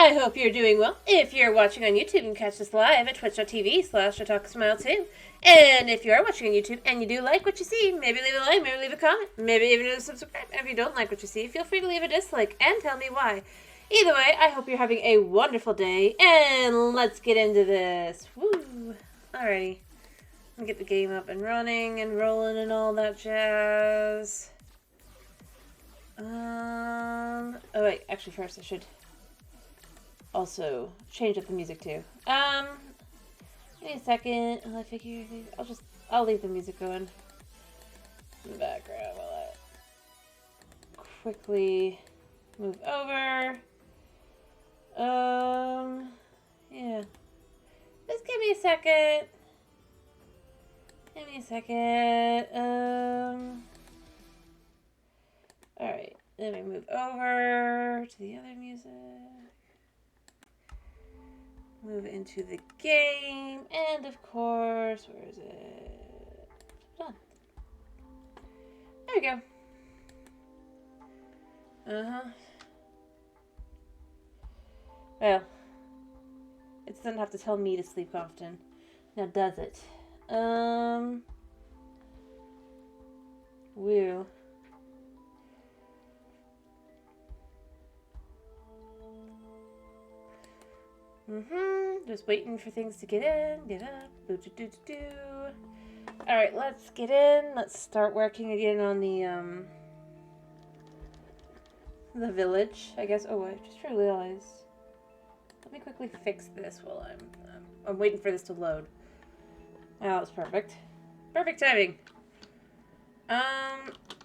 I hope you're doing well. If you're watching on YouTube, you can catch us live at twitch.tv/TheTalkSmile2. And if you are watching on YouTube and you do like what you see, maybe leave a like, maybe leave a comment, maybe even subscribe. And if you don't like what you see, feel free to leave a dislike and tell me why. Either way, I hope you're having a wonderful day, and let's get into this. Woo! Alrighty. Let me get the game up and running and rolling and all that jazz. Oh wait, actually first I should also change up the music too. Give me a second. I figure I'll leave the music going in the background while I quickly move over. Yeah. Just give me a second. Give me a second. Alright. Let me move over to the other music. Move into the game. And of course, where is it? Done. There we go. Well, it doesn't have to tell me to sleep often. Now does it? Woo. Just waiting for things to get in. Get up. Alright, let's get in. Let's start working again on the village, I guess. Oh, I just realized. Let me quickly fix this while I'm waiting for this to load. Oh, that was perfect. Perfect timing.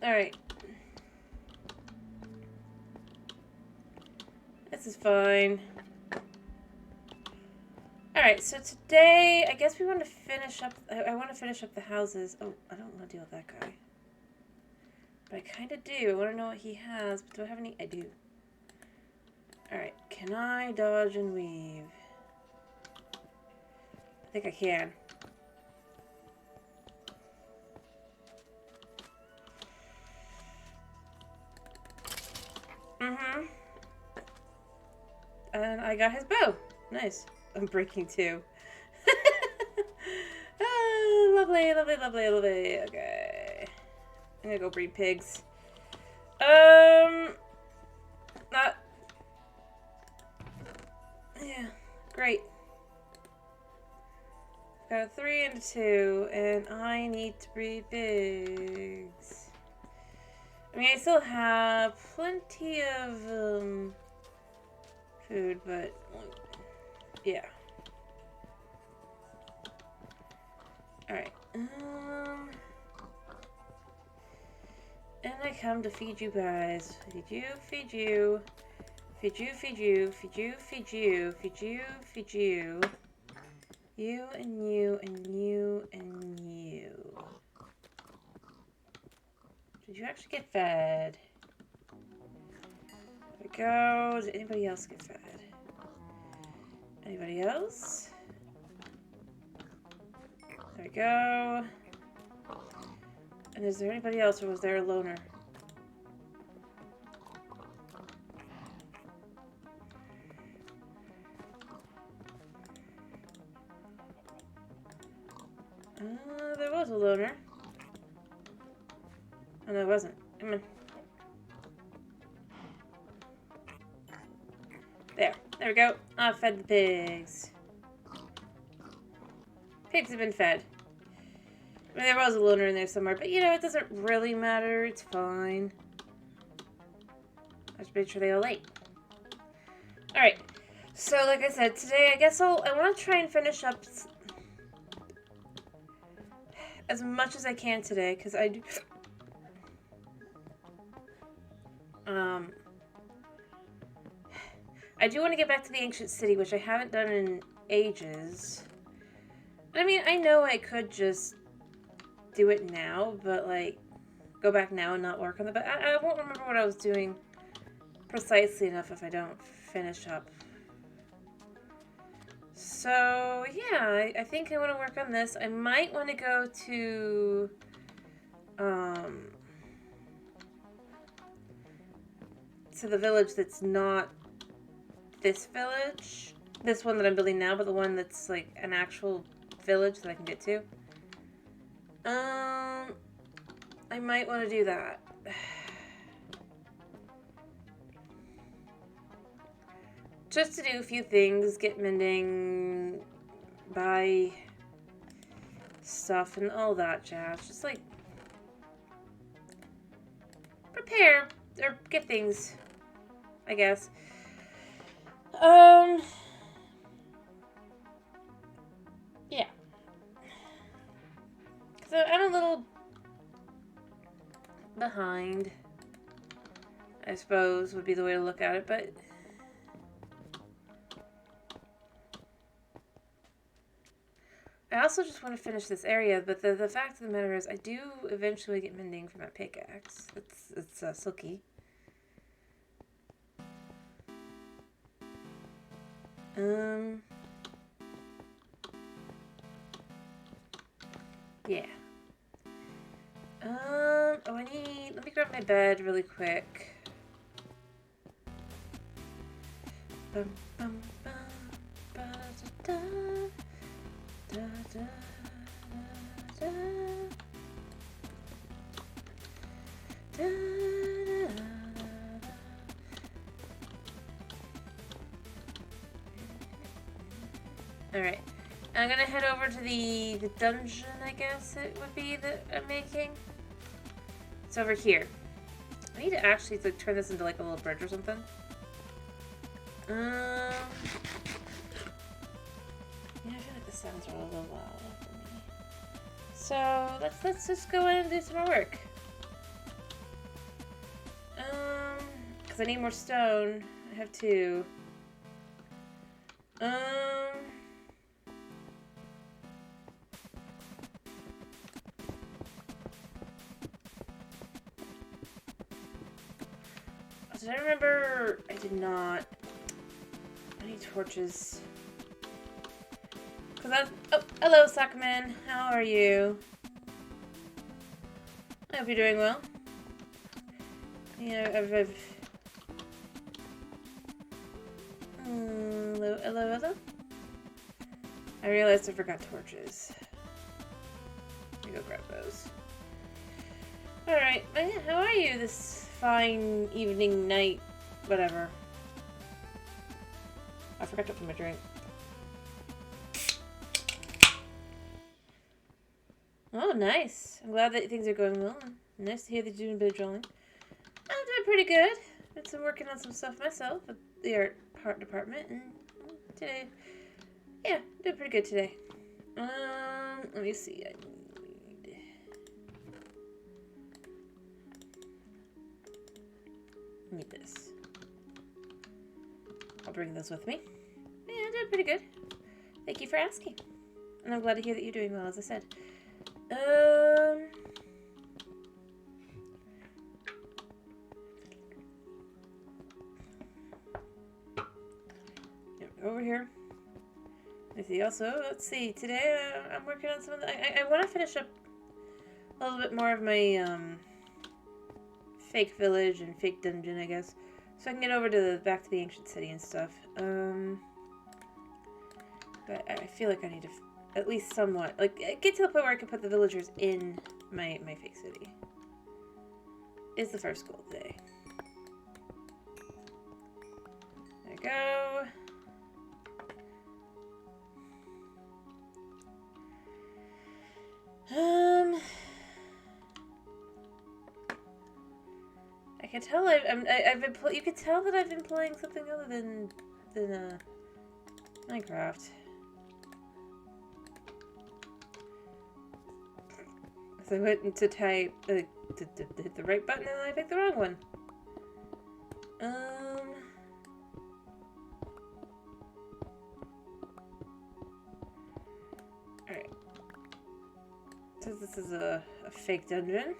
Alright. This is fine. Alright, so today, I guess we want to finish up, I want to finish up the houses. Oh, I don't want to deal with that guy. But I kind of do. I want to know what he has, but do I have any? I do. Alright, can I dodge and weave? I think I can. And I got his bow. Nice. I'm breaking two. Oh, lovely, lovely, lovely, lovely. Okay. I'm gonna go breed pigs. Not. Yeah, great. Got a 3 and a 2, and I need to breed pigs. I mean, I still have plenty of, food, but, yeah. Alright, and I come to feed you guys. Feed you, feed you. Feed you, feed you, feed you, feed you, feed you, feed you. You and you and you and you. Did you actually get fed? There we go. Did anybody else get fed? Anybody else? There we go. And is there anybody else, or was there a loner? There was a loner. Oh, no, there wasn't. Come on. There we go. I fed the pigs. Pigs have been fed. I mean, there was a loner in there somewhere, but you know, it doesn't really matter. It's fine. I just made sure they all ate. Alright. So, like I said, today I guess I want to try and finish up as much as I can today, because I do... I do want to get back to the ancient city, which I haven't done in ages. I mean, I know I could just do it now, but, like, go back now and not work on it. But I won't remember what I was doing precisely enough if I don't finish up. So, yeah, I think I want to work on this. I might want to go to, the village that's not this village. This one that I'm building now, but the one that's like an actual village that I can get to. I might want to do that. Just to do a few things, get mending, buy stuff and all that jazz. Just like prepare or get things, I guess. Yeah. So I'm a little behind, I suppose, would be the way to look at it, but I also just want to finish this area, but the fact of the matter is I do eventually get mending for my pickaxe. It's silky. Yeah. Let me grab my bed really quick. Bum, bum, bum, ba, da, da, da, da, da, da, da, da. Alright. I'm gonna head over to the dungeon, I guess it would be, that I'm making. It's over here. I need to actually like turn this into like a little bridge or something. Yeah, I feel like the sounds are a little loud for me. So let's just go in and do some more work. Because I need more stone. I have 2. Did I remember? I did not. I need torches. Cause oh, hello, Suckman. How are you? I hope you're doing well. Yeah, hello. I realized I forgot torches. Let me go grab those. Alright, how are you this fine evening, night, whatever? I forgot to put my drink. Oh, nice. I'm glad that things are going well. Nice to hear that you're doing a bit of drawing. I'm doing pretty good. Been working on some stuff myself at the art department, and today, yeah, doing pretty good today. Let me see. I need this. I'll bring those with me. Yeah, I'm doing pretty good. Thank you for asking. And I'm glad to hear that you're doing well, as I said. Over here. I see. Also, let's see. Today I'm working on some of the. I want to finish up a little bit more of my fake village and fake dungeon, I guess, so I can get over to back to the ancient city and stuff. But I feel like I need to at least somewhat like get to the point where I can put the villagers in my fake city. Is the first goal today. There we go. I can tell I've been you can tell that I've been playing something other than Minecraft. So I went to type to hit the right button and I picked the wrong one. Alright. So this is a fake dungeon,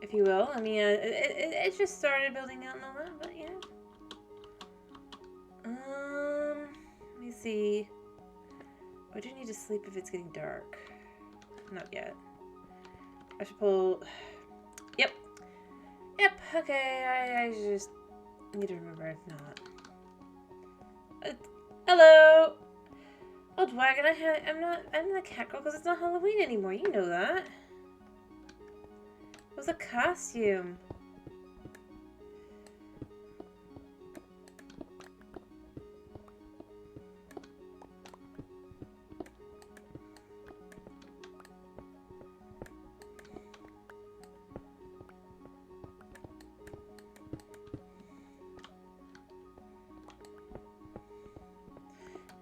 if you will. I mean, it just started building out and all that, but yeah. Let me see. I do need to sleep if it's getting dark. Not yet. I should pull. Yep. Okay. I just need to remember if not. Hello! Oh, Dwagon, I'm not a cat girl because it's not Halloween anymore. You know that. It was a costume.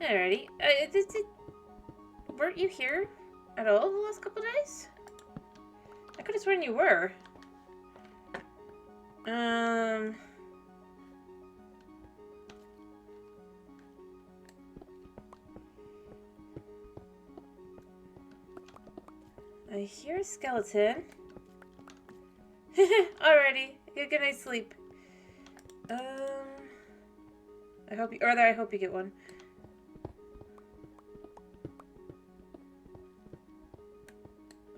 Alrighty. Weren't you here at all the last couple days? I could have sworn you were. I hear a skeleton. Alrighty. Get a good night's sleep. I hope you get one.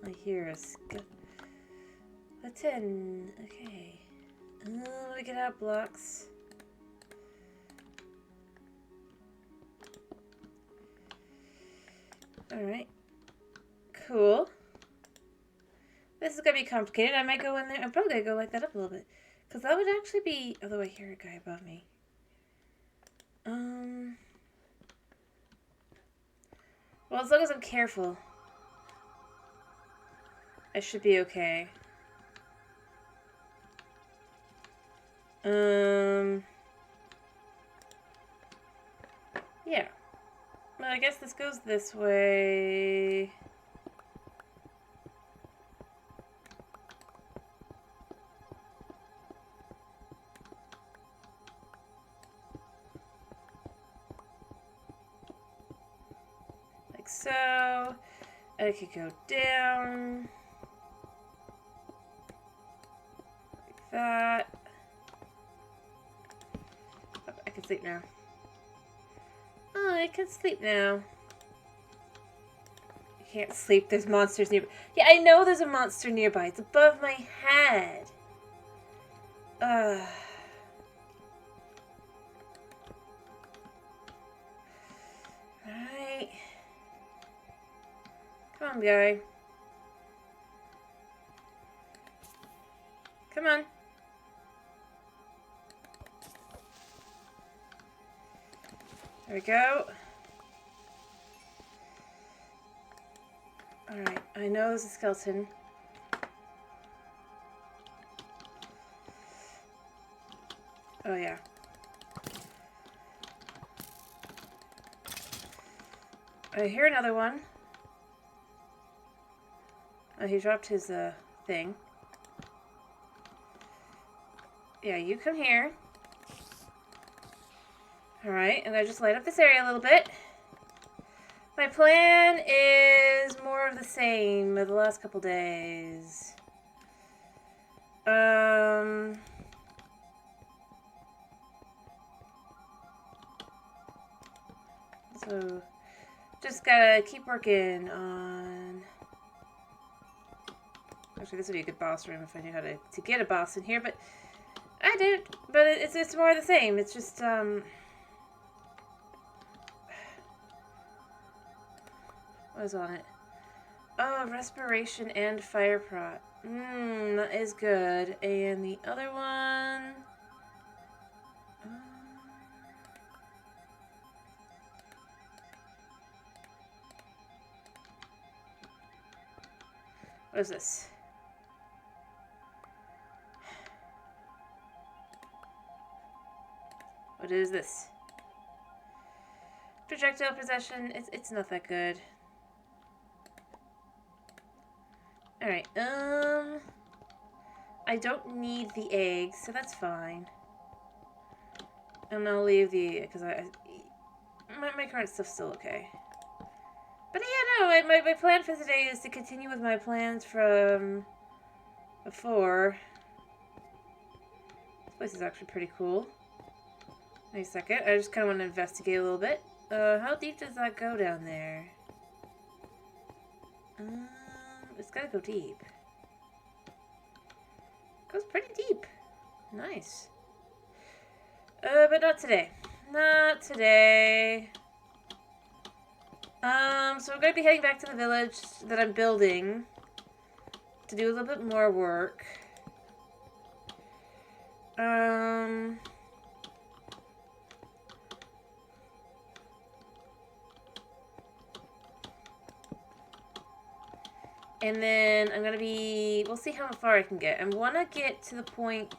I hear a skeleton. Okay. Let me get out blocks. Alright. Cool. This is gonna be complicated. I might go in there. I'm probably gonna go light that up a little bit. Because that would actually be... Although I hear a guy above me. Well, as long as I'm careful, I should be okay. Yeah. Well, I guess this goes this way. Like so. I could go down. Like that. Oh, I can sleep now. Oh, I can sleep now. I can't sleep. There's monsters nearby. Yeah, I know there's a monster nearby. It's above my head. Alright. Come on, guy. Come on. There we go. Alright, I know there's a skeleton. Oh, yeah. I hear another one. Oh, he dropped his, thing. Yeah, you come here. Alright, and I just light up this area a little bit. My plan is more of the same of the last couple days. So, just gotta keep working on... Actually, this would be a good boss room if I knew how to get a boss in here, but I don't. But it's more of the same. It's just, what is on it? Oh, respiration and fire prot. That is good. And the other one... what is this? What is this? Projectile possession. It's not that good. Alright, I don't need the eggs, so that's fine. And I'll leave the, because my current stuff's still okay. But yeah, no, my plan for today is to continue with my plans from before. This place is actually pretty cool. Wait a second, I just kind of want to investigate a little bit. How deep does that go down there? It's gotta go deep. It goes pretty deep. Nice. But not today. Not today. So we're going to be heading back to the village that I'm building to do a little bit more work. And then I'm gonna be, we'll see how far I can get. I want to get to the point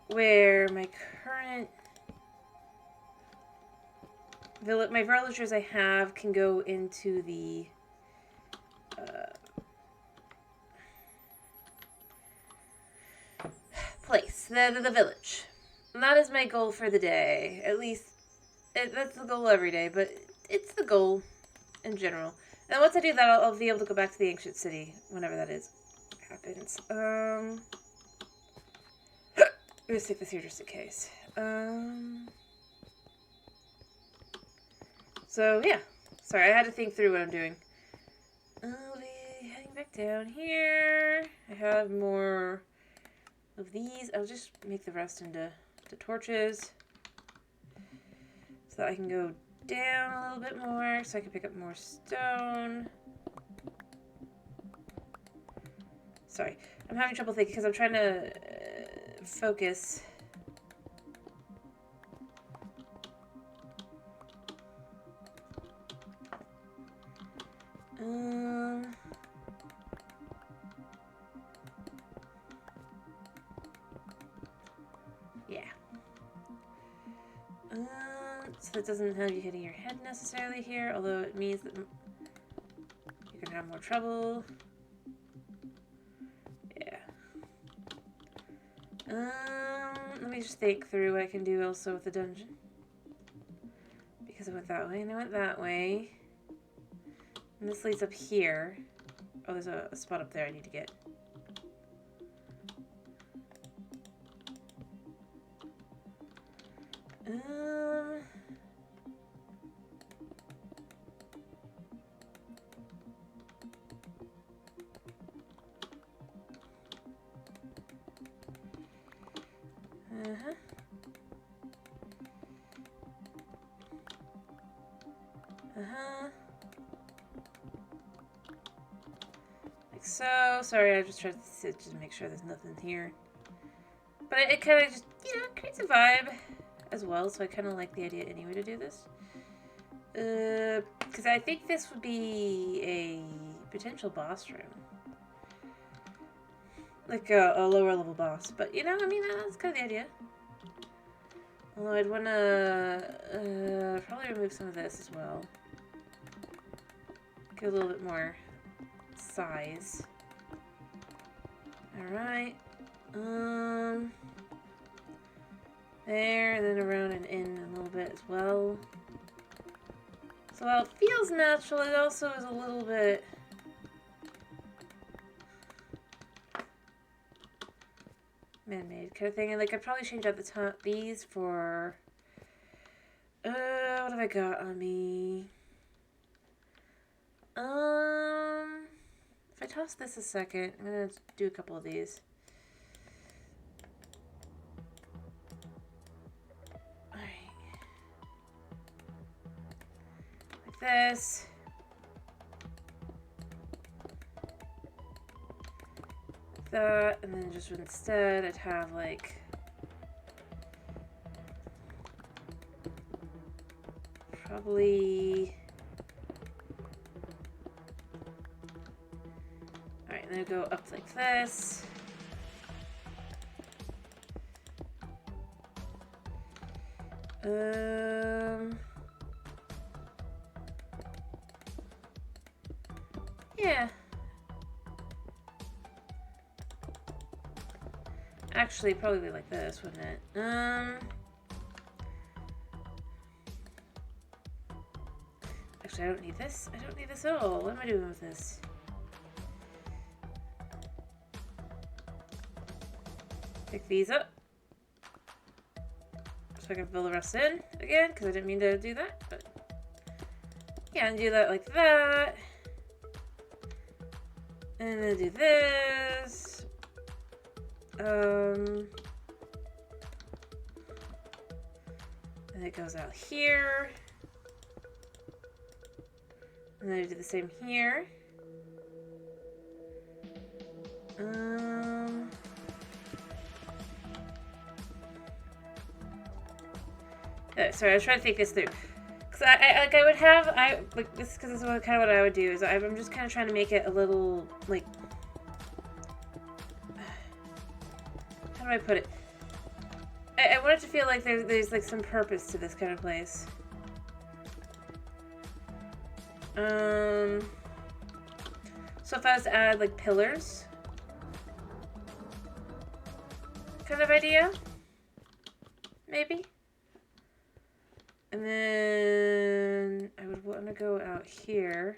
where my current my villagers I have can go into the place, the village. And that is my goal for the day. At least, that's the goal every day, but it's the goal in general. And once I do that, I'll be able to go back to the ancient city, whenever that happens. Let's take this here just in case. So, yeah. Sorry, I had to think through what I'm doing. I'll be heading back down here. I have more of these. I'll just make the rest into torches. So that I can go down a little bit more, so I can pick up more stone. Sorry, I'm having trouble thinking because I'm trying to focus. Yeah. So it doesn't have you hitting your head necessarily here, although it means that you're gonna have more trouble. Yeah. Let me just think through what I can do also with the dungeon. Because I went that way and I went that way. And this leads up here. Oh, there's a spot up there I need to get. Like so. Sorry, I just tried to just make sure there's nothing here. But it kind of just, creates a vibe as well, so I kind of like the idea anyway to do this. Because I think this would be a potential boss room. Like a lower level boss. But, that's kind of the idea. Although I'd want to probably remove some of this as well. Get a little bit more size. Alright. There, and then around and in a little bit as well. So while it feels natural, it also is a little bit man-made kind of thing. And like I'd probably change out the top these for what have I got on me? If I toss this a second, I'm gonna do a couple of these. Alright. Like this. Like that, and then just instead I'd have like probably and then go up like this. Yeah. Actually, probably like this, wouldn't it? Actually, I don't need this. I don't need this at all. What am I doing with this? Pick these up. So I can fill the rest in again, because I didn't mean to do that. But yeah, and do that like that. And then do this. And it goes out here. And then I do the same here. Sorry, I was trying to think this through. Cause I like this because this is kind of what I would do is I'm just kind of trying to make it a little like, how do I put it? I want it to feel like there's like some purpose to this kind of place. So if I was to add like pillars, kind of idea, maybe. And then I would want to go out here.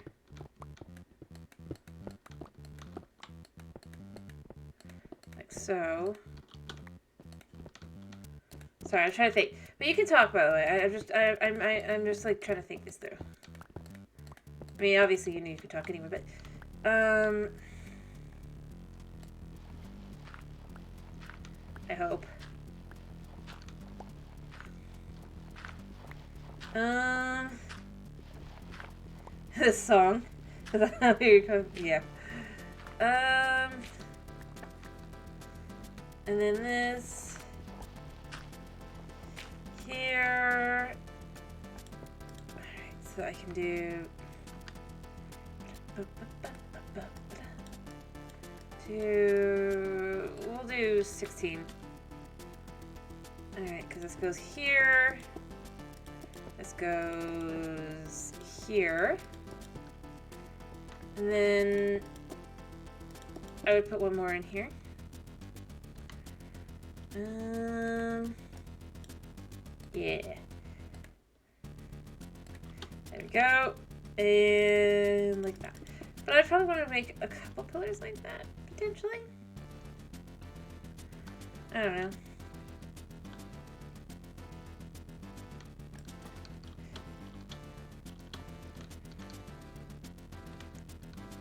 Like so. Sorry, I'm trying to think. But you can talk, by the way. I'm just like trying to think this through. I mean, obviously you could talk anyway, but I hope. This song. Here you go. Yeah. And then this here. Alright, so I can do we'll do 16. Alright, because this goes here. This goes here. And then I would put one more in here. Yeah. There we go. And like that. But I probably want to make a couple pillars like that, potentially. I don't know.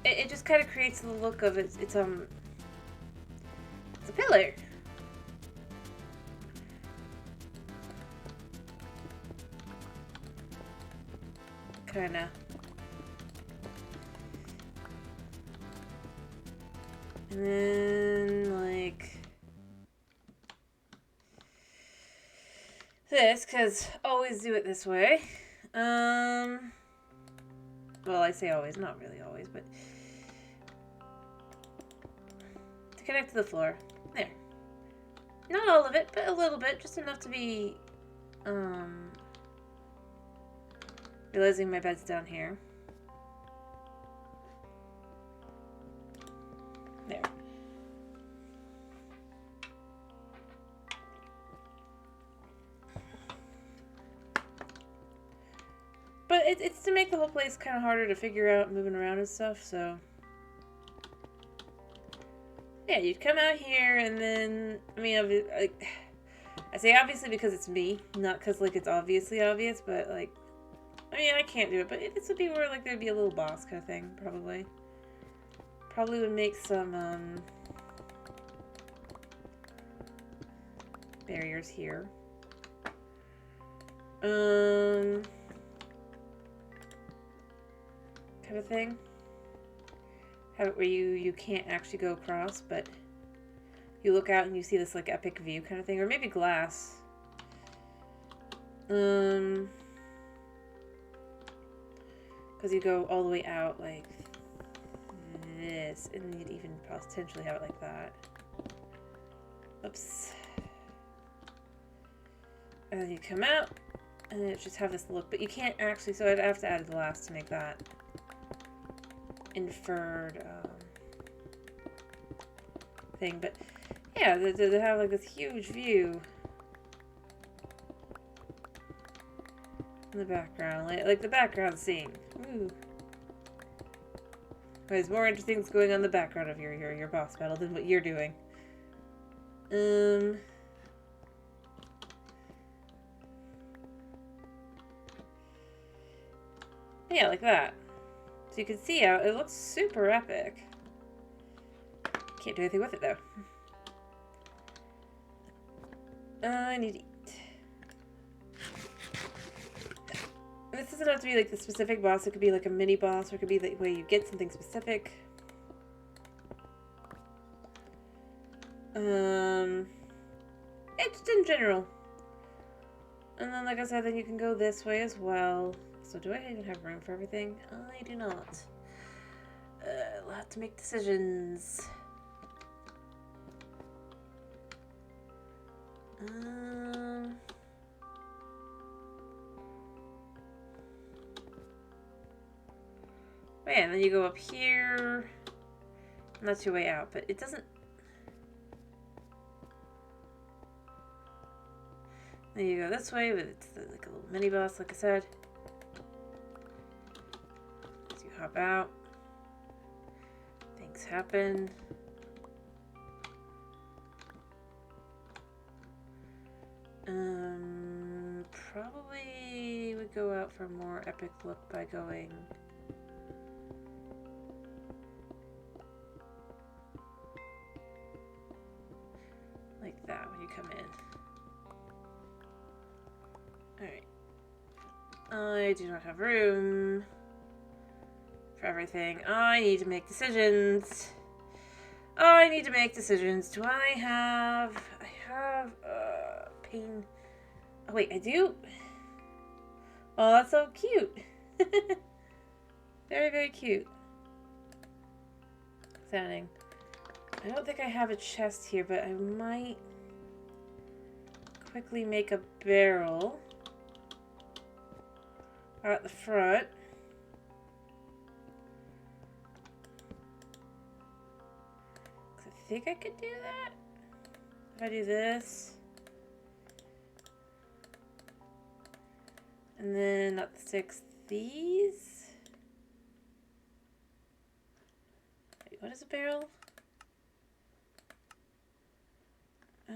It just kind of creates the look of it's a pillar. Kinda. And then like this, because always do it this way. Well, I say always, not really always, but to connect to the floor. There. Not all of it, but a little bit, just enough to be realizing my bed's down here. There. But it's to make the whole place kind of harder to figure out moving around and stuff, so. Yeah, you'd come out here and then, I mean, I say obviously because it's me, not because, like, it's obviously obvious, but, like, I mean, I can't do it, but this would be where, like, there'd be a little boss kind of thing, probably. Probably would make some, barriers here. Kind of thing. Have it where you can't actually go across, but you look out and you see this, like, epic view kind of thing. Or maybe glass. Because you go all the way out like this, and you'd even potentially have it like that. Oops. And then you come out, and it just have this look, but you can't actually, so I'd have to add glass to make that inferred thing, but yeah, they have like this huge view in the background, like the background scene. Ooh. There's more interesting things going on in the background of your boss battle than what you're doing. Yeah, like that. So you can see how it looks super epic. Can't do anything with it though. I need to eat. this doesn't have to be like the specific boss. It could be like a mini boss, or it could be the way you get something specific. Yeah, just in general. And then, like I said, then you can go this way as well. So do I even have room for everything? I do not. I'll have to make decisions. Yeah, and then you go up here. And that's your way out, but it doesn't... Then you go this way, but it's like a little mini boss, like I said. So you hop out. Things happen. Probably would go out for a more epic look by going... like that when you come in. Alright. I do not have room for everything. I need to make decisions. I need to make decisions. Do I have... pain... Oh, wait, I do? Oh, that's so cute. Very, very cute. Sounding. I don't think I have a chest here, but I might quickly make a barrel at the front. I think I could do that. If I do this. And then not the 6 these. Wait, what is a barrel? I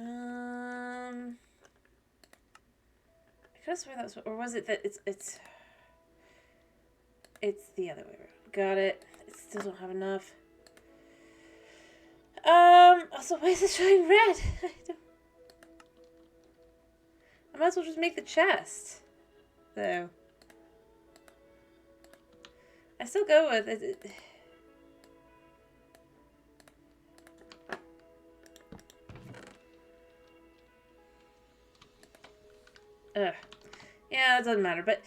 could have sworn that was, or was it that it's the other way around. Got it. It still don't have enough. Also, why is it showing red? I might as well just make the chest. Though. I still go with it. Ugh. Yeah, it doesn't matter, but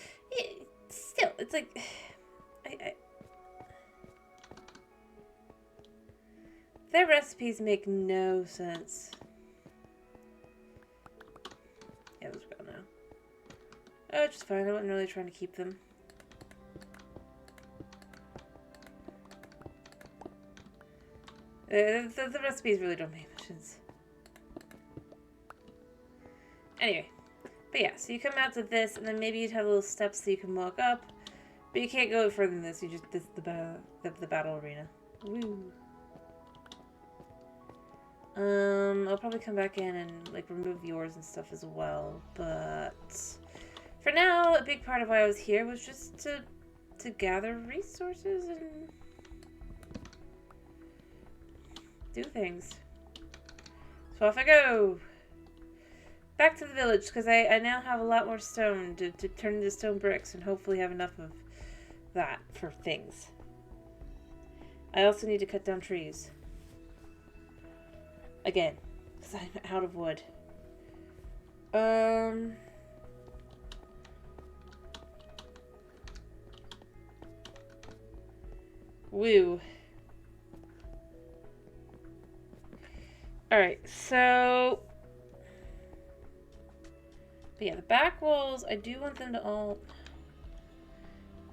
still, it's like... Their recipes make no sense. Yeah, those are gone now. Oh, it's just fine. I wasn't really trying to keep them. The recipes really don't make much sense. Anyway. But yeah, so you come out to this, and then maybe you'd have little steps so you can walk up. But you can't go further than this. You just... This is the battle arena. Woo. I'll probably come back in and, like, remove yours and stuff as well. But... For now, a big part of why I was here was just to gather resources and do things. So off I go! Back to the village, because I now have a lot more stone to turn into stone bricks and hopefully have enough of that for things. I also need to cut down trees. Again, because I'm out of wood. Woo. Alright, so... But yeah, the back walls, I do want them to all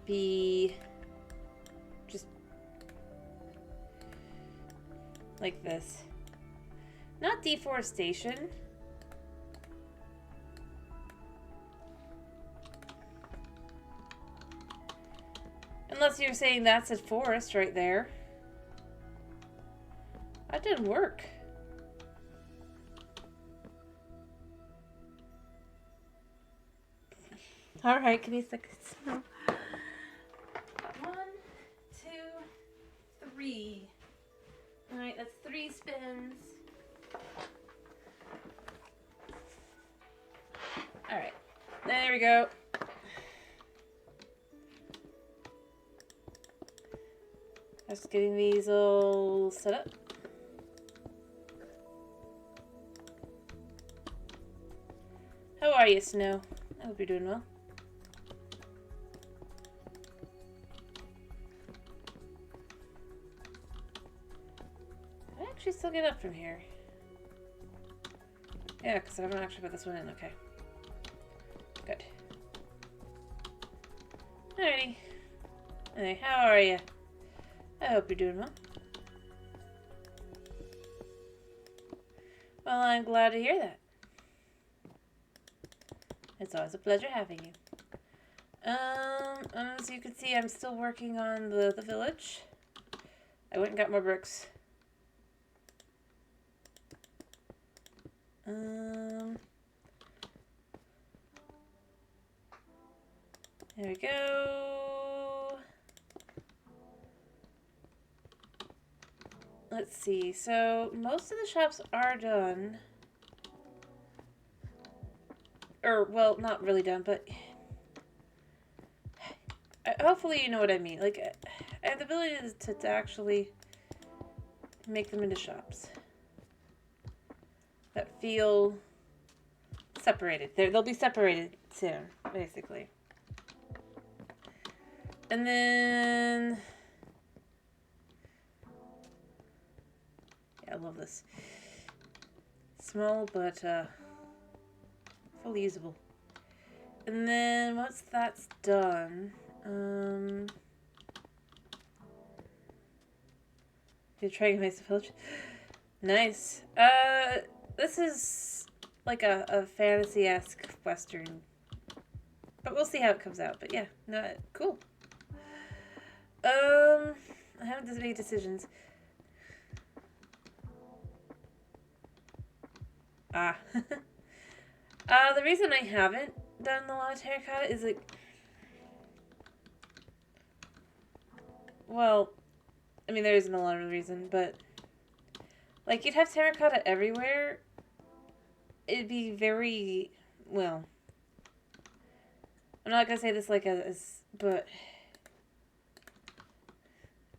be just like this. Not deforestation. Unless you're saying that's a forest right there. That didn't work. Alright, give me a second. 1, 2, 3. Alright, that's 3 spins. Alright, there we go. Just getting these all set up. How are you, Snow? I hope you're doing well. Can I actually still get up from here? Yeah, because I haven't actually put this one in. Okay. Good. Alrighty. Hey, how are you? I hope you're doing well. Well, I'm glad to hear that. It's always a pleasure having you. As you can see, I'm still working on the village. I went and got more bricks. There we go. Let's see. So, most of the shops are done. Or, well, not really done, but hopefully you know what I mean. Like, I have the ability to actually make them into shops that feel separated. They'll be separated soon, basically. And then... yeah, I love this. Small, but fully usable. And then once that's done, you're trying to make the village. Nice. This is like a fantasy-esque western, but we'll see how it comes out. But yeah, no, cool. I haven't made decisions. The reason I haven't done a lot of terracotta is like, well, I mean there isn't a lot of reason, but like you'd have terracotta everywhere. It'd be very, well, I'm not gonna say this like but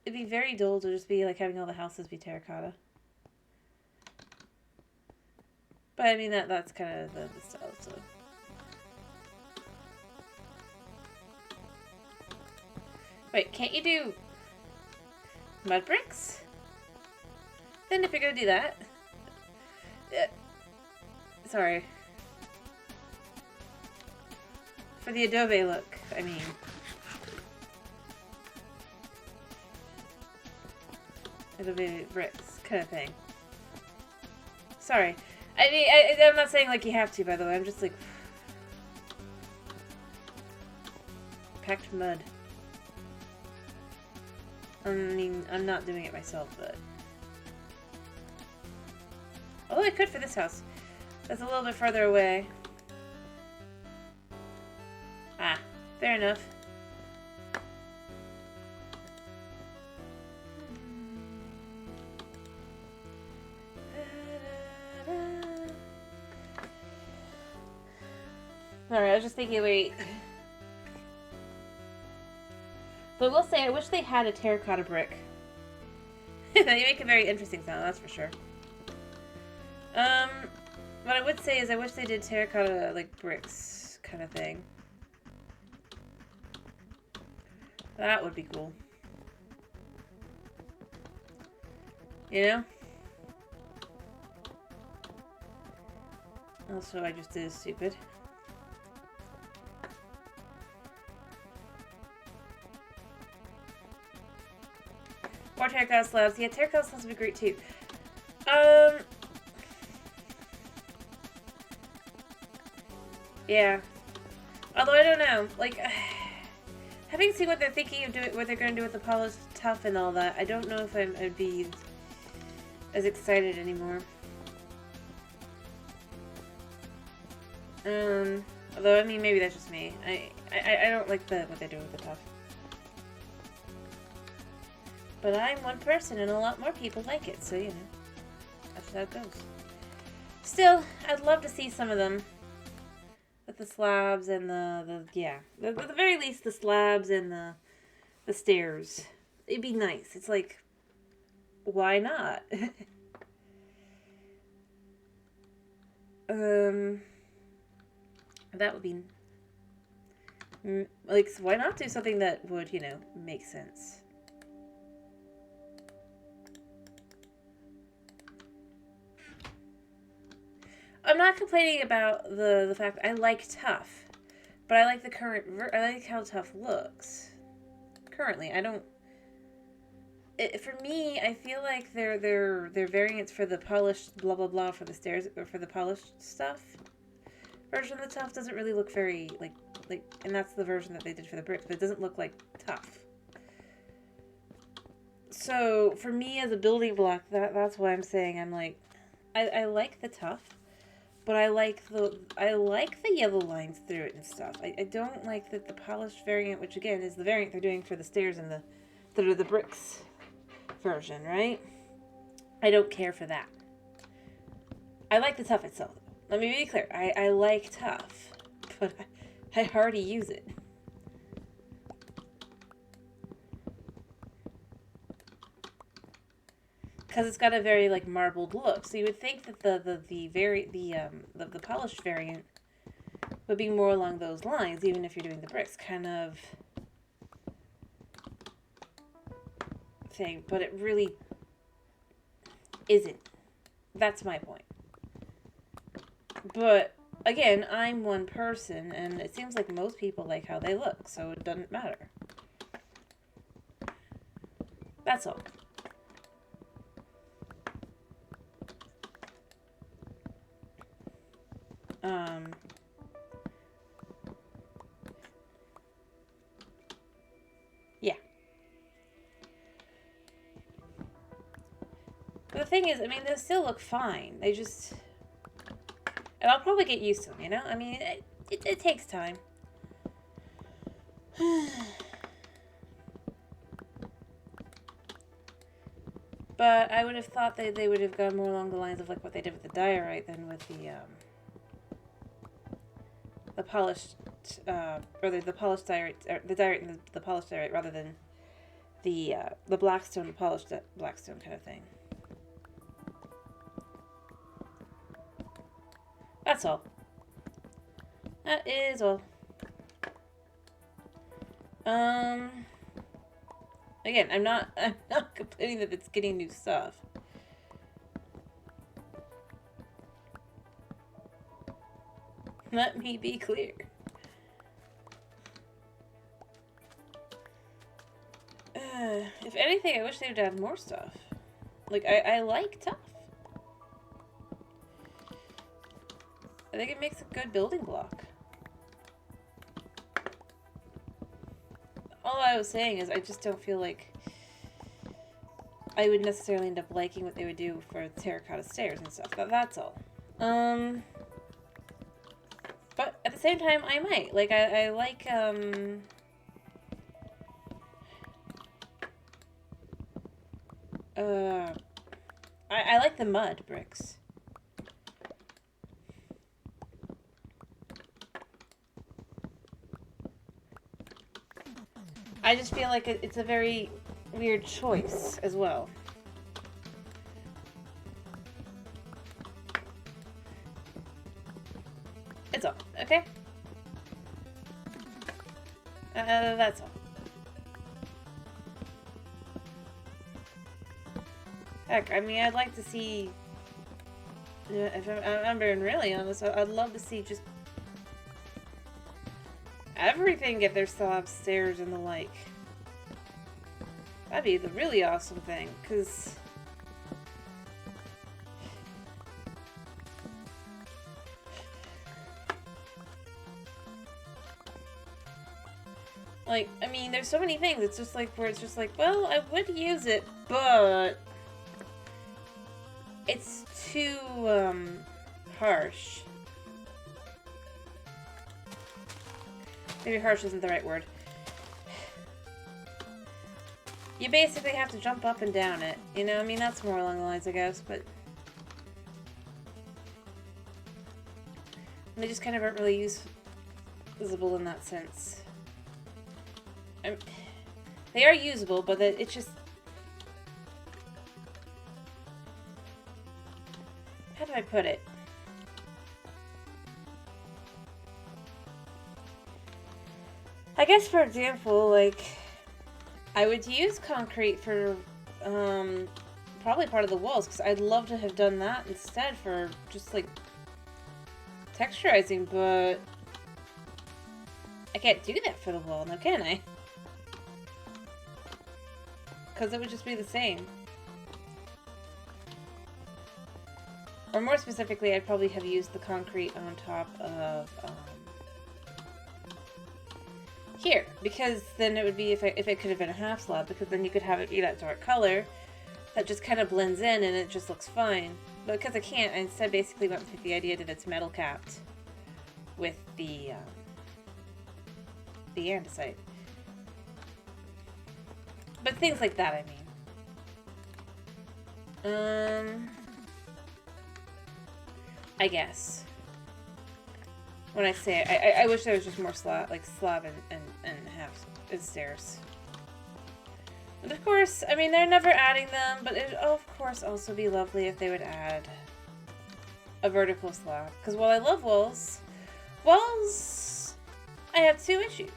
it'd be very dull to just be like having all the houses be terracotta. But I mean that's kind of the style, so. Wait, can't you do mud bricks? Then if you're gonna do that, sorry. For the adobe look, I mean. Adobe bricks, kind of thing. Sorry. I mean, I'm not saying like you have to, by the way. I'm just like... packed mud. I mean, I'm not doing it myself, but... although I could for this house. That's a little bit further away. Ah, fair enough. Sorry, I was just thinking, wait. But I will say, I wish they had a terracotta brick. They make a very interesting sound, that's for sure. What I would say is I wish they did terracotta, like, bricks kind of thing. That would be cool. You know? Also, I just did stupid. Or terracotta slabs. Yeah, terracotta slabs would be great too. Yeah. Although I don't know, like, having seen what they're thinking of doing, what they're going to do with the polished tuff and all that, I don't know if I'd be as excited anymore. Although I mean, maybe that's just me. I don't like what they're doing with the tuff. But I'm one person and a lot more people like it, so you know, that's how it goes. Still, I'd love to see some of them. With the slabs and the very least, the slabs and the stairs. it'd be nice. It's like, why not? That would be like, why not do something that would, you know, make sense? I'm not complaining about the fact I like tough, but I like the current. I like how tough looks. Currently, I don't. For me, I feel like their variants for the polished blah blah blah for the stairs or for the polished stuff version of the tough doesn't really look very like, and that's the version that they did for the bricks, but it doesn't look like tough. So for me as a building block, that's why I'm saying I'm like, I like the tough, but I like the yellow lines through it and stuff. I don't like the polished variant, which again is the variant they're doing for the stairs and the bricks version, right? I don't care for that. I like the tough itself. Let me be clear. I like tough, but I hardly use it. Because it's got a very like marbled look. So you would think that the polished variant would be more along those lines, even if you're doing the bricks kind of thing. But it really isn't. That's my point. But again, I'm one person, and it seems like most people like how they look, so it doesn't matter. That's all. Yeah. But the thing is, I mean, they still look fine. They just... And I'll probably get used to them, you know? I mean, it takes time. But I would have thought they would have gone more along the lines of like what they did with the diorite than with the polished, or the polished diorite, or the diorite and the polished diorite, rather than the blackstone, the polished blackstone kind of thing. That's all. That is all. Again, I'm not complaining that it's getting new stuff. Let me be clear. If anything, I wish they would add more stuff. Like, I like tough. I think it makes a good building block. All I was saying is I just don't feel like I would necessarily end up liking what they would do for terracotta stairs and stuff. That's all. But at the same time, I might. Like, I like, I like the mud bricks. I just feel like it's a very weird choice as well. It's all, okay? That's all. Heck, I mean, I'd like to see... if I'm being really honest, I'd love to see just everything get their slab stairs and the like. That'd be the really awesome thing, because... Like, I mean, there's so many things. It's just like, where it's just like, well, I would use it, but... It's too, harsh. Maybe harsh isn't the right word. You basically have to jump up and down it. You know, I mean, that's more along the lines, I guess, but... They just kind of aren't really visible in that sense. They are usable, but it's just... How do I put it? I guess, for example, like, I would use concrete for, probably part of the walls, because I'd love to have done that instead for just, like, texturizing, but I can't do that for the wall now, can I? Because it would just be the same. Or more specifically, I'd probably have used the concrete on top of, here, because then it would be, if it could have been a half slab, because then you could have it be that dark color that just kind of blends in and it just looks fine. But because I can't, I instead basically went with the idea that it's metal capped with the andesite. But things like that, I mean. I guess. When I say it, I wish there was just more slab and half stairs. And of course, I mean, they're never adding them, but it would, of course, also be lovely if they would add a vertical slab. Because while I love walls, I have two issues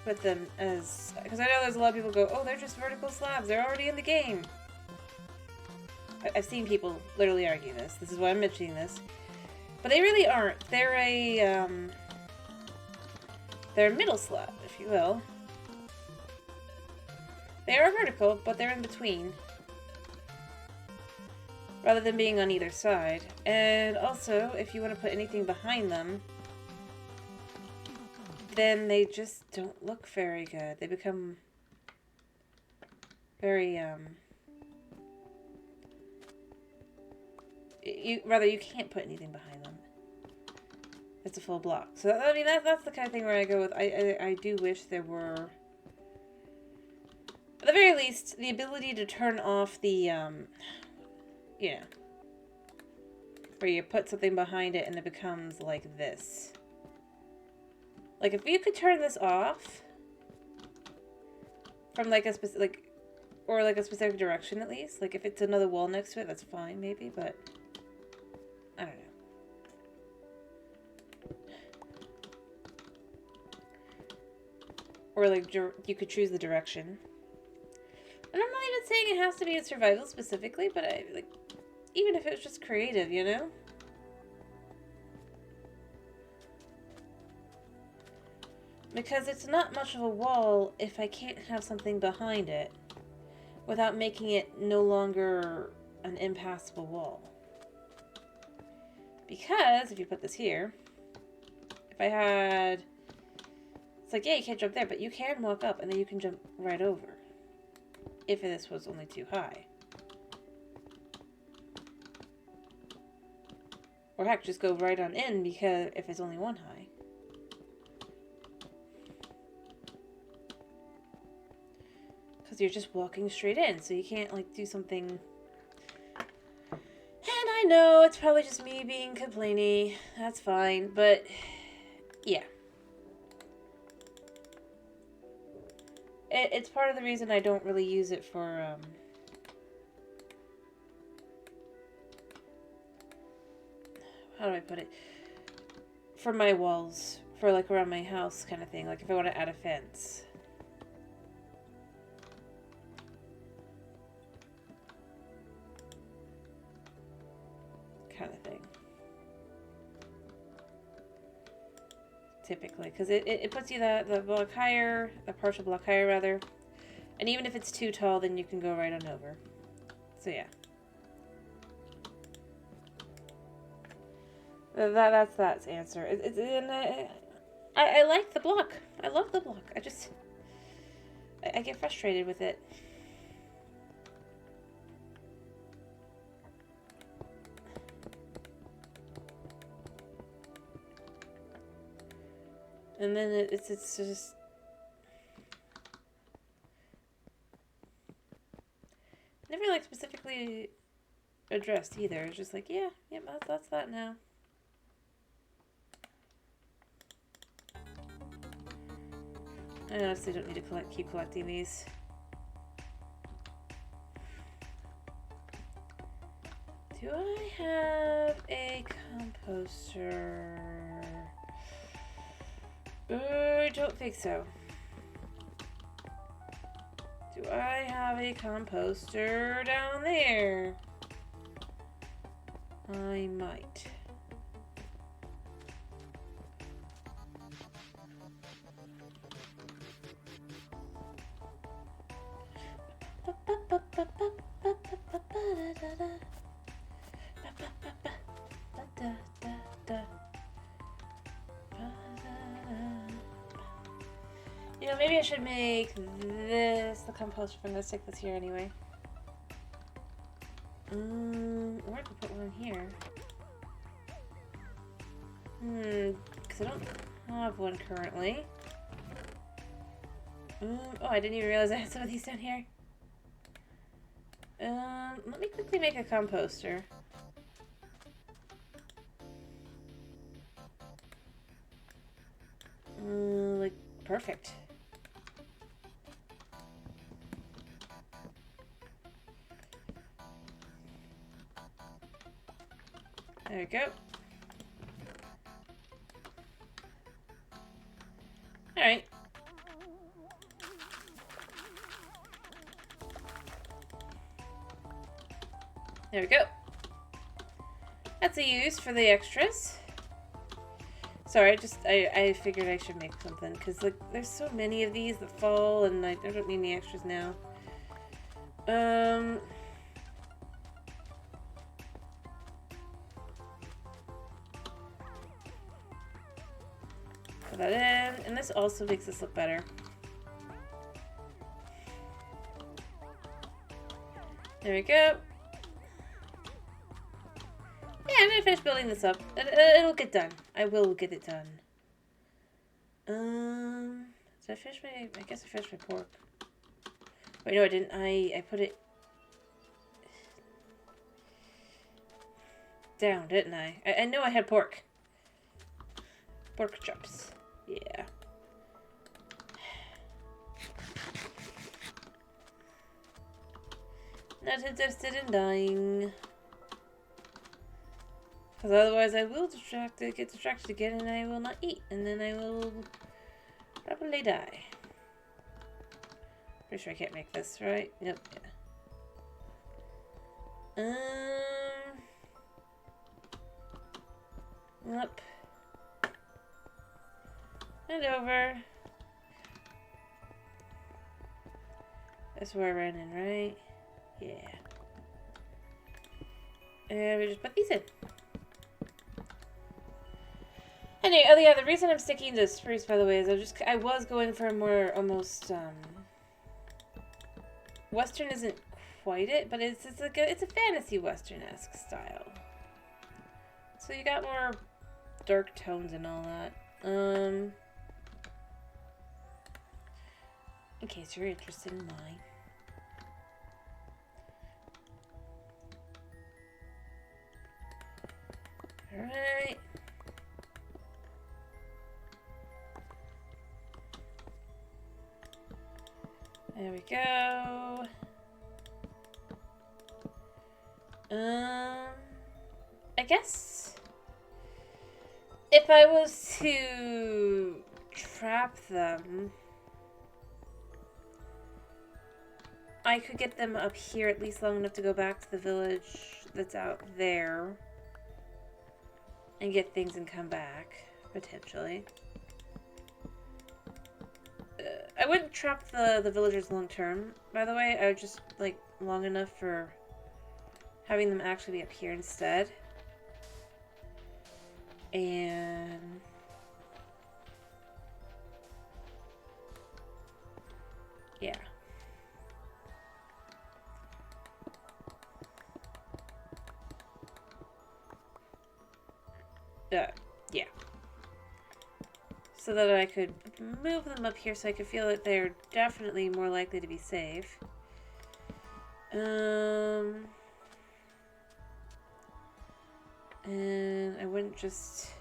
with them, because I know there's a lot of people go, oh, they're just vertical slabs, they're already in the game. I've seen people literally argue this. This is why I'm mentioning this. But they really aren't. They're a middle slab, if you will. They are vertical, but they're in between, rather than being on either side. And also, if you want to put anything behind them, then they just don't look very good. They become very, you can't put anything behind them. It's a full block. So, I mean, that's the kind of thing where I go with, I do wish there were, at the very least, the ability to turn off the, you know, where you put something behind it and it becomes like this. Like, if you could turn this off from, like, a specific, or, like, a specific direction, at least. Like, if it's another wall next to it, that's fine, maybe, but I don't know. Or, like, you could choose the direction. And I'm not even saying it has to be in survival specifically, but like, even if it was just creative, you know? Because it's not much of a wall if I can't have something behind it without making it no longer an impassable wall. Because if you put this here, if I had, it's like, yeah, you can't jump there, but you can walk up and then you can jump right over. If this was only too high. Or heck, just go right on in, because if it's only one high. Because you're just walking straight in, so you can't, like, do something. And I know it's probably just me being complainy. That's fine, but yeah. It's part of the reason I don't really use it for, how do I put it? For my walls. For, like, around my house kind of thing. Like, if I want to add a fence. Kind of thing. Typically. Because it puts you the block higher, a partial block higher, rather. And even if it's too tall, then you can go right on over. So, yeah. That's answer. And I like the block. I love the block. I get frustrated with it. And then it's just never like specifically addressed either. It's just like, yeah, yep, that's that now. I honestly don't need to keep collecting these. Do I have a composter? I don't think so. Do I have a composter down there? I might. You know, maybe I should make this the composter. I'm gonna stick this here anyway. Or I could put one here. Because I don't have one currently. Oh, I didn't even realize I had some of these down here. Let me quickly make a composter. Like, perfect. There we go. Alright. There we go. That's a use for the extras. Sorry, I figured I should make something because like there's so many of these that fall and I don't need any extras now. Put that in, and this also makes this look better. There we go. Yeah, I'm gonna finish building this up. It'll get done. I will get it done. Did I finish my... I guess I finished my pork. Wait, no, I didn't. I put it... down, didn't I? I know I had pork. Pork chops. Yeah. Not interested in dying. Because otherwise I will get distracted again and I will not eat. And then I will probably die. Pretty sure I can't make this, right? Nope. Yeah. Up. And over. That's where I ran in, right? Yeah. And we just put these in. Anyway, oh yeah, the reason I'm sticking to spruce, by the way, is I was going for a more almost Western isn't quite it, but it's like it's a fantasy Western-esque style. So you got more dark tones and all that. In case you're interested in mine. Alright. There we go. I guess if I was to trap them, I could get them up here at least long enough to go back to the village that's out there and get things and come back, potentially. I wouldn't trap the villagers long term, by the way. I would just, like, long enough for having them actually be up here instead. And... yeah. Yeah. So that I could move them up here so I could feel that they're definitely more likely to be safe. And I wouldn't just...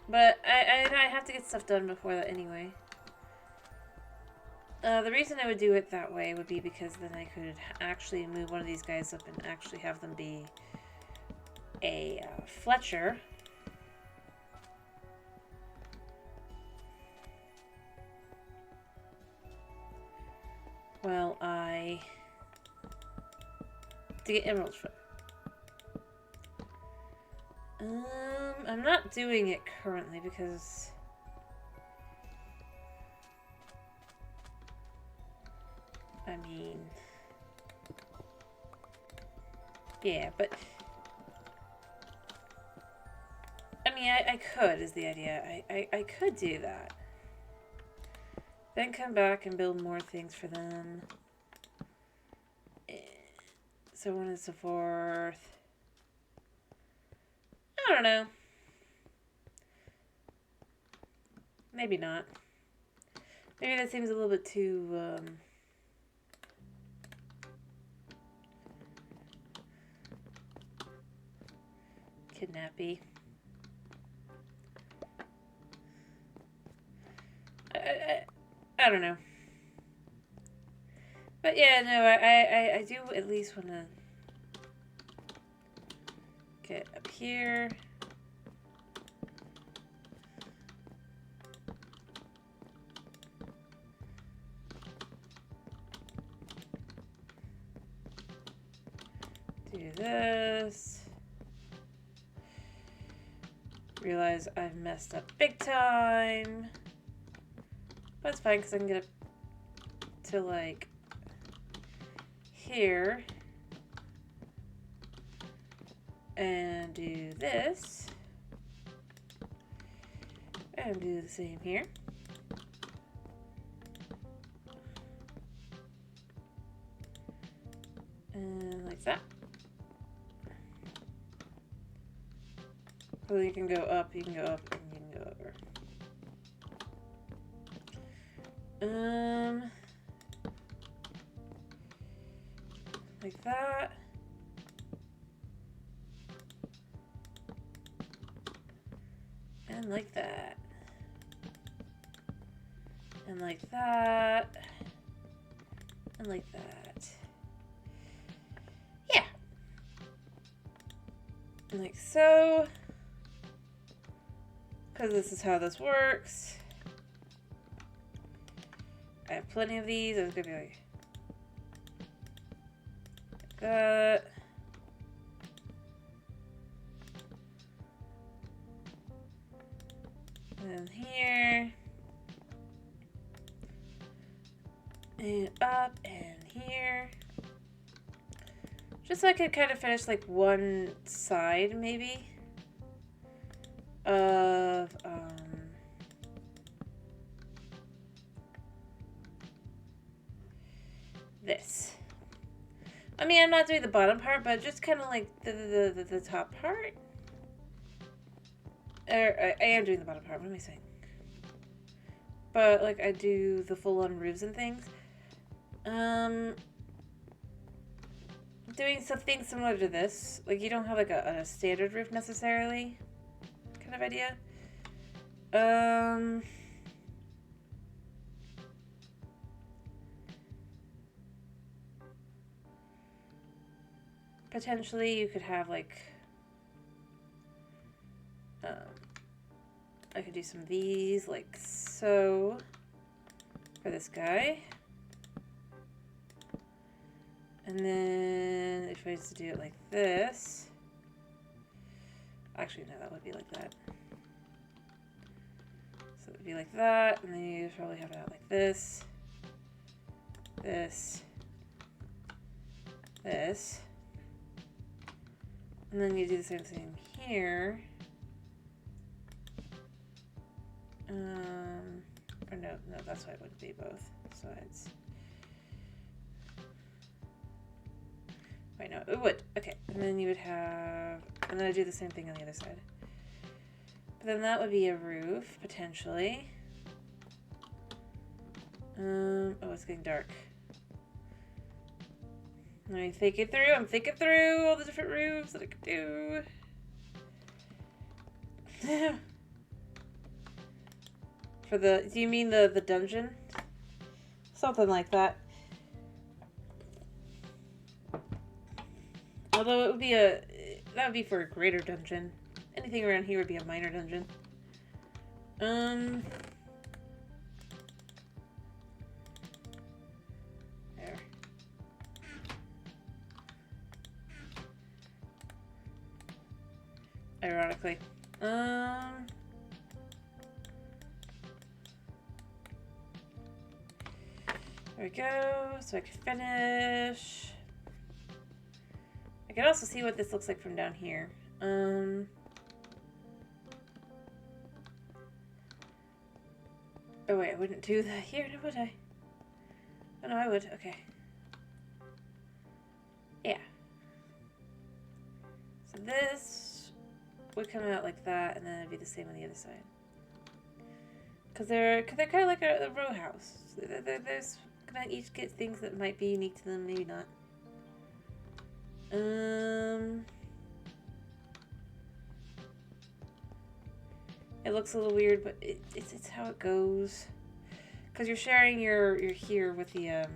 But I have to get stuff done before that anyway. The reason I would do it that way would be because then I could actually move one of these guys up and actually have them be a Fletcher. Well, to get emeralds from. I'm not doing it currently because I mean, yeah, but I mean, I could is the idea. I could do that. Then come back and build more things for them. So on and so forth. I don't know. Maybe not. Maybe that seems a little bit too, kidnappy. I don't know. But yeah, no, I do at least want to get up here. Do this. Realize I've messed up big time. But it's fine because I can get up to like here. And do this. And do the same here. And like that. So you can go up, you can go up, and you can go over. Like that. And like that. And like that. And like that. Yeah. And like so. Because this is how this works. I have plenty of these. I was gonna be like that. And here. And up and here. Just so I could kind of finish like one side maybe of this. I mean, I'm not doing the bottom part, but just kind of like the top part. I am doing the bottom part. What am I saying? But like I do the full-on roofs and things. Doing something similar to this. Like you don't have like a standard roof necessarily, kind of idea. Potentially you could have like I could do some of these like so for this guy. And then if I was to do it like this, actually no, that would be like that. So it would be like that, and then you probably have it out like this, this, this. And then you do the same thing here. Or no, that's why it wouldn't be both sides. Wait, no, it would. Okay, and then you would have, and then I do the same thing on the other side. But then that would be a roof, potentially. Oh, it's getting dark. Let me think it through. I'm thinking through all the different roofs that I could do. For the, do you mean the dungeon Something like that. Although it would be that would be for a greater dungeon. Anything around here would be a minor dungeon. There. Ironically. There we go. So I can finish. I can also see what this looks like from down here. Oh wait, I wouldn't do that here, would I? Oh no, I would. Okay. Yeah. So this would come out like that, and then it'd be the same on the other side. Cause they're kind of like a row house. There's gonna each get things that might be unique to them, maybe not. It looks a little weird, but it's how it goes. Cause you're sharing your here with the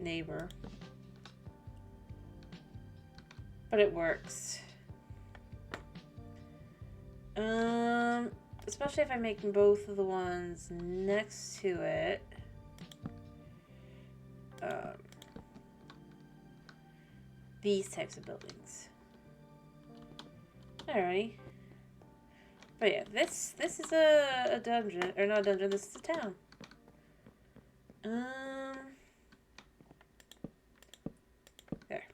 neighbor. But it works. Especially if I'm making both of the ones next to it. These types of buildings. Alrighty. But yeah, this is a dungeon, or not a dungeon, this is a town. There.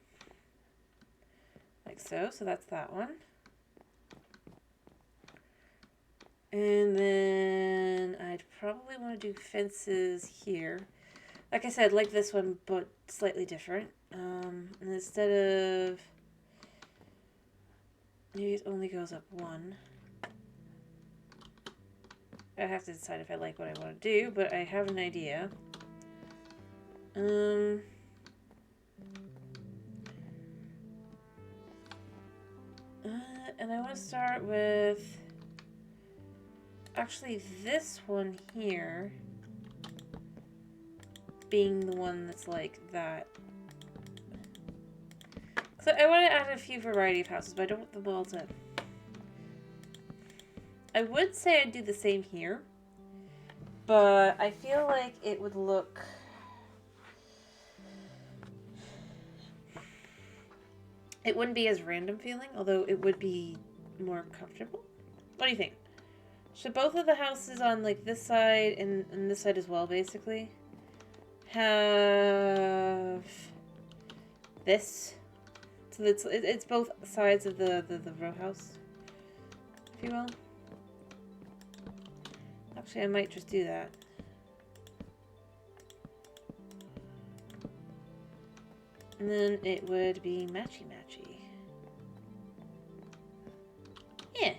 Like so that's that one. And then I'd probably want to do fences here. Like I said, like this one, but slightly different. And instead of... maybe it only goes up one. I have to decide if I like what I want to do, but I have an idea. And I want to start with... actually, this one here being the one that's like that. So I want to add a few variety of houses, but I don't want them all to... I would say I'd do the same here, but I feel like it would look... it wouldn't be as random feeling, although it would be more comfortable. What do you think? Should both of the houses on like this side and this side as well, basically, have this? So it's both sides of the row house, if you will. Actually, I might just do that. And then it would be matchy-matchy. Yeah.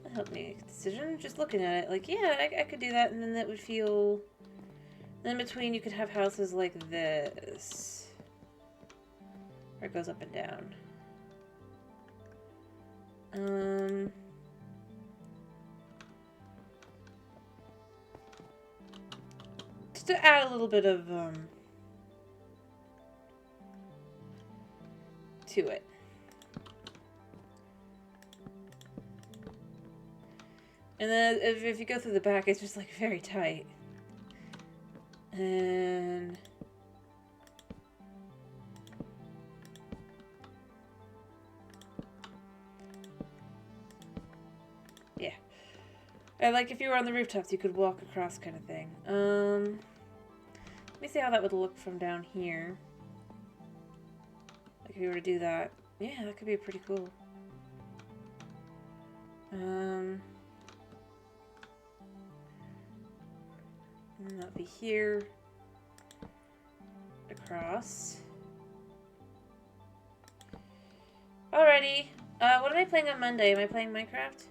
That helped me make a decision. Just looking at it, like, yeah, I could do that, and then that would feel... then in between, you could have houses like this. Where it goes up and down. Just to add a little bit of, to it. And then if you go through the back, it's just like very tight. And yeah. And like if you were on the rooftops, you could walk across kind of thing. Let me see how that would look from down here. Like if you were to do that. Yeah, that could be pretty cool. And that'll be here. Across. Alrighty. What am I playing on Monday? Am I playing Minecraft?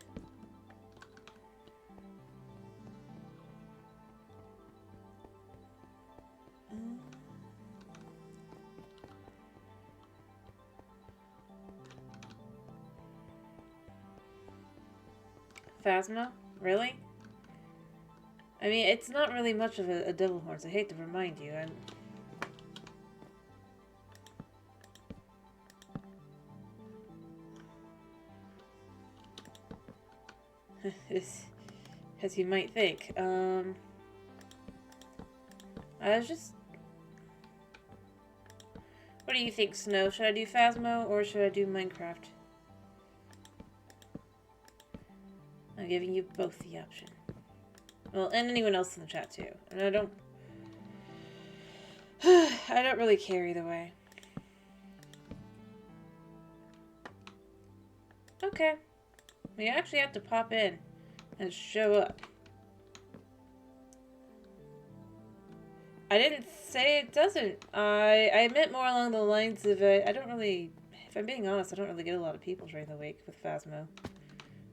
Phasma? Really? I mean, it's not really much of a devil horns. I hate to remind you. As you might think. I was just... What do you think, Snow? Should I do Phasmo or should I do Minecraft? I'm giving you both the option. Well, and anyone else in the chat too. And I don't... I don't really care either way. Okay. We actually have to pop in and show up. I didn't say it doesn't. I meant more along the lines of I don't really, if I'm being honest, I don't really get a lot of people during the week with Phasmo.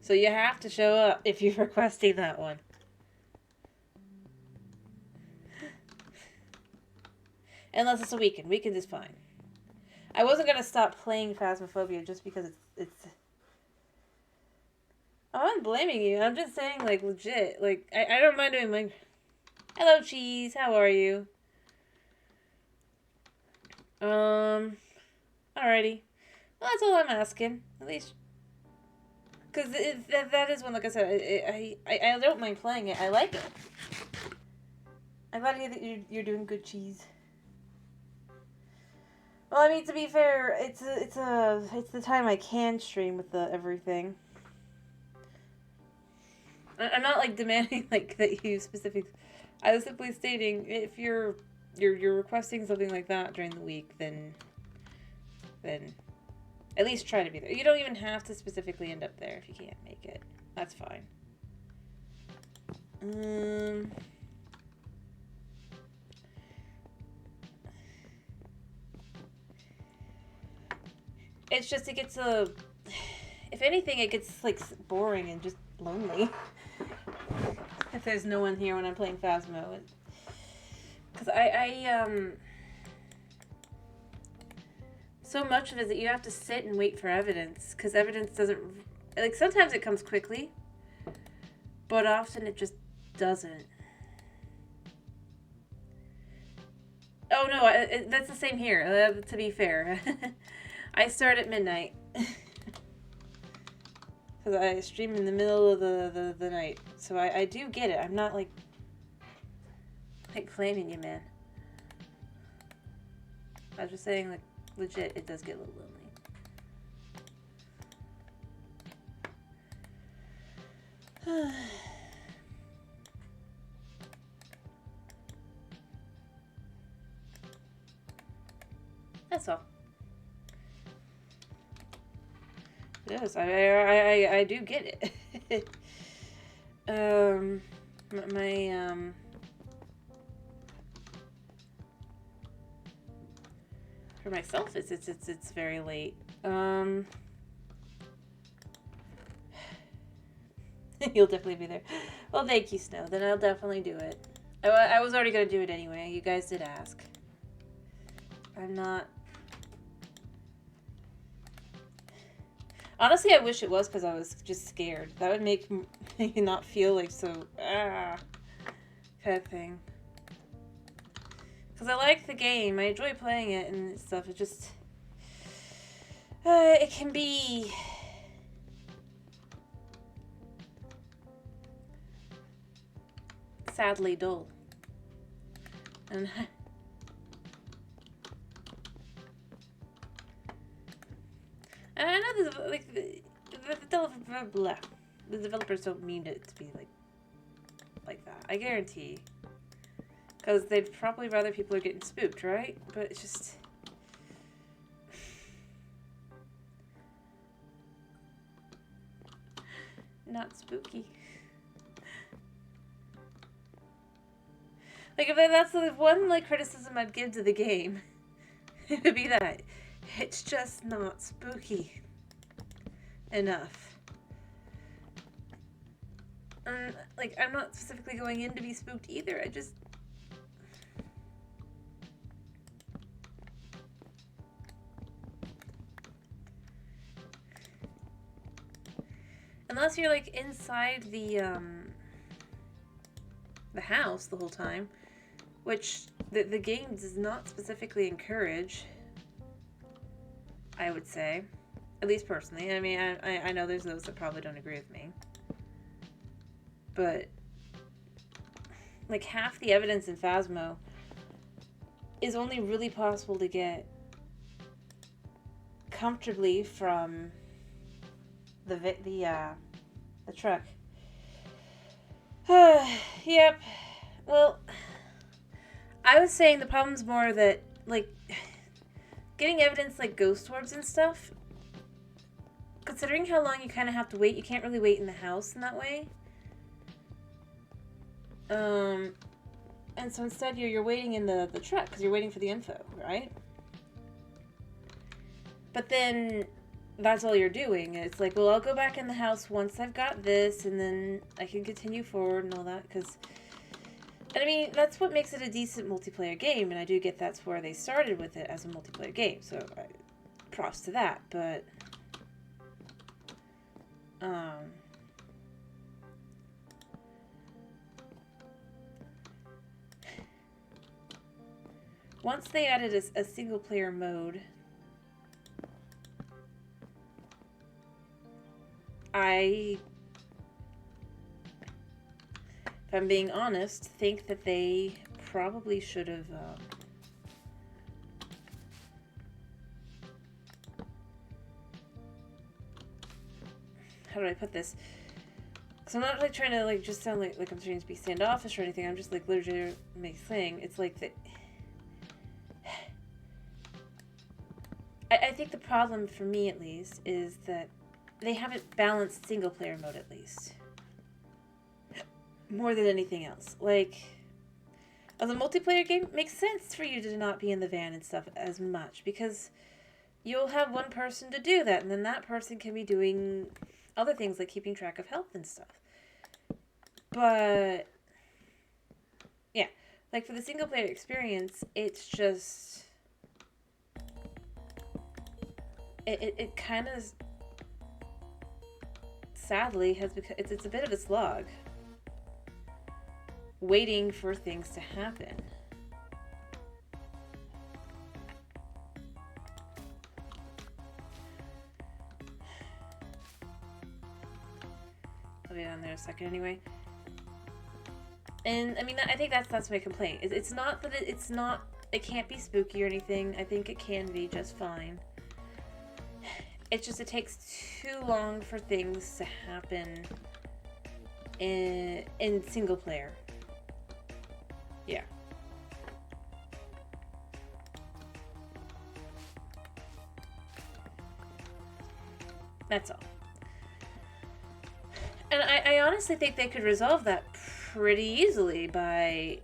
So you have to show up if you're requesting that one. Unless it's a weekend. Weekend is fine. I wasn't gonna stop playing Phasmophobia just because it's. I'm not blaming you. I'm just saying, like, legit. Like, I don't mind doing my... Hello, Cheese. How are you? Alrighty. Well, that's all I'm asking. At least... Because that is one, like I said, I don't mind playing it. I like it. I'm glad to hear that you're doing good, Cheese. Well, I mean, to be fair, it's the time I can stream with everything. I'm not like demanding like that you specifically. I was simply stating if you're requesting something like that during the week, then at least try to be there. You don't even have to specifically end up there if you can't make it. That's fine. It's just it gets if anything, it gets like boring and just lonely. If there's no one here when I'm playing Phasmo. Because so much of it is that you have to sit and wait for evidence. Because evidence doesn't... Like, sometimes it comes quickly. But often it just doesn't. Oh, no, that's the same here, to be fair. I start at midnight. Because I stream in the middle of the night. So I do get it. I'm not, like flaming you, man. I was just saying, like, legit, it does get a little lonely. That's all. Yes, I do get it. For myself, it's very late. You'll definitely be there. Well, thank you, Snow. Then I'll definitely do it. I was already gonna do it anyway. You guys did ask. I'm not... Honestly, I wish it was because I was just scared. That would make me not feel like so, kind of thing. Because I like the game. I enjoy playing it and stuff. It just... it can be... sadly dull. And... And I know this, like, the developers don't mean it to be like that. I guarantee. Because they'd probably rather people are getting spooked, right? But it's just... not spooky. Like, if that's the one, like, criticism I'd give to the game, it would be that. It's just not spooky enough. Like, I'm not specifically going in to be spooked either. I just... Unless you're, like, inside the the house the whole time, which the game does not specifically encourage, I would say. At least personally. I mean, I know there's those that probably don't agree with me. But, like, half the evidence in Phasmo is only really possible to get comfortably from the truck. Yep. Well, I was saying the problem's more that, like, getting evidence like ghost orbs and stuff, considering how long you kind of have to wait, you can't really wait in the house in that way. And so instead you're waiting in the truck because you're waiting for the info, right? But then that's all you're doing. It's like, well, I'll go back in the house once I've got this, and then I can continue forward and all that. Because, and I mean, that's what makes it a decent multiplayer game, and I do get that's where they started with it as a multiplayer game. So, props to that. But, once they added a single player mode, if I'm being honest, think that they probably should have, how do I put this? Because I'm not, like, trying to, like, just sound like I'm trying to be standoffish or anything. I'm just, like, literally saying, it's like that. I think the problem, for me at least, is that they haven't balanced single player mode at least. More than anything else. Like, as a multiplayer game, it makes sense for you to not be in the van and stuff as much, because you'll have one person to do that, and then that person can be doing other things like keeping track of health and stuff. But, yeah. Like, for the single player experience, it's just... It kind of... sadly has become... It's a bit of a slog. Waiting for things to happen. I'll be down there a second anyway. And I mean, I think that's my complaint. It's not that it can't be spooky or anything. I think it can be just fine. It's just it takes too long for things to happen in single player. Yeah. That's all. And I honestly think they could resolve that pretty easily by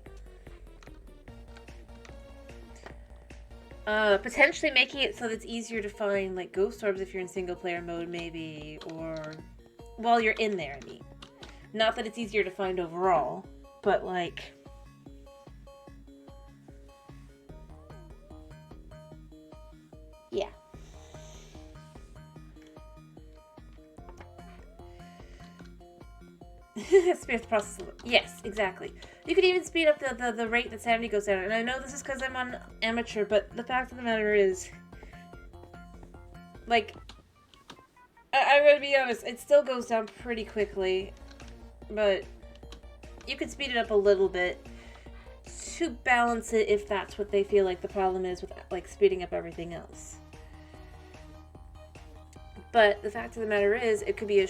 potentially making it so that it's easier to find, like, ghost orbs if you're in single player mode, maybe, or while you're in there, I mean. Not that it's easier to find overall, but, like... yeah. Speed up the process. Yes, exactly. You could even speed up the rate that sanity goes down. And I know this is because I'm on amateur, but the fact of the matter is, like, I'm gonna be honest, it still goes down pretty quickly, but you could speed it up a little bit to balance it if that's what they feel like the problem is with, like, speeding up everything else. But the fact of the matter is, it could be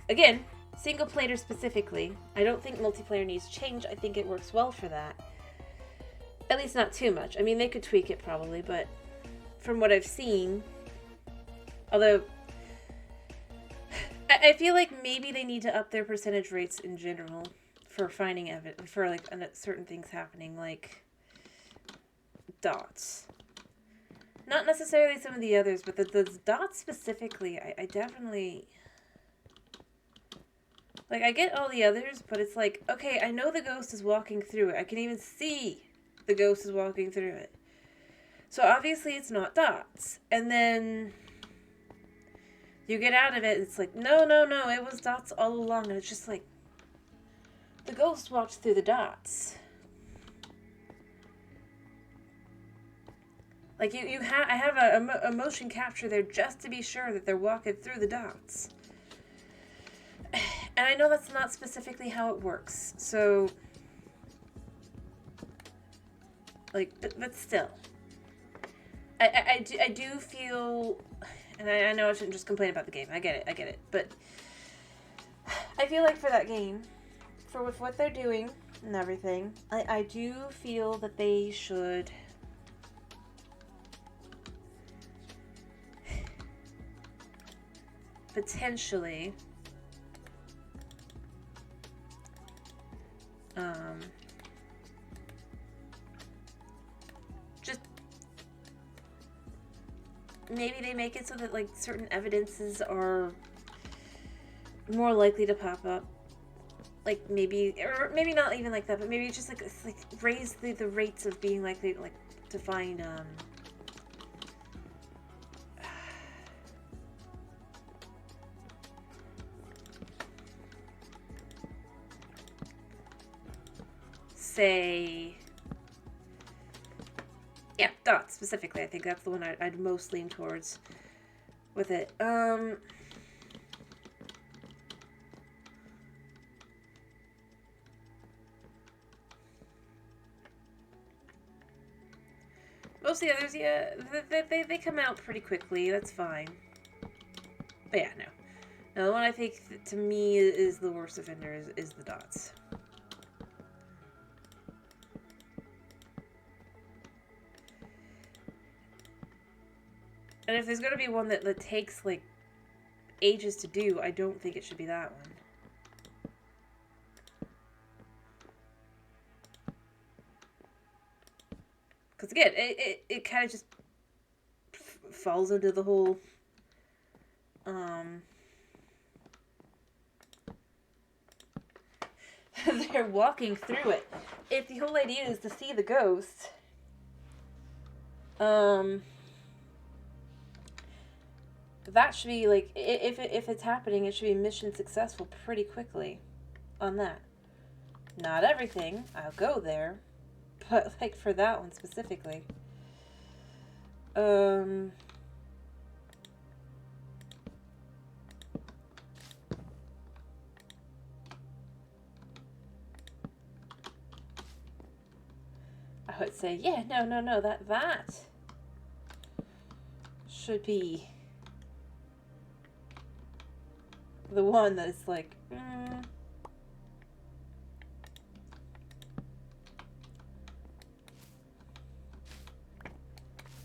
again, single player specifically. I don't think multiplayer needs change. I think it works well for that. At least not too much. I mean, they could tweak it probably, but from what I've seen, although I feel like maybe they need to up their percentage rates in general for finding evidence, for, like, certain things happening, like dots. Not necessarily some of the others, but the dots specifically, I definitely... like, I get all the others, but it's like, okay, I know the ghost is walking through it. I can even see the ghost is walking through it. So obviously it's not dots. And then you get out of it, and it's like, no, it was dots all along. And it's just like, the ghost walked through the dots. Like, I have a motion capture there just to be sure that they're walking through the dots. And I know that's not specifically how it works, so... Like, but still. I do feel... And I know I shouldn't just complain about the game. I get it. But I feel like for that game, with what they're doing and everything, I do feel that they should... potentially... just maybe they make it so that like certain evidences are more likely to pop up, like maybe, or maybe not even like that, but maybe just like raise the rates of being likely like to find say, yeah, dots specifically. I think that's the one I'd most lean towards with it. Most of the others, yeah, they come out pretty quickly. That's fine. But yeah, no. No, the one I think to me is the worst offender is the dots. And if there's going to be one that takes, like, ages to do, I don't think it should be that one. Because, again, it kind of just falls into the whole, they're walking through it. If the whole idea is to see the ghost, that should be, like, if it's happening, it should be mission successful pretty quickly on that. Not everything, I'll go there, but, like, for that one specifically. I would say, yeah, no, that should be the one that's like,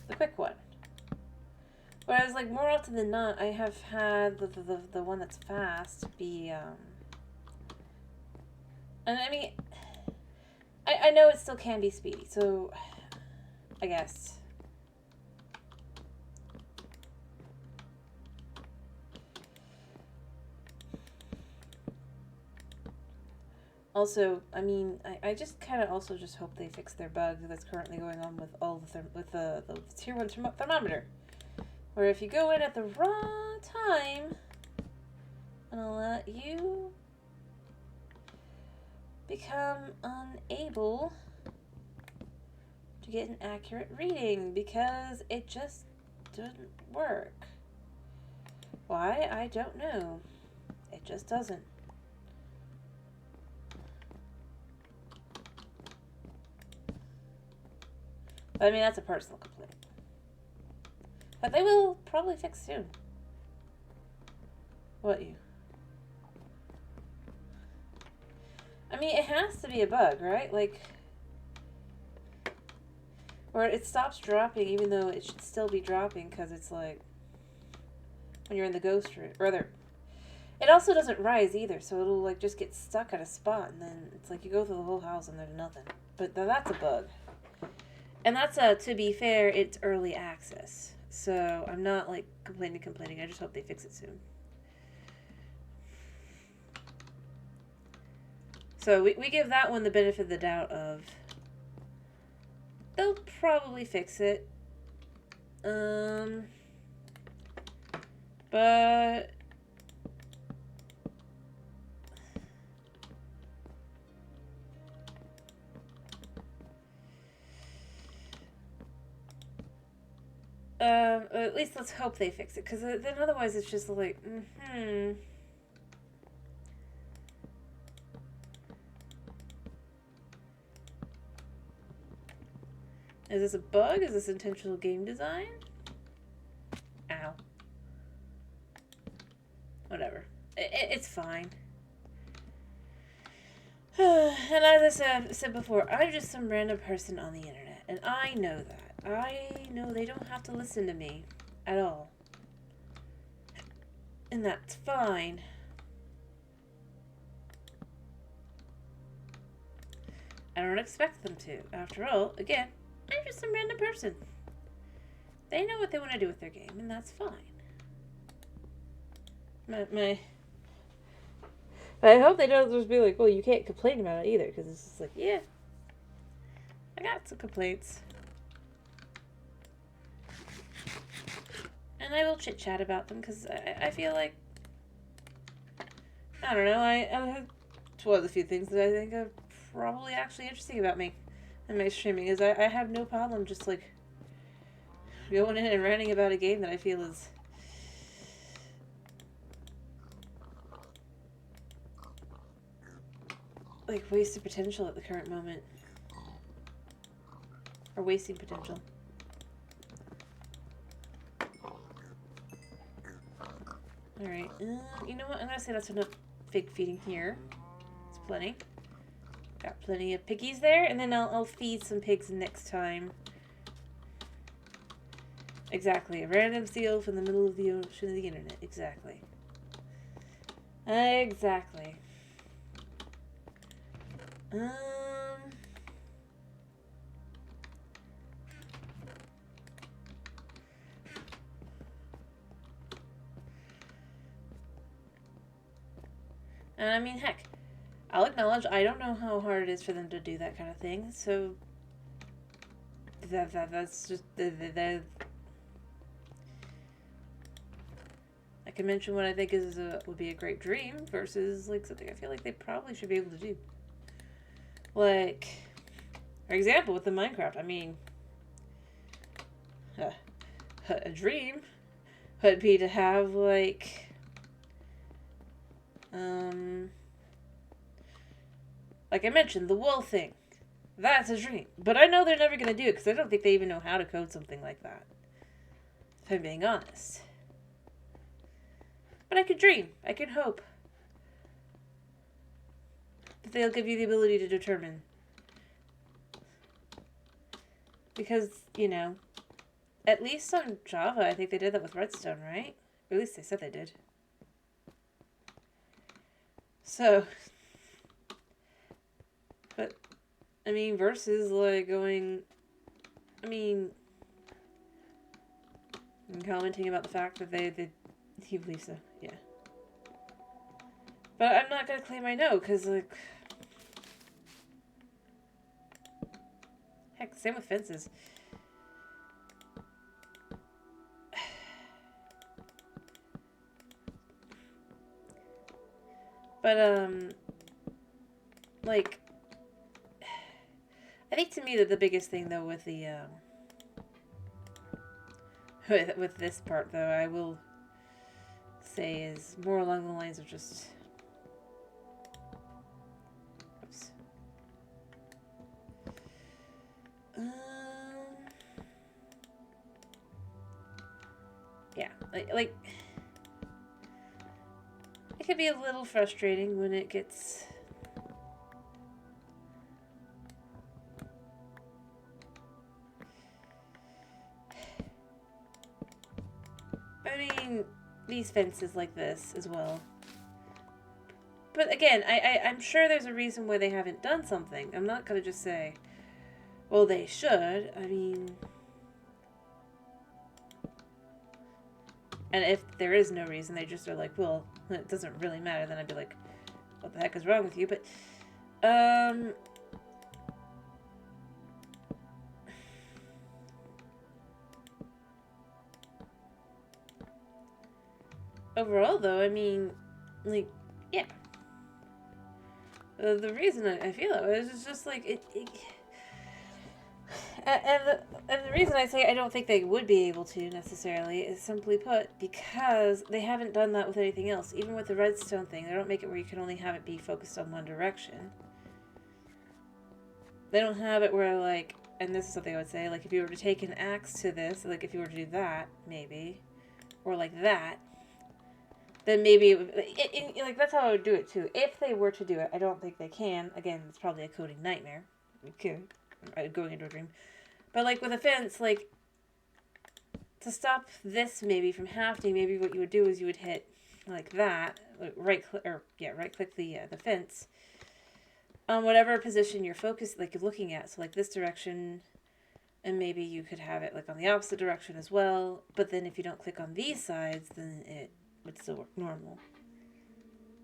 the quick one. Whereas, like, more often than not, I have had the one that's fast be, and I mean, I know it still can be speedy, so I guess. Also, I mean, I just kind of also just hope they fix their bug that's currently going on with all the tier 1 thermometer. Where if you go in at the wrong time, it'll let you become unable to get an accurate reading because it just didn't work. Why? I don't know. It just doesn't. But I mean, that's a personal complaint. But they will probably fix soon. What you? I mean, it has to be a bug, right? Like, where it stops dropping even though it should still be dropping because it's like, when you're in the ghost room, or rather, it also doesn't rise either, so it'll like just get stuck at a spot and then it's like you go through the whole house and there's nothing. But that's a bug. And that's, to be fair, it's early access. So I'm not, like, complaining. I just hope they fix it soon. So we give that one the benefit of the doubt of they'll probably fix it. But At least let's hope they fix it, because then otherwise it's just like, Is this a bug? Is this intentional game design? Ow. Whatever. It's fine. And as I said before, I'm just some random person on the internet, and I know that. I know they don't have to listen to me at all. And that's fine. I don't expect them to. After all, again, I'm just some random person. They know what they want to do with their game, and that's fine. I hope they don't just be like, well, you can't complain about it either, because it's just like, yeah, I got some complaints. And I will chit-chat about them, because I feel like, I don't know, it's one of the few things that I think are probably actually interesting about me and my streaming, is I have no problem just, like, going in and ranting about a game that I feel is like wasted potential at the current moment. Or wasting potential. Alright, you know what? I'm gonna say that's enough fig feeding here. It's plenty. Got plenty of piggies there, and then I'll feed some pigs next time. Exactly, a random seal from the middle of the ocean of the internet. Exactly. Exactly. And I mean, heck, I'll acknowledge I don't know how hard it is for them to do that kind of thing, so that's just I can mention what I think would be a great dream versus like something I feel like they probably should be able to do. Like, for example, with the Minecraft, I mean, a dream would be to have like like I mentioned, the wool thing. That's a dream. But I know they're never going to do it because I don't think they even know how to code something like that. If I'm being honest. But I could dream. I can hope. That they'll give you the ability to determine. Because, you know, at least on Java, I think they did that with Redstone, right? Or at least they said they did. So, but, I mean, versus, like, going, I mean, and commenting about the fact that he believes so, yeah. But I'm not gonna claim I know, because, like, heck, same with fences. But, like, I think to me that the biggest thing, though, with the, with this part, though, I will say is more along the lines of just, oops. Yeah, like, it can be a little frustrating when it gets, I mean, these fences like this as well. But again, I'm sure there's a reason why they haven't done something. I'm not gonna just say, well, they should. I mean, and if there is no reason, they just are like, well, it doesn't really matter, then I'd be like, what the heck is wrong with you? But, overall, though, I mean, like, yeah. The reason I feel that way is just like, And the reason I say I don't think they would be able to necessarily is simply put because they haven't done that with anything else. Even with the redstone thing, they don't make it where you can only have it be focused on one direction. They don't have it where, like, and this is something I would say, like, if you were to take an axe to this, like, if you were to do that, maybe, or like that, then maybe, like, that's how I would do it, too. If they were to do it, I don't think they can. Again, it's probably a coding nightmare. Going into a dream. But, like, with a fence, like, to stop this, maybe, from happening, maybe what you would do is you would hit, like that, right-click the fence, on whatever position you're focused, like, you're looking at. So, like, this direction, and maybe you could have it, like, on the opposite direction as well. But then if you don't click on these sides, then it would still work normal.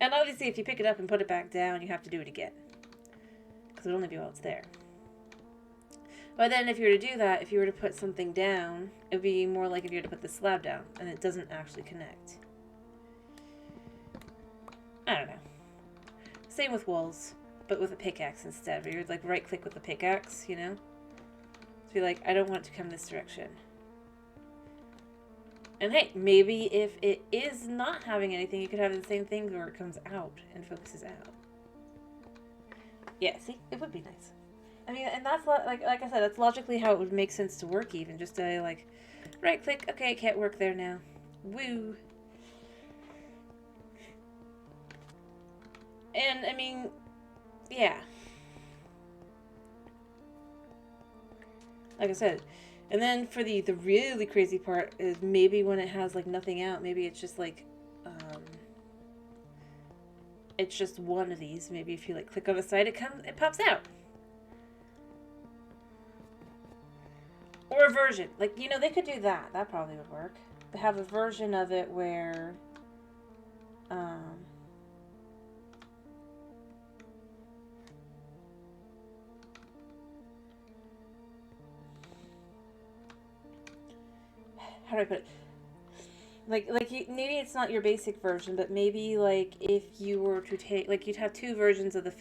And obviously, if you pick it up and put it back down, you have to do it again. Because it would only be while it's there. But then if you were to do that, if you were to put something down, it would be more like if you were to put the slab down, and it doesn't actually connect. I don't know. Same with walls, but with a pickaxe instead, where you'd, like, right-click with the pickaxe, you know? To be like, I don't want it to come this direction. And hey, maybe if it is not having anything, you could have the same thing where it comes out and focuses out. Yeah, see? It would be nice. I mean, and that's, like I said, that's logically how it would make sense to work even. Just to, like, right-click, okay, it can't work there now. Woo! And, I mean, yeah. Like I said. And then for the really crazy part is maybe when it has, like, nothing out, maybe it's just, like, it's just one of these. Maybe if you, like, click on the side, it pops out. Or a version. Like, you know, they could do that. That probably would work. They have a version of it where, how do I put it? Like maybe it's not your basic version, but maybe, like, if you were to take, like, you'd have two versions of the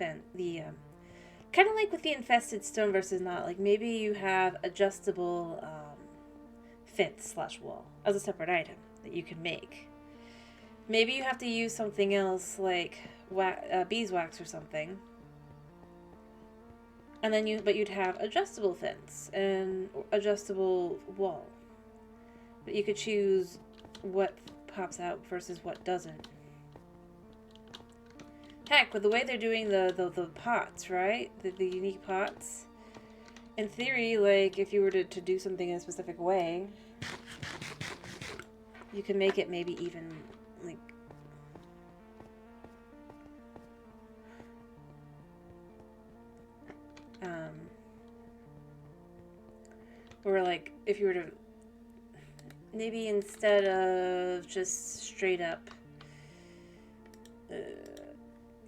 kind of like with the infested stone versus not. Like, maybe you have adjustable fence / wall as a separate item that you can make. Maybe you have to use something else like beeswax or something, and then you'd have adjustable fence and adjustable wall. But you could choose what pops out versus what doesn't. Heck, with the way they're doing the pots, right? The unique pots. In theory, like, if you were to do something in a specific way, you can make it maybe even, like, or, like, if you were to, maybe instead of just straight up,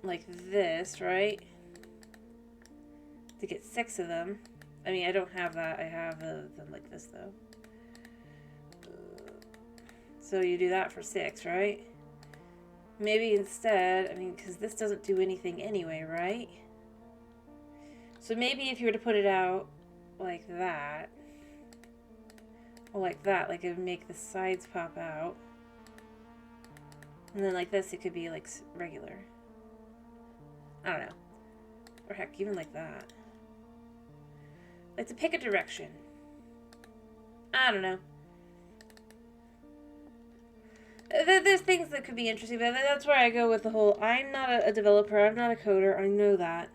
like this, right? To get 6 of them. I mean, I don't have that. I have them like this, though. So you do that for 6, right? Maybe instead, I mean, because this doesn't do anything anyway, right? So maybe if you were to put it out like that, or like that, like it would make the sides pop out. And then like this, it could be like regular. I don't know. Or heck, even like that. Like to pick a direction. I don't know. There's things that could be interesting, but that's where I go with the whole, I'm not a developer, I'm not a coder, I know that.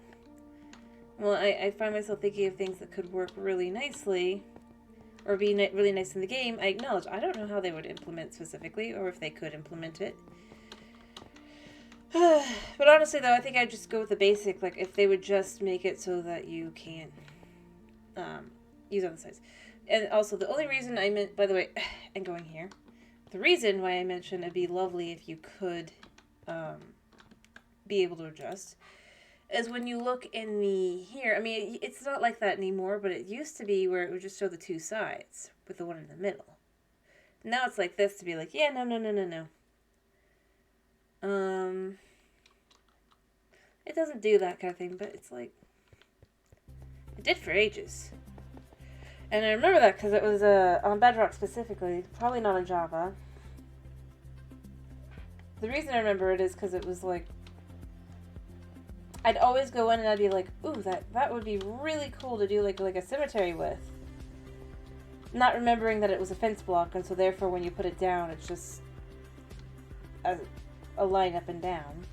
Well, I find myself thinking of things that could work really nicely, or be really nice in the game. I acknowledge, I don't know how they would implement specifically, or if they could implement it. But honestly, though, I think I'd just go with the basic, like, if they would just make it so that you can't use other sides. And also, the only reason I meant, by the way, and going here, the reason why I mentioned it'd be lovely if you could be able to adjust is when you look in the here. I mean, it's not like that anymore, but it used to be where it would just show the 2 sides with the one in the middle. Now it's like this to be like, yeah, no. It doesn't do that kind of thing, but it's like, it did for ages. And I remember that because it was on Bedrock specifically, probably not on Java. The reason I remember it is because it was like, I'd always go in and I'd be like, ooh, that would be really cool to do like a cemetery with. Not remembering that it was a fence block, and so therefore when you put it down, it's just a line up and down.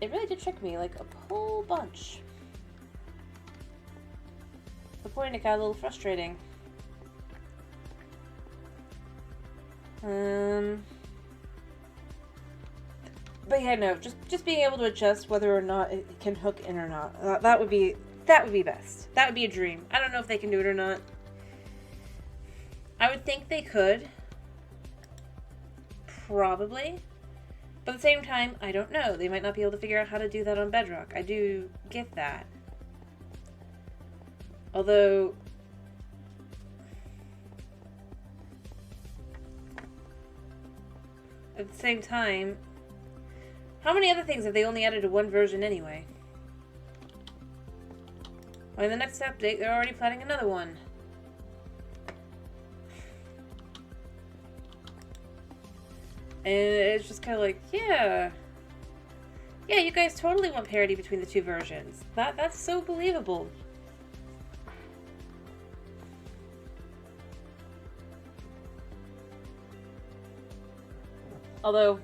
It really did trick me, like a whole bunch. To the point it got a little frustrating. But yeah, no, just being able to adjust whether or not it can hook in or not. That would be best. That would be a dream. I don't know if they can do it or not. I would think they could. Probably. But at the same time, I don't know. They might not be able to figure out how to do that on Bedrock. I do get that. Although, at the same time, how many other things have they only added to one version anyway? Well, in the next update, they're already planning another one. And it's just kind of like, yeah, you guys totally want parity between the two versions. That's so believable. Although,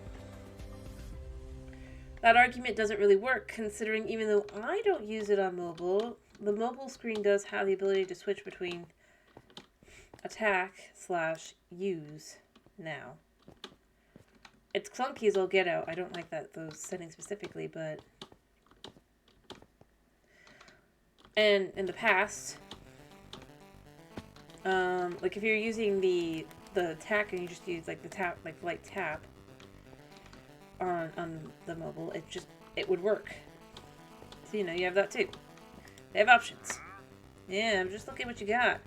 that argument doesn't really work, considering even though I don't use it on mobile, the mobile screen does have the ability to switch between attack/use now. It's clunky as all get out. I don't like those settings specifically, but... And in the past, like if you're using the attack and you just use like the tap, like light tap on the mobile, it would work. So you know, you have that too. They have options. Yeah, I'm just looking what you got.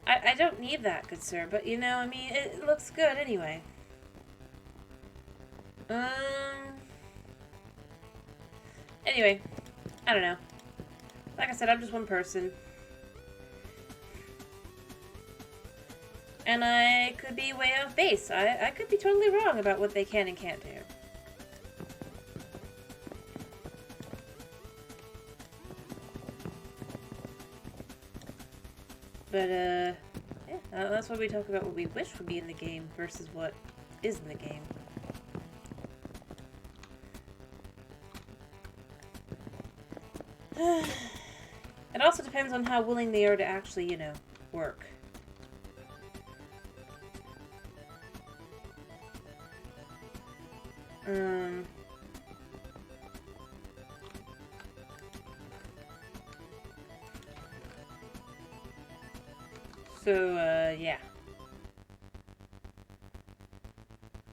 I don't need that, good sir, but you know, I mean, it looks good anyway. Anyway, I don't know. Like I said, I'm just one person. And I could be way off base. I could be totally wrong about what they can and can't do. But, yeah, that's why we talk about what we wish would be in the game versus what is in the game. It also depends on how willing they are to actually, you know, work. So, yeah.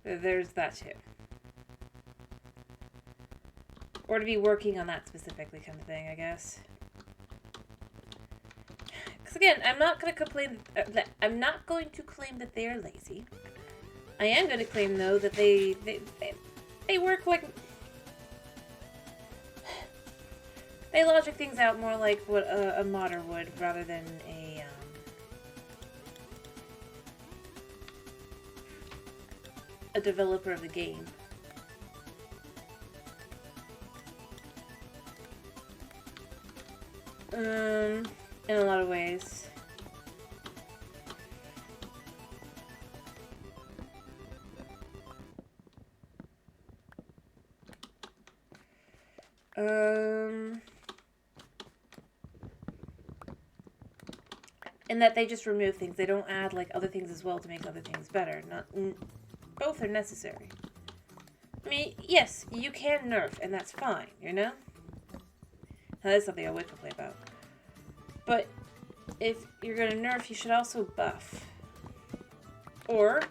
There's that too. Or to be working on that specifically kind of thing, I guess. Because again, I'm not going to complain. I'm not going to claim that they are lazy. I am going to claim though that they work like they logic things out more like what a modder would, rather than a developer of the game. In a lot of ways. In that they just remove things. They don't add like other things as well to make other things better. Both are necessary. I mean, yes, you can nerf, and that's fine, you know? Now, that's something I would complain about. But if you're going to nerf, you should also buff. Or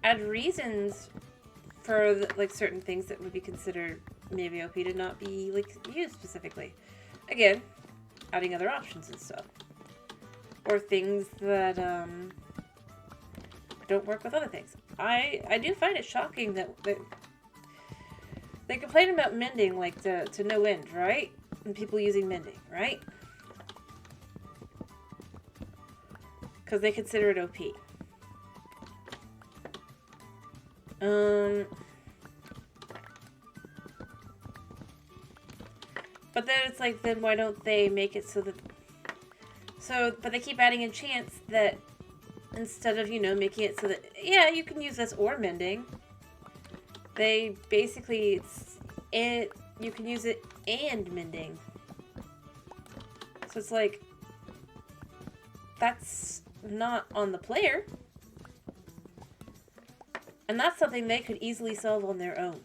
add reasons for like certain things that would be considered maybe OP to not be like used specifically. Again, adding other options and stuff. Or things that don't work with other things. I do find it shocking that they complain about mending like to no end, right? and people using mending, right? Because they consider it OP. But then it's like, then why don't they make it so that... but they keep adding enchants that instead of, making it so that... Yeah, you can use this or mending. They basically... you can use it and mending. So it's like... That's not on the player. And that's something they could easily solve on their own.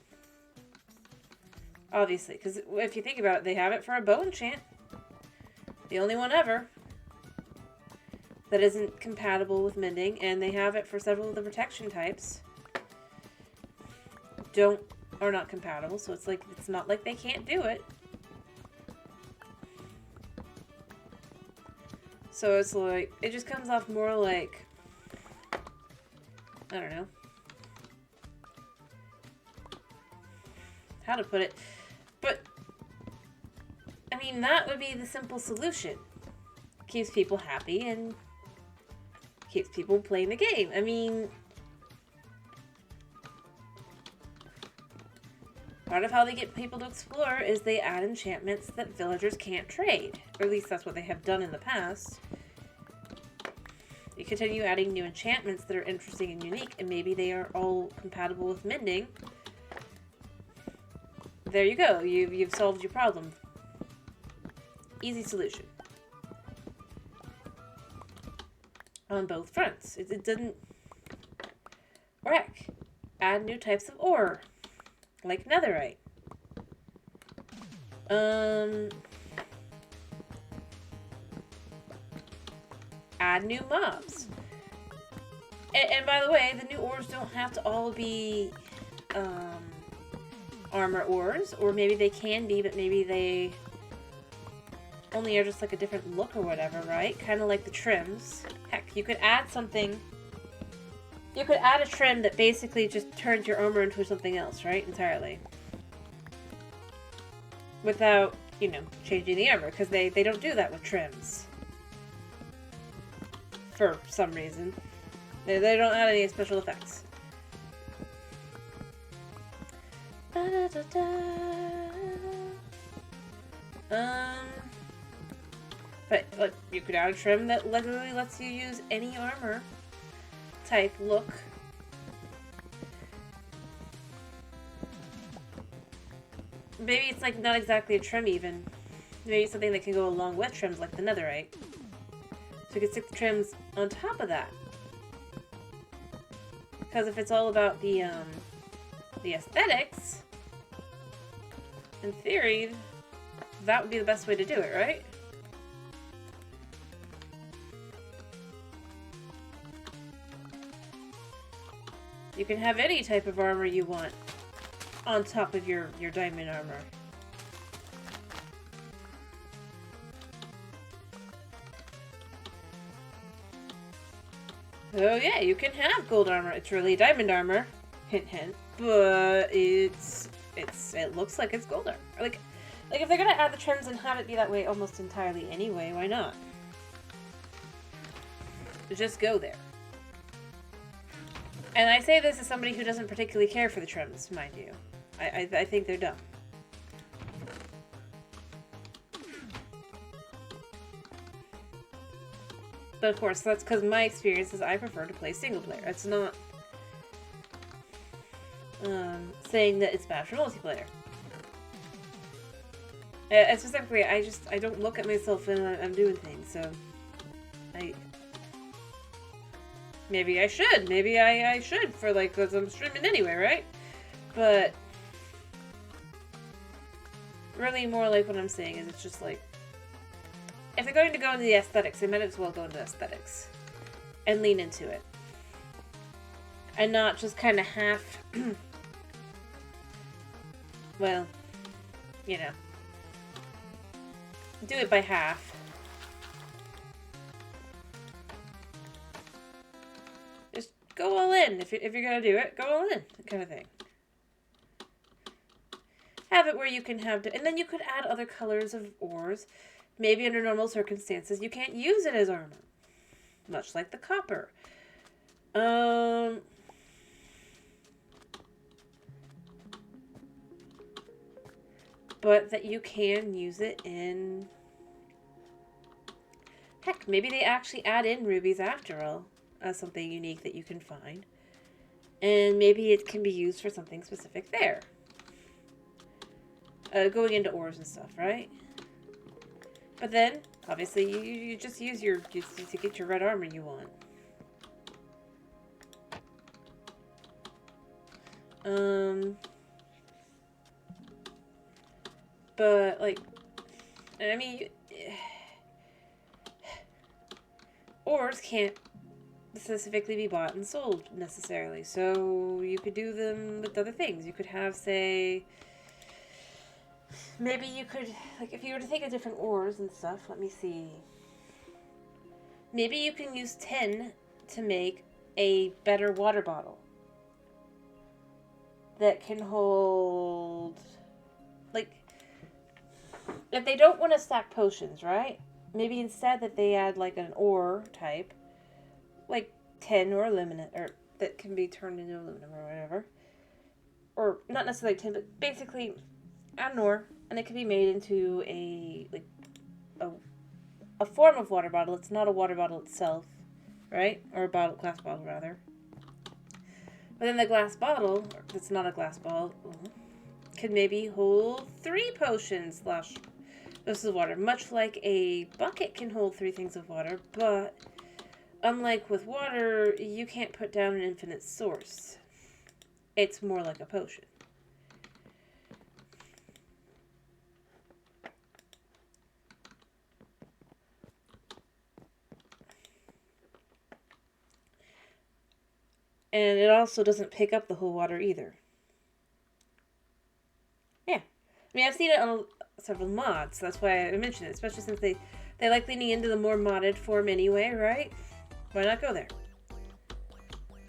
Obviously, because if you think about it, they have it for a bow enchant. The only one ever that isn't compatible with mending, and they have it for several of the protection types. Are not compatible, so it's like, it's not like they can't do it. So it's like, it just comes off more like, I don't know how to put it, but I mean, that would be the simple solution. Keeps people happy and keeps people playing the game. I mean, part of how they get people to explore is they add enchantments that villagers can't trade. Or at least that's what they have done in the past. You continue adding new enchantments that are interesting and unique, and maybe they are all compatible with mending. There you go. You've solved your problem. Easy solution. On both fronts. It didn't wreck. Add new types of ore. Like netherite. Add new mobs. And by the way, the new ores don't have to all be armor ores, or maybe they can be, but maybe they only are just like a different look or whatever, right? Kind of like the trims. Heck, you could add something. You could add a trim that basically just turns your armor into something else, right? Entirely. Without, changing the armor, because they don't do that with trims. For some reason. They don't add any special effects. But like, you could add a trim that literally lets you use any armor type look. Maybe it's like not exactly a trim even. Maybe something that can go along with trims like the netherite. So you could stick the trims on top of that. Because if it's all about the aesthetics, in theory, that would be the best way to do it, right? You can have any type of armor you want on top of your diamond armor. Oh yeah, you can have gold armor. It's really diamond armor. Hint hint. But it looks like it's gold armor. Like if they're gonna add the trims and have it be that way almost entirely anyway, why not? Just go there. And I say this as somebody who doesn't particularly care for the trims, mind you. I think they're dumb. But of course, that's because my experience is I prefer to play single player. It's not saying that it's bad for multiplayer. And specifically, I don't look at myself when I'm doing things, so maybe I should. Maybe I should for like, because I'm streaming anyway, right? But really more like what I'm saying is it's just like, if they're going to go into the aesthetics, they might as well go into aesthetics and lean into it. And not just kind of half, well, do it by half. Just go all in. If you're going to do it, go all in, kind of thing. have it where you can have, and then you could add other colors of ores. Maybe under normal circumstances you can't use it as armor, much like the copper. But that you can use it in... Heck, maybe they actually add in rubies after all as something unique that you can find. And maybe it can be used for something specific there. Going into ores and stuff, right? But then, obviously, you just use your... to get your red armor you want. But, like... I mean... ores can't specifically be bought and sold necessarily, so you could do them with other things. You could have, say, maybe you could, like, if you were to think of different ores and stuff, let me see. Maybe you can use tin to make a better water bottle that can hold, like, if they don't want to stack potions, right? Maybe instead that they add, like, an ore type, like tin or aluminum, or that can be turned into aluminum or whatever. Or not necessarily tin, but basically add an ore, and it can be made into a, like, a form of water bottle. It's not a water bottle itself, right? Or a glass bottle, rather. But then the glass bottle, that's not a glass bottle, could maybe hold 3 potions slash doses of water. Much like a bucket can hold 3 things of water, but unlike with water, you can't put down an infinite source. It's more like a potion. And it also doesn't pick up the whole water either. Yeah. I mean, I've seen it on several mods. That's why I mentioned it. Especially since they like leaning into the more modded form anyway, right? Why not go there?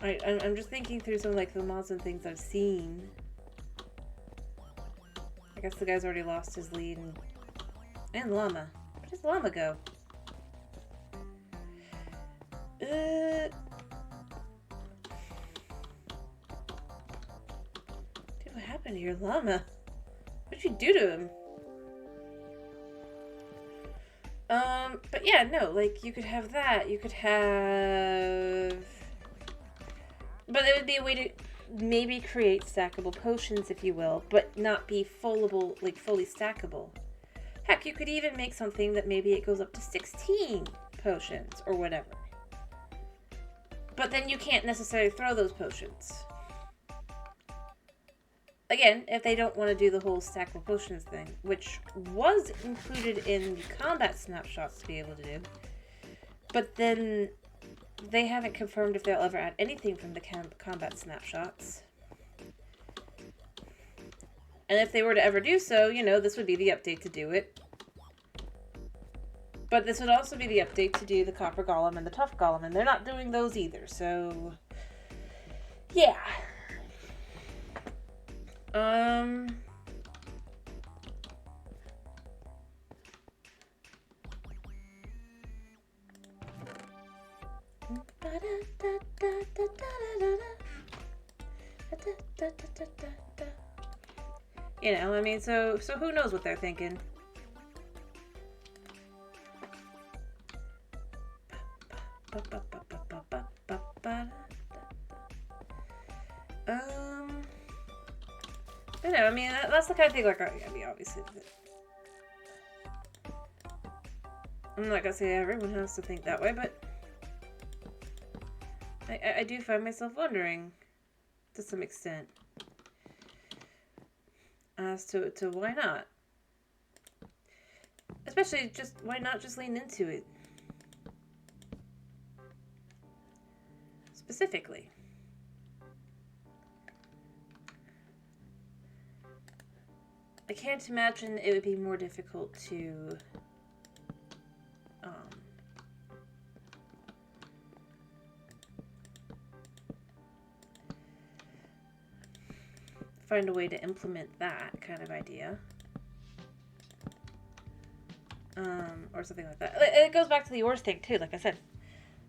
I'm just thinking through some, like, the mods and things I've seen. I guess the guy's already lost his lead. And llama. Where does llama go? Dude, what happened to your llama? What'd you do to him? But yeah, no, like, you could have that. You could have... But there would be a way to maybe create stackable potions, if you will, but not be fullable, like, fully stackable. Heck, you could even make something that maybe it goes up to 16 potions, or whatever. But then you can't necessarily throw those potions. Again, if they don't want to do the whole stackable potions thing, which was included in the combat snapshots to be able to do. But then they haven't confirmed if they'll ever add anything from the combat snapshots. And if they were to ever do so, you know, this would be the update to do it. But this would also be the update to do the copper golem and the tough golem, and they're not doing those either, so... yeah. You know, I mean, so who knows what they're thinking? You know, I mean, that's the kind of thing, like, I mean, obviously, I'm not gonna say everyone has to think that way, but I do find myself wondering, to some extent, as to why not. Especially, just, why not just lean into it? Specifically. I can't imagine it would be more difficult to find a way to implement that kind of idea. Or something like that. It goes back to the ores thing, too, like I said.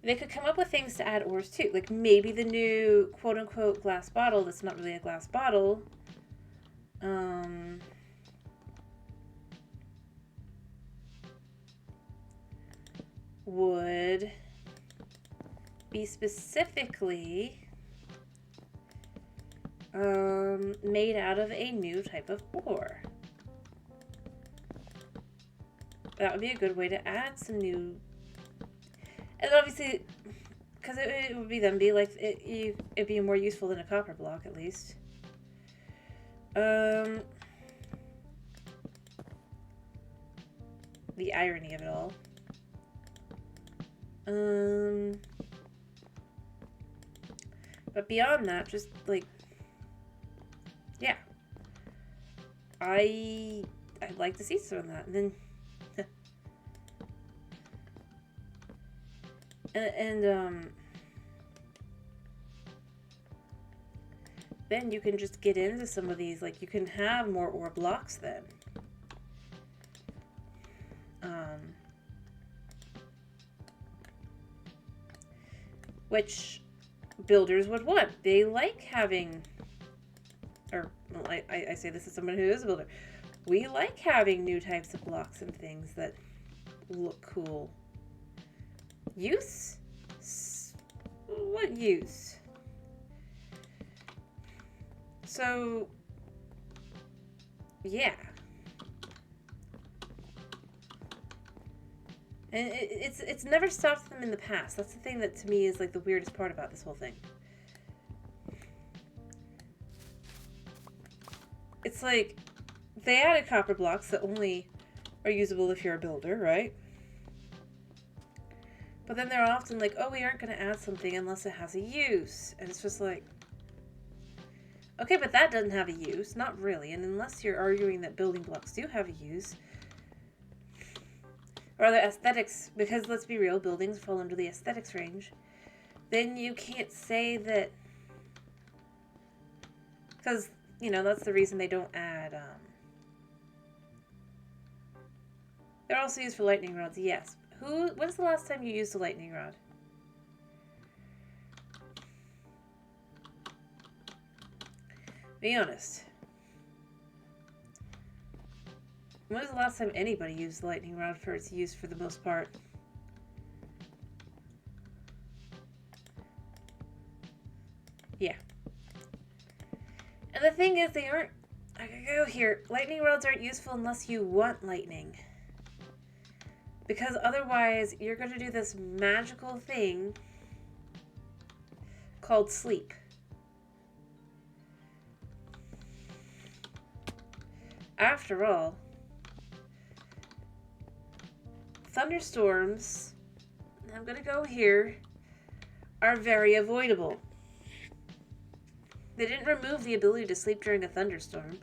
They could come up with things to add ores, too. Like, maybe the new quote-unquote glass bottle that's not really a glass bottle, would be specifically made out of a new type of ore. That would be a good way to add some new, and obviously, because it would be then be like it'd be more useful than a copper block at least. The irony of it all. But beyond that, just like, yeah, I'd like to see some of that. And then, then you can just get into some of these. Like, you can have more ore blocks then. Which builders would want. They like having, or well, I say this as someone who is a builder. We like having new types of blocks and things that look cool. Use? What use? So, yeah. And it's never stopped them in the past. That's the thing that to me is like the weirdest part about this whole thing. It's like they added copper blocks that only are usable if you're a builder, right? But then they're often like, oh, we aren't going to add something unless it has a use. And it's just like, okay, but that doesn't have a use. Not really. And unless you're arguing that building blocks do have a use, or other aesthetics, because let's be real, buildings fall under the aesthetics range, then you can't say that, because, you know, that's the reason they don't add, they're also used for lightning rods, yes. When's the last time you used a lightning rod? Be honest. When was the last time anybody used the lightning rod for its use for the most part? Yeah. And the thing is, they aren't, I gotta go here, lightning rods aren't useful unless you want lightning. Because otherwise, you're going to do this magical thing called sleep. After all, thunderstorms, I'm going to go here, are very avoidable. They didn't remove the ability to sleep during a thunderstorm.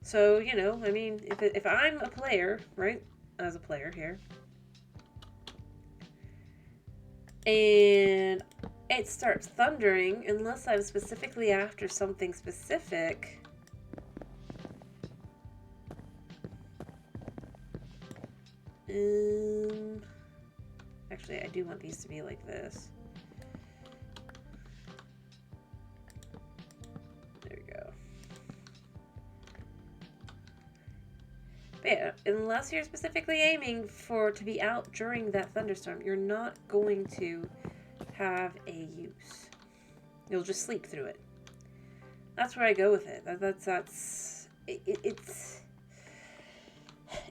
So, you know, I mean, if I'm a player, right, as a player here, and it starts thundering, unless I'm specifically after something specific, actually, I do want these to be like this. Yeah, unless you're specifically aiming to be out during that thunderstorm, you're not going to have a use. You'll just sleep through it. That's where I go with it.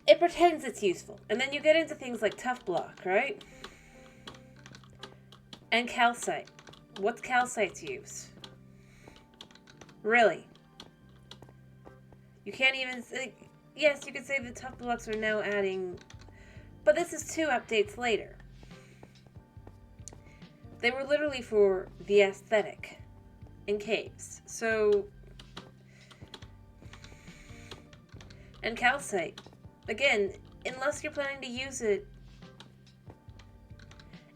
It pretends it's useful. And then you get into things like tough block, right? And calcite. What's calcite's use? Really? You can't even... Yes, you could say the tough blocks are now adding, but this is 2 updates later. They were literally for the aesthetic in caves. So, and calcite, again, unless you're planning to use it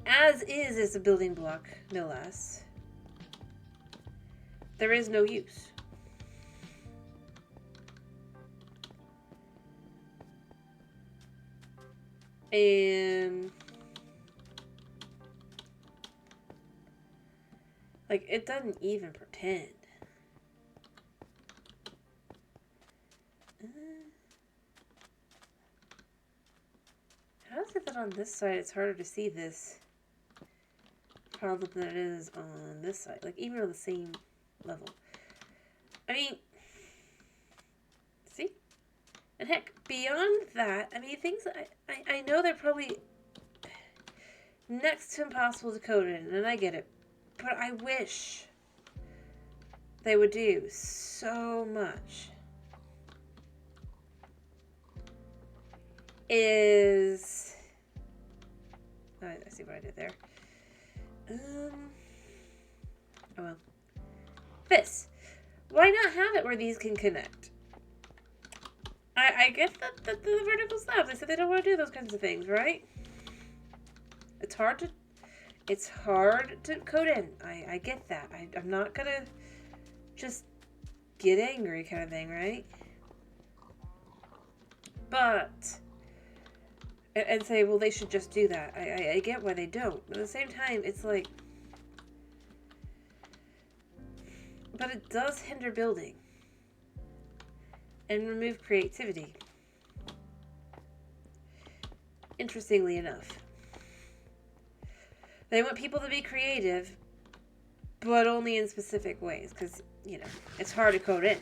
as a building block, no less. there is no use. And like, it doesn't even pretend. How is it that on this side it's harder to see this problem than it is on this side? Like, even on the same level. I mean, see? And heck, beyond that, I mean, things I know they're probably next to impossible to code in, and I get it. But I wish they would do so much. I see what I did there. Oh well. This. Why not have it where these can connect? I get that the vertical slabs, they said they don't want to do those kinds of things, right? It's hard to code in. I get that. I'm not gonna just get angry kind of thing, right? But and say, well, they should just do that. I get why they don't. But at the same time, it's like, but it does hinder building and remove creativity. Interestingly enough. They want people to be creative, but only in specific ways, because, you know, it's hard to code in.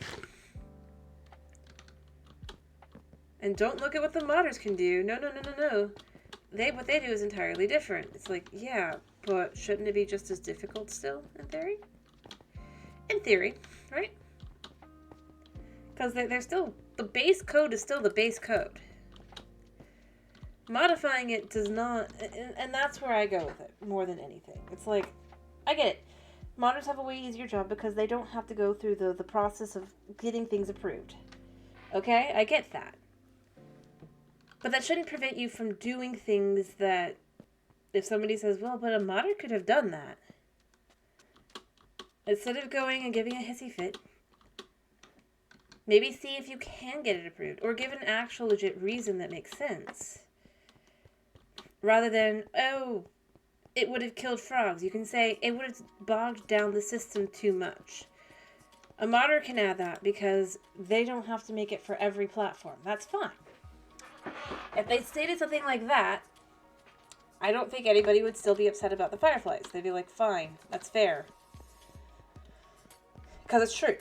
And don't look at what the modders can do. No. What they do is entirely different. It's like, yeah, but shouldn't it be just as difficult still, in theory? In theory, right? Because they're still, the base code is still the base code. Modifying it does not, and that's where I go with it more than anything. It's like, I get it. Modders have a way easier job because they don't have to go through the process of getting things approved. Okay? I get that. But that shouldn't prevent you from doing things that, if somebody says, well, but a modder could have done that. Instead of going and giving a hissy fit, maybe see if you can get it approved, or give an actual legit reason that makes sense. Rather than, oh, it would have killed frogs. You can say, it would have bogged down the system too much. A modder can add that because they don't have to make it for every platform. That's fine. If they stated something like that, I don't think anybody would still be upset about the fireflies. They'd be like, fine, that's fair. Because it's true.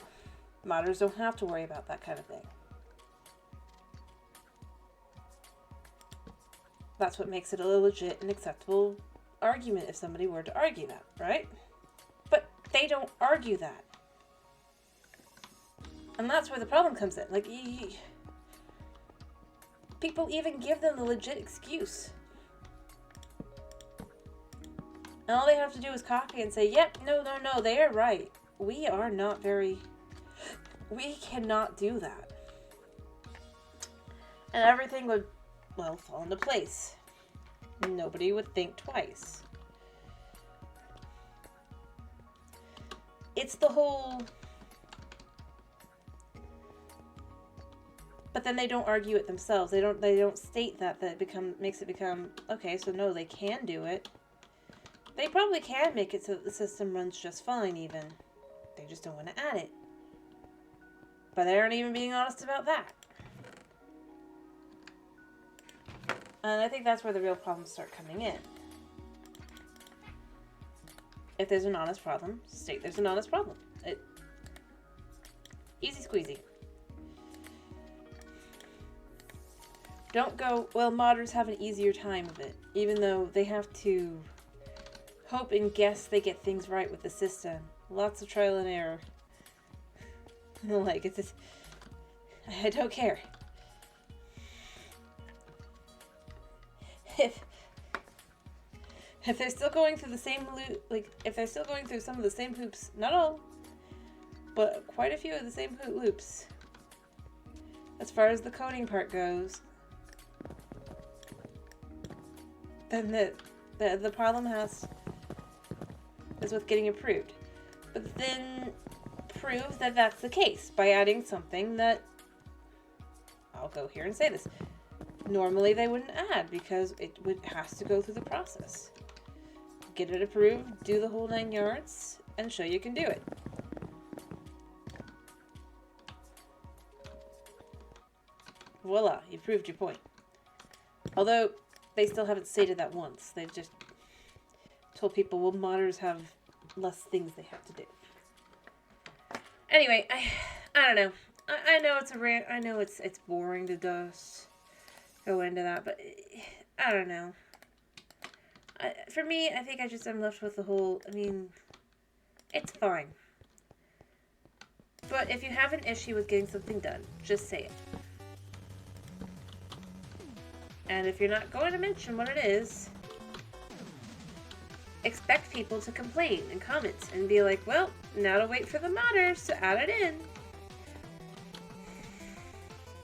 Modders don't have to worry about that kind of thing. That's what makes it a legit and acceptable argument if somebody were to argue that, right? But they don't argue that. And that's where the problem comes in. Like, people even give them the legit excuse. And all they have to do is copy and say, yep, no, they are right. We are not very... We cannot do that. And everything would, well, fall into place. Nobody would think twice. It's the whole... But then they don't argue it themselves. They don't state that makes it become, okay, so no, they can do it. They probably can make it so that the system runs just fine even. They just don't want to add it. But they aren't even being honest about that. And I think that's where the real problems start coming in. If there's an honest problem, state there's an honest problem. Easy squeezy. Don't go, well, modders have an easier time of it, even though they have to hope and guess they get things right with the system. Lots of trial and error. Like, it's just, I don't care. If they're still going through the same loop, like, if they're still going through some of the same hoops, not all, but quite a few of the same loops, as far as the coding part goes, then the problem is with getting approved. But then prove that that's the case by adding something that, I'll go here and say this, normally they wouldn't add because has to go through the process. Get it approved, do the whole 9 yards, and show you can do it. Voila, you proved your point. Although, they still haven't stated that once. They've just told people, well, modders have less things they have to do. Anyway, I don't know. I know it's I know it's boring to just go into that, but I don't know. For me, I think I'm left with the whole, I mean, it's fine. But if you have an issue with getting something done, just say it. And if you're not going to mention what it is, expect people to complain and comment and be like, well, now to wait for the modders to add it in.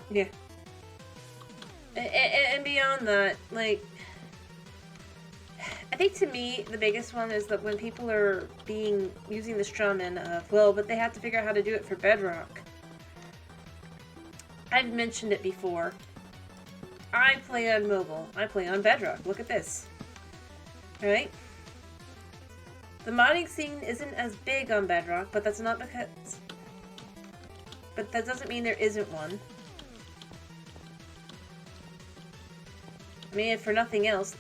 Yeah. And beyond that, like, I think to me, the biggest one is that when people are using the strawman of, well, but they have to figure out how to do it for Bedrock. I've mentioned it before. I play on mobile. I play on Bedrock. Look at this. Alright? The modding scene isn't as big on Bedrock, but that's not because... But that doesn't mean there isn't one. I mean, if for nothing else,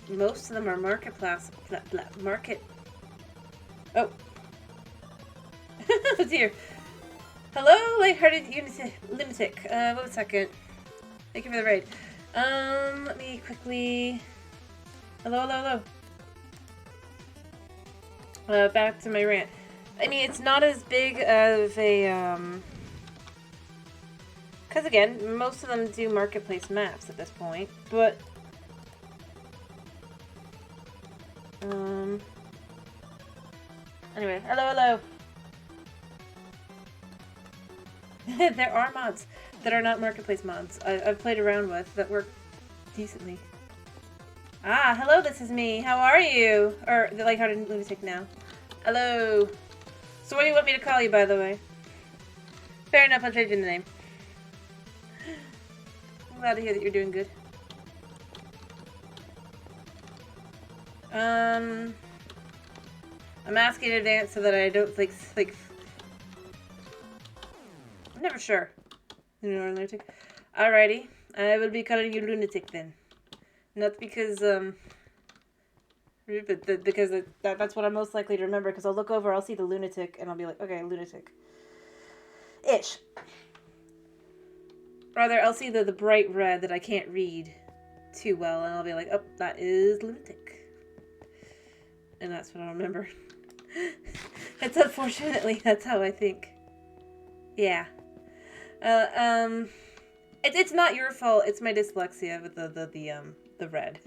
most of them are marketplace... Oh. Oh dear. Hello, lighthearted lunatic. 1 second. Thank you for the raid. Let me quickly... Hello. Back to my rant. I mean, it's not as big of a, because again, most of them do marketplace maps at this point, but... Anyway, hello. There are mods that are not marketplace mods I've played around with that work decently. Ah, hello, this is me. How are you? Or the lighthearted lunatic now. Hello. So what do you want me to call you, by the way? Fair enough, I'll change the name. I'm glad to hear that you're doing good. I'm asking in advance so that I don't like I'm never sure. You know, lunatic. Alrighty, I will be calling you lunatic then. Not because but because that's what I'm most likely to remember. Because I'll look over, I'll see the lunatic, and I'll be like, okay, lunatic. Ish. Rather, I'll see the bright red that I can't read too well, and I'll be like, oh, that is lunatic. And that's what I'll remember. It's unfortunately, that's how I think. Yeah. It's not your fault. It's my dyslexia with the red.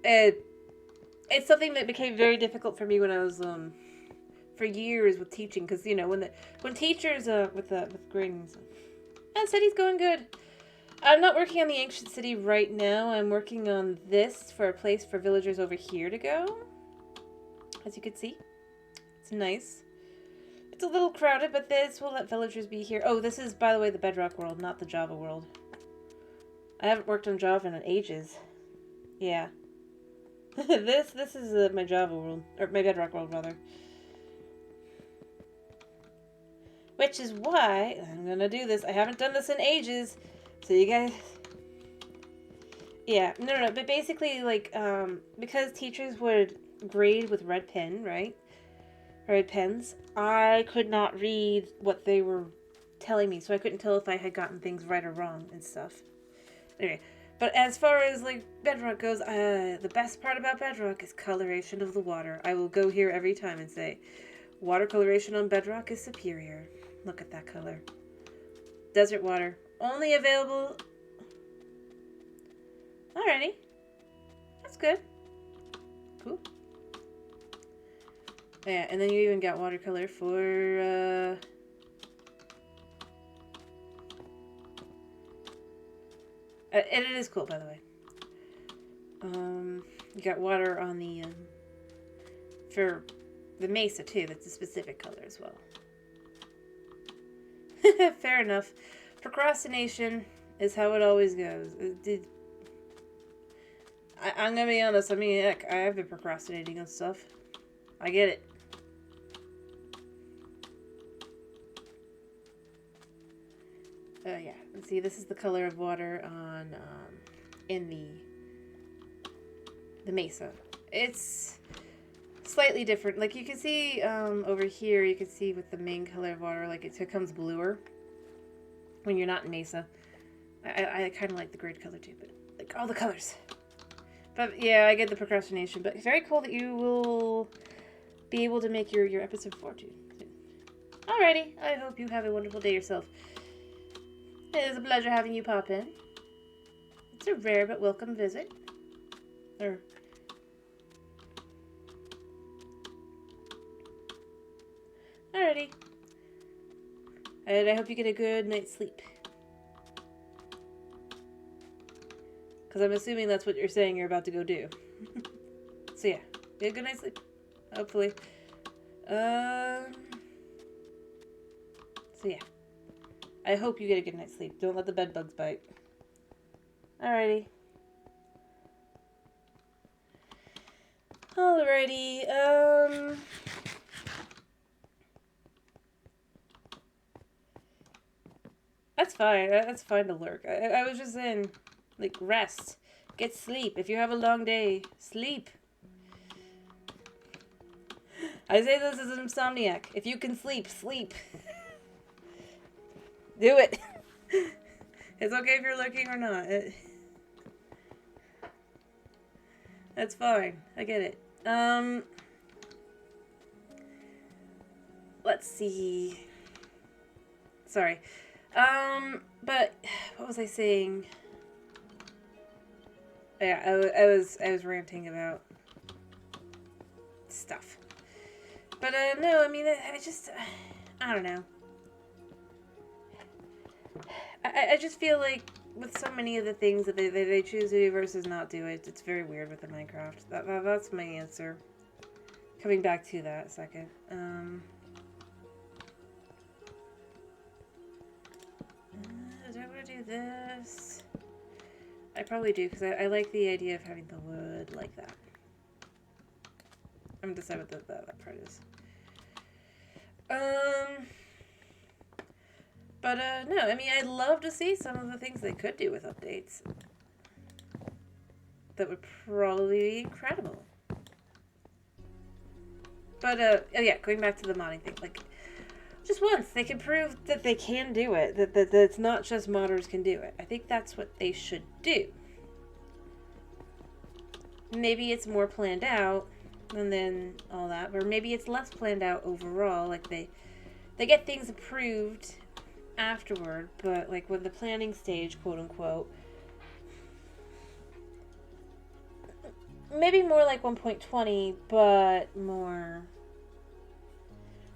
It's something that became very difficult for me when I was for years with teaching, because you know when teachers with grading, study's going good. I'm not working on the ancient city right now. I'm working on this for a place for villagers over here to go. As you can see, it's nice. It's a little crowded, but this will let villagers be here. Oh, this is, by the way, the Bedrock world, not the Java world. I haven't worked on Java in ages. Yeah. This is my Java world, or my Bedrock world, rather. Which is why I'm gonna do this. I haven't done this in ages, so you guys... Yeah, no, but basically, like, because teachers would grade with red pen, right? Red pens. I could not read what they were telling me, so I couldn't tell if I had gotten things right or wrong and stuff. Anyway, but as far as, like, Bedrock goes, the best part about Bedrock is coloration of the water. I will go here every time and say, water coloration on Bedrock is superior. Look at that color. Desert water. Only available... Alrighty. That's good. Cool. Yeah, and then you even got watercolor for, and it is cool, by the way. You got water on the, for the Mesa, too. That's a specific color as well. Fair enough. Procrastination is how it always goes. I'm gonna be honest. I mean, heck, I have been procrastinating on stuff. I get it. Yeah. And see, this is the color of water on in the Mesa. It's slightly different. Like you can see over here, you can see with the main color of water, like it becomes bluer when you're not in Mesa. I kind of like the grid color too, but like all the colors. But yeah, I get the procrastination. But it's very cool that you will be able to make your episode 4 too. Alrighty, I hope you have a wonderful day yourself. It is a pleasure having you pop in. It's a rare but welcome visit. Alrighty. And I hope you get a good night's sleep. Because I'm assuming that's what you're saying you're about to go do. So yeah, get a good night's sleep. Hopefully. So yeah. I hope you get a good night's sleep. Don't let the bed bugs bite. Alrighty. Alrighty. That's fine. That's fine to lurk. I was just saying, like, rest. Get sleep. If you have a long day, sleep. I say this as an insomniac. If you can sleep, sleep. Do it. It's okay if you're lurking or not. That's fine. I get it. Let's see. Sorry. But what was I saying? Yeah, I was ranting about stuff. But no, I mean, I don't know. I just feel like with so many of the things that they choose to do versus not do it, it's very weird with the Minecraft. That's my answer. Coming back to that a second. Do I want to do this? I probably do, because I like the idea of having the wood like that. I'm deciding what that part is. But, no, I mean, I'd love to see some of the things they could do with updates. That would probably be incredible. But, oh yeah, going back to the modding thing, like, just once, they can prove that they can do it, that it's not just modders can do it. I think that's what they should do. Maybe it's more planned out, and then all that, or maybe it's less planned out overall, like they get things approved afterward, but like with the planning stage, quote unquote, maybe more like 1.20, but more,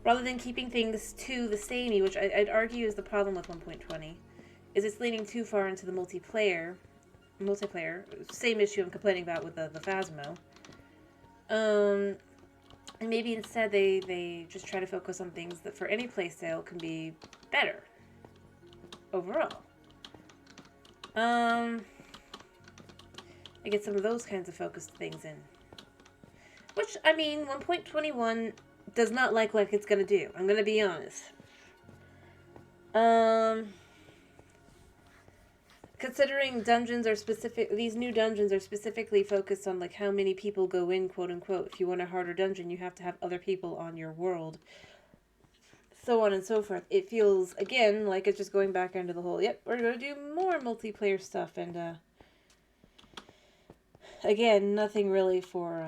rather than keeping things to the samey, which I'd argue is the problem with 1.20, is it's leaning too far into the multiplayer, same issue I'm complaining about with the Phasmo. And maybe instead they just try to focus on things that for any playstyle can be better overall. I get some of those kinds of focused things in. Which, I mean, 1.21 does not like it's gonna do. I'm gonna be honest. Considering dungeons are specific, these new dungeons are specifically focused on like how many people go in, quote unquote. If you want a harder dungeon, you have to have other people on your world. So on and so forth. It feels, again, like it's just going back into the whole, yep, we're going to do more multiplayer stuff. And, again, nothing really for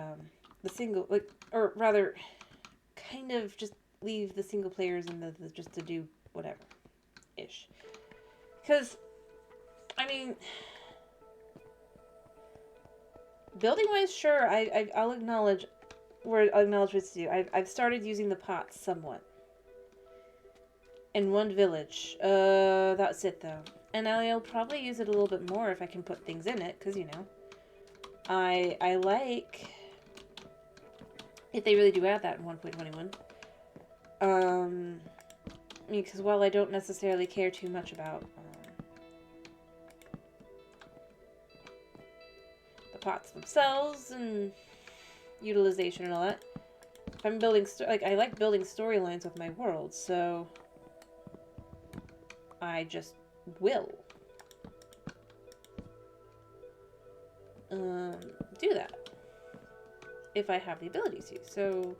the single, like, or rather, kind of just leave the single players and the just to do whatever-ish. Because, I mean, building-wise, sure, I'll acknowledge what's due. I've started using the pots somewhat. In one village. That's it, though. And I'll probably use it a little bit more if I can put things in it, because, you know, I like If they really do add that in 1.21. Because while I don't necessarily care too much about the pots themselves and utilization and all that, if I'm building, I like building storylines with my world, so I just will do that if I have the ability to. So,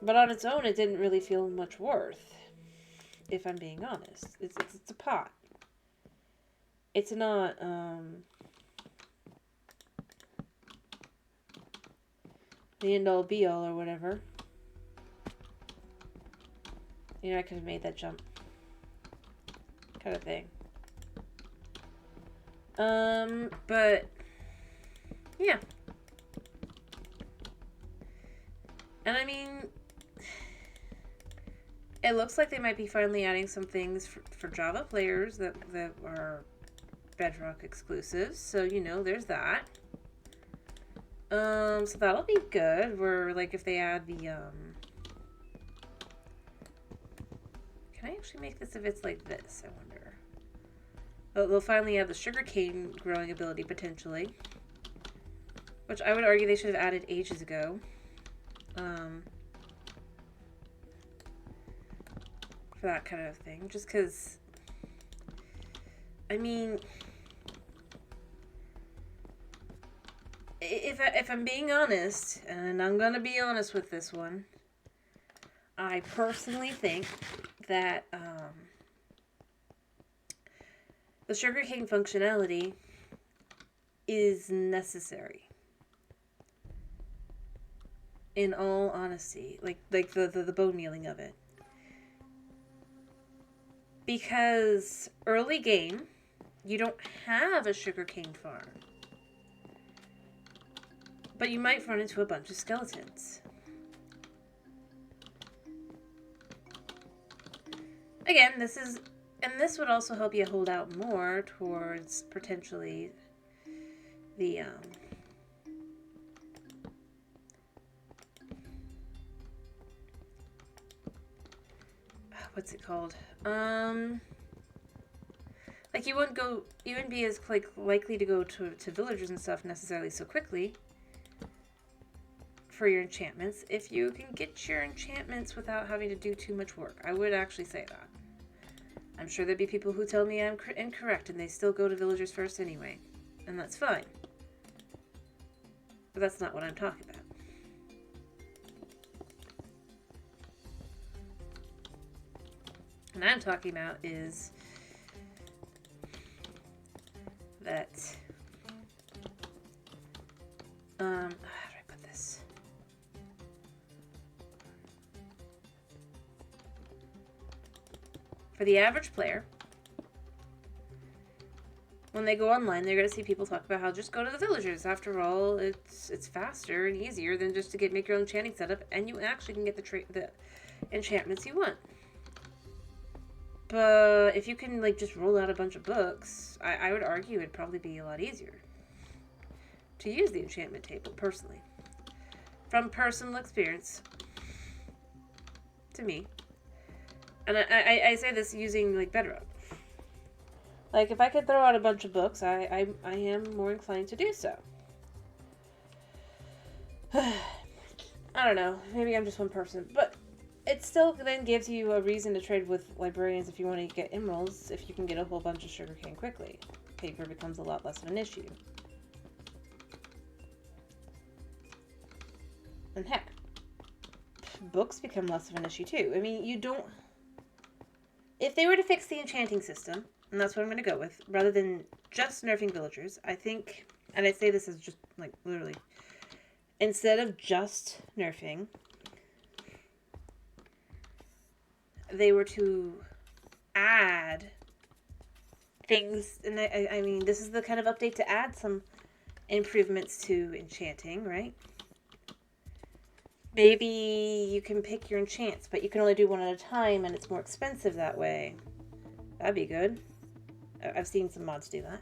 but on its own, it didn't really feel much worth, if I'm being honest. It's a pot. It's not the end all be all or whatever. You know, I could have made that jump. Kind of thing. But yeah. And I mean, it looks like they might be finally adding some things for Java players that are Bedrock exclusives. So, you know, there's that. So that'll be good. Where, like, if they add the, can I actually make this if it's like this, I wonder? They'll finally add the sugarcane growing ability, potentially. Which I would argue they should have added ages ago. For that kind of thing. Just because, I mean, if I'm being honest, and I'm going to be honest with this one, I personally think that the sugarcane functionality is necessary. In all honesty, like the bone mealing of it. Because early game, you don't have a sugarcane farm. But you might run into a bunch of skeletons. Again, this would also help you hold out more towards potentially the what's it called? Like you wouldn't be as likely to go to villagers and stuff necessarily so quickly for your enchantments if you can get your enchantments without having to do too much work. I would actually say that. I'm sure there'd be people who tell me I'm incorrect and they still go to villagers first anyway, and that's fine. But that's not what I'm talking about. What I'm talking about is that how do I put this? For the average player, when they go online, they're going to see people talk about how just go to the villagers. After all, it's faster and easier than just to make your own enchanting setup, and you actually can get the enchantments you want. But if you can just roll out a bunch of books, I would argue it'd probably be a lot easier to use the enchantment table, personally. From personal experience, to me. And I say this using Bedrock. If I could throw out a bunch of books, I am more inclined to do so. I don't know. Maybe I'm just one person, but it still then gives you a reason to trade with librarians if you want to get emeralds, if you can get a whole bunch of sugarcane quickly. Paper becomes a lot less of an issue. And heck, books become less of an issue too. I mean, you don't... If they were to fix the enchanting system, and that's what I'm going to go with, rather than just nerfing villagers, I think, and I say this as just, literally, instead of just nerfing, they were to add things, and I mean, this is the kind of update to add some improvements to enchanting, right? Maybe you can pick your enchants, but you can only do one at a time, and it's more expensive that way. That'd be good. I've seen some mods do that.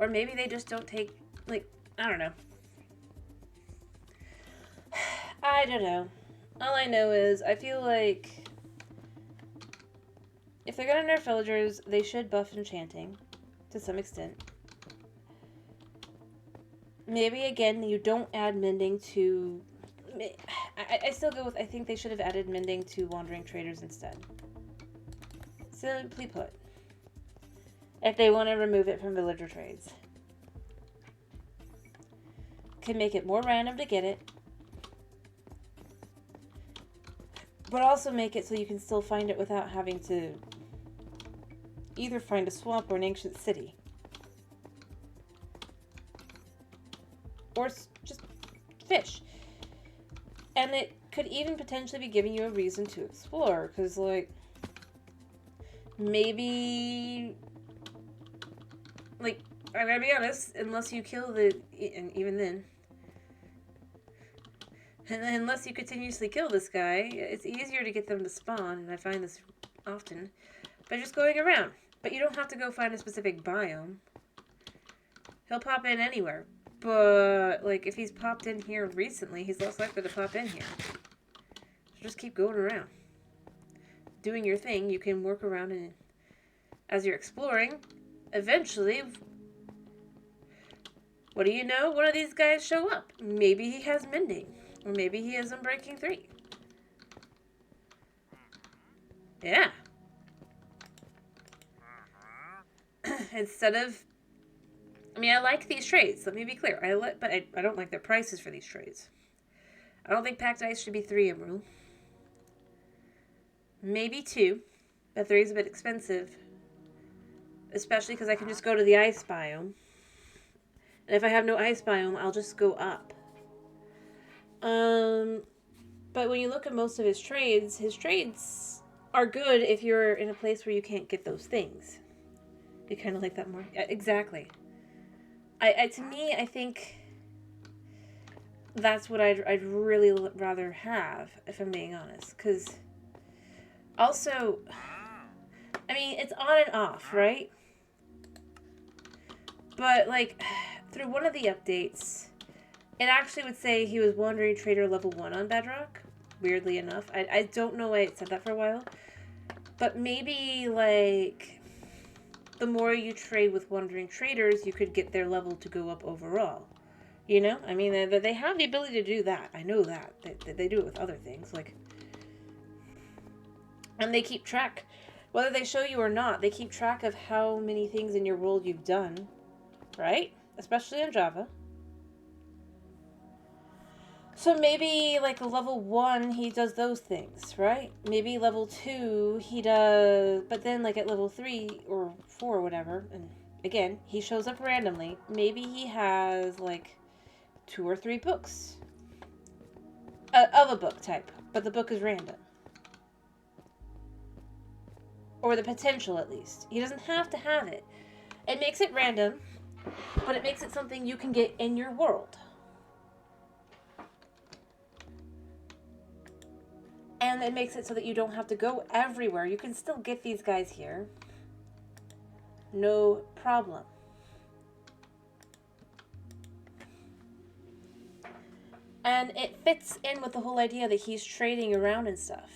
Or maybe they just don't take, like, I don't know. I don't know. All I know is I feel like if they're gonna nerf villagers, they should buff enchanting to some extent. Maybe again, you don't add mending to. I still go with. I think they should have added mending to wandering traders instead. Simply put, if they want to remove it from villager trades, can make it more random to get it. But also make it so you can still find it without having to either find a swamp or an ancient city. Or just fish. And it could even potentially be giving you a reason to explore. Because, like, maybe... Like, I gotta be honest, unless you kill the... And even then... And unless you continuously kill this guy, it's easier to get them to spawn, and I find this often, by just going around. But you don't have to go find a specific biome. He'll pop in anywhere. But, like, if he's popped in here recently, he's less likely to pop in here. So just keep going around. Doing your thing, you can work around, and as you're exploring, eventually, what do you know? One of these guys show up. Maybe he has mending. Or maybe he has Unbreaking 3. Yeah. Instead of... I mean, I like these trades. Let me be clear. But I don't like their prices for these trades. I don't think packed ice should be 3 emerald. Maybe 2. But 3 is a bit expensive. Especially because I can just go to the ice biome. And if I have no ice biome, I'll just go up. But when you look at most of his trades are good if you're in a place where you can't get those things. You kind of like that more? Yeah, exactly. To me, I think that's what I'd really rather have, if I'm being honest. Because also, I mean, it's on and off, right? But, like, through one of the updates... It actually would say he was Wandering Trader level 1 on Bedrock. Weirdly enough. I don't know why it said that for a while. But maybe, like, the more you trade with Wandering Traders, you could get their level to go up overall. You know? I mean, they have the ability to do that. I know that. They do it with other things. Like, and they keep track. Whether they show you or not, they keep track of how many things in your world you've done. Right? Especially on Java. So maybe, like, a level 1, he does those things, right? Maybe level 2, he does... But then, like, at level 3 or 4 or whatever, and again, he shows up randomly. Maybe he has, like, 2 or 3 books. Of a book type, but the book is random. Or the potential, at least. He doesn't have to have it. It makes it random, but it makes it something you can get in your world. And it makes it so that you don't have to go everywhere. You can still get these guys here. No problem. And it fits in with the whole idea that he's trading around and stuff.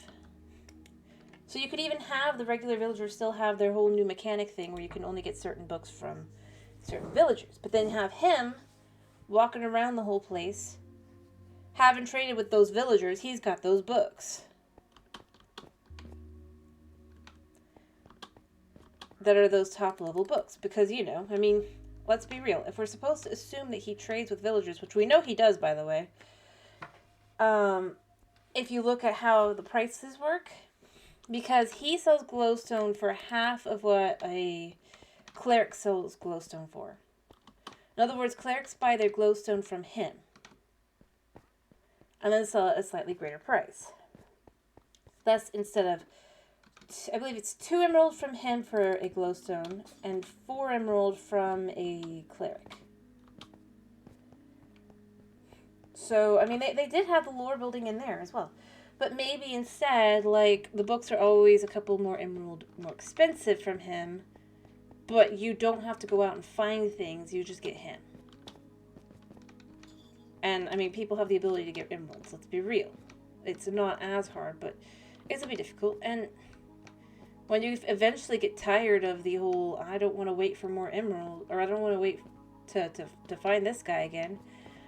So you could even have the regular villagers still have their whole new mechanic thing where you can only get certain books from certain villagers. But then have him walking around the whole place, having traded with those villagers, he's got those books. That are those top level books. Because, you know, I mean, let's be real. If we're supposed to assume that he trades with villagers, which we know he does, by the way, if you look at how the prices work, because he sells glowstone for half of what a cleric sells glowstone for. In other words, clerics buy their glowstone from him. And then sell at a slightly greater price. Thus, instead of... I believe it's 2 emerald from him for a glowstone and 4 emerald from a cleric. So, I mean, they did have the lore building in there as well. But maybe instead, like, the books are always a couple more emerald more expensive from him. But you don't have to go out and find things, you just get him. And, I mean, people have the ability to get emeralds, let's be real. It's not as hard, but it's a bit difficult. And when you eventually get tired of the whole, I don't want to wait for more emeralds, or I don't want to wait to find this guy again,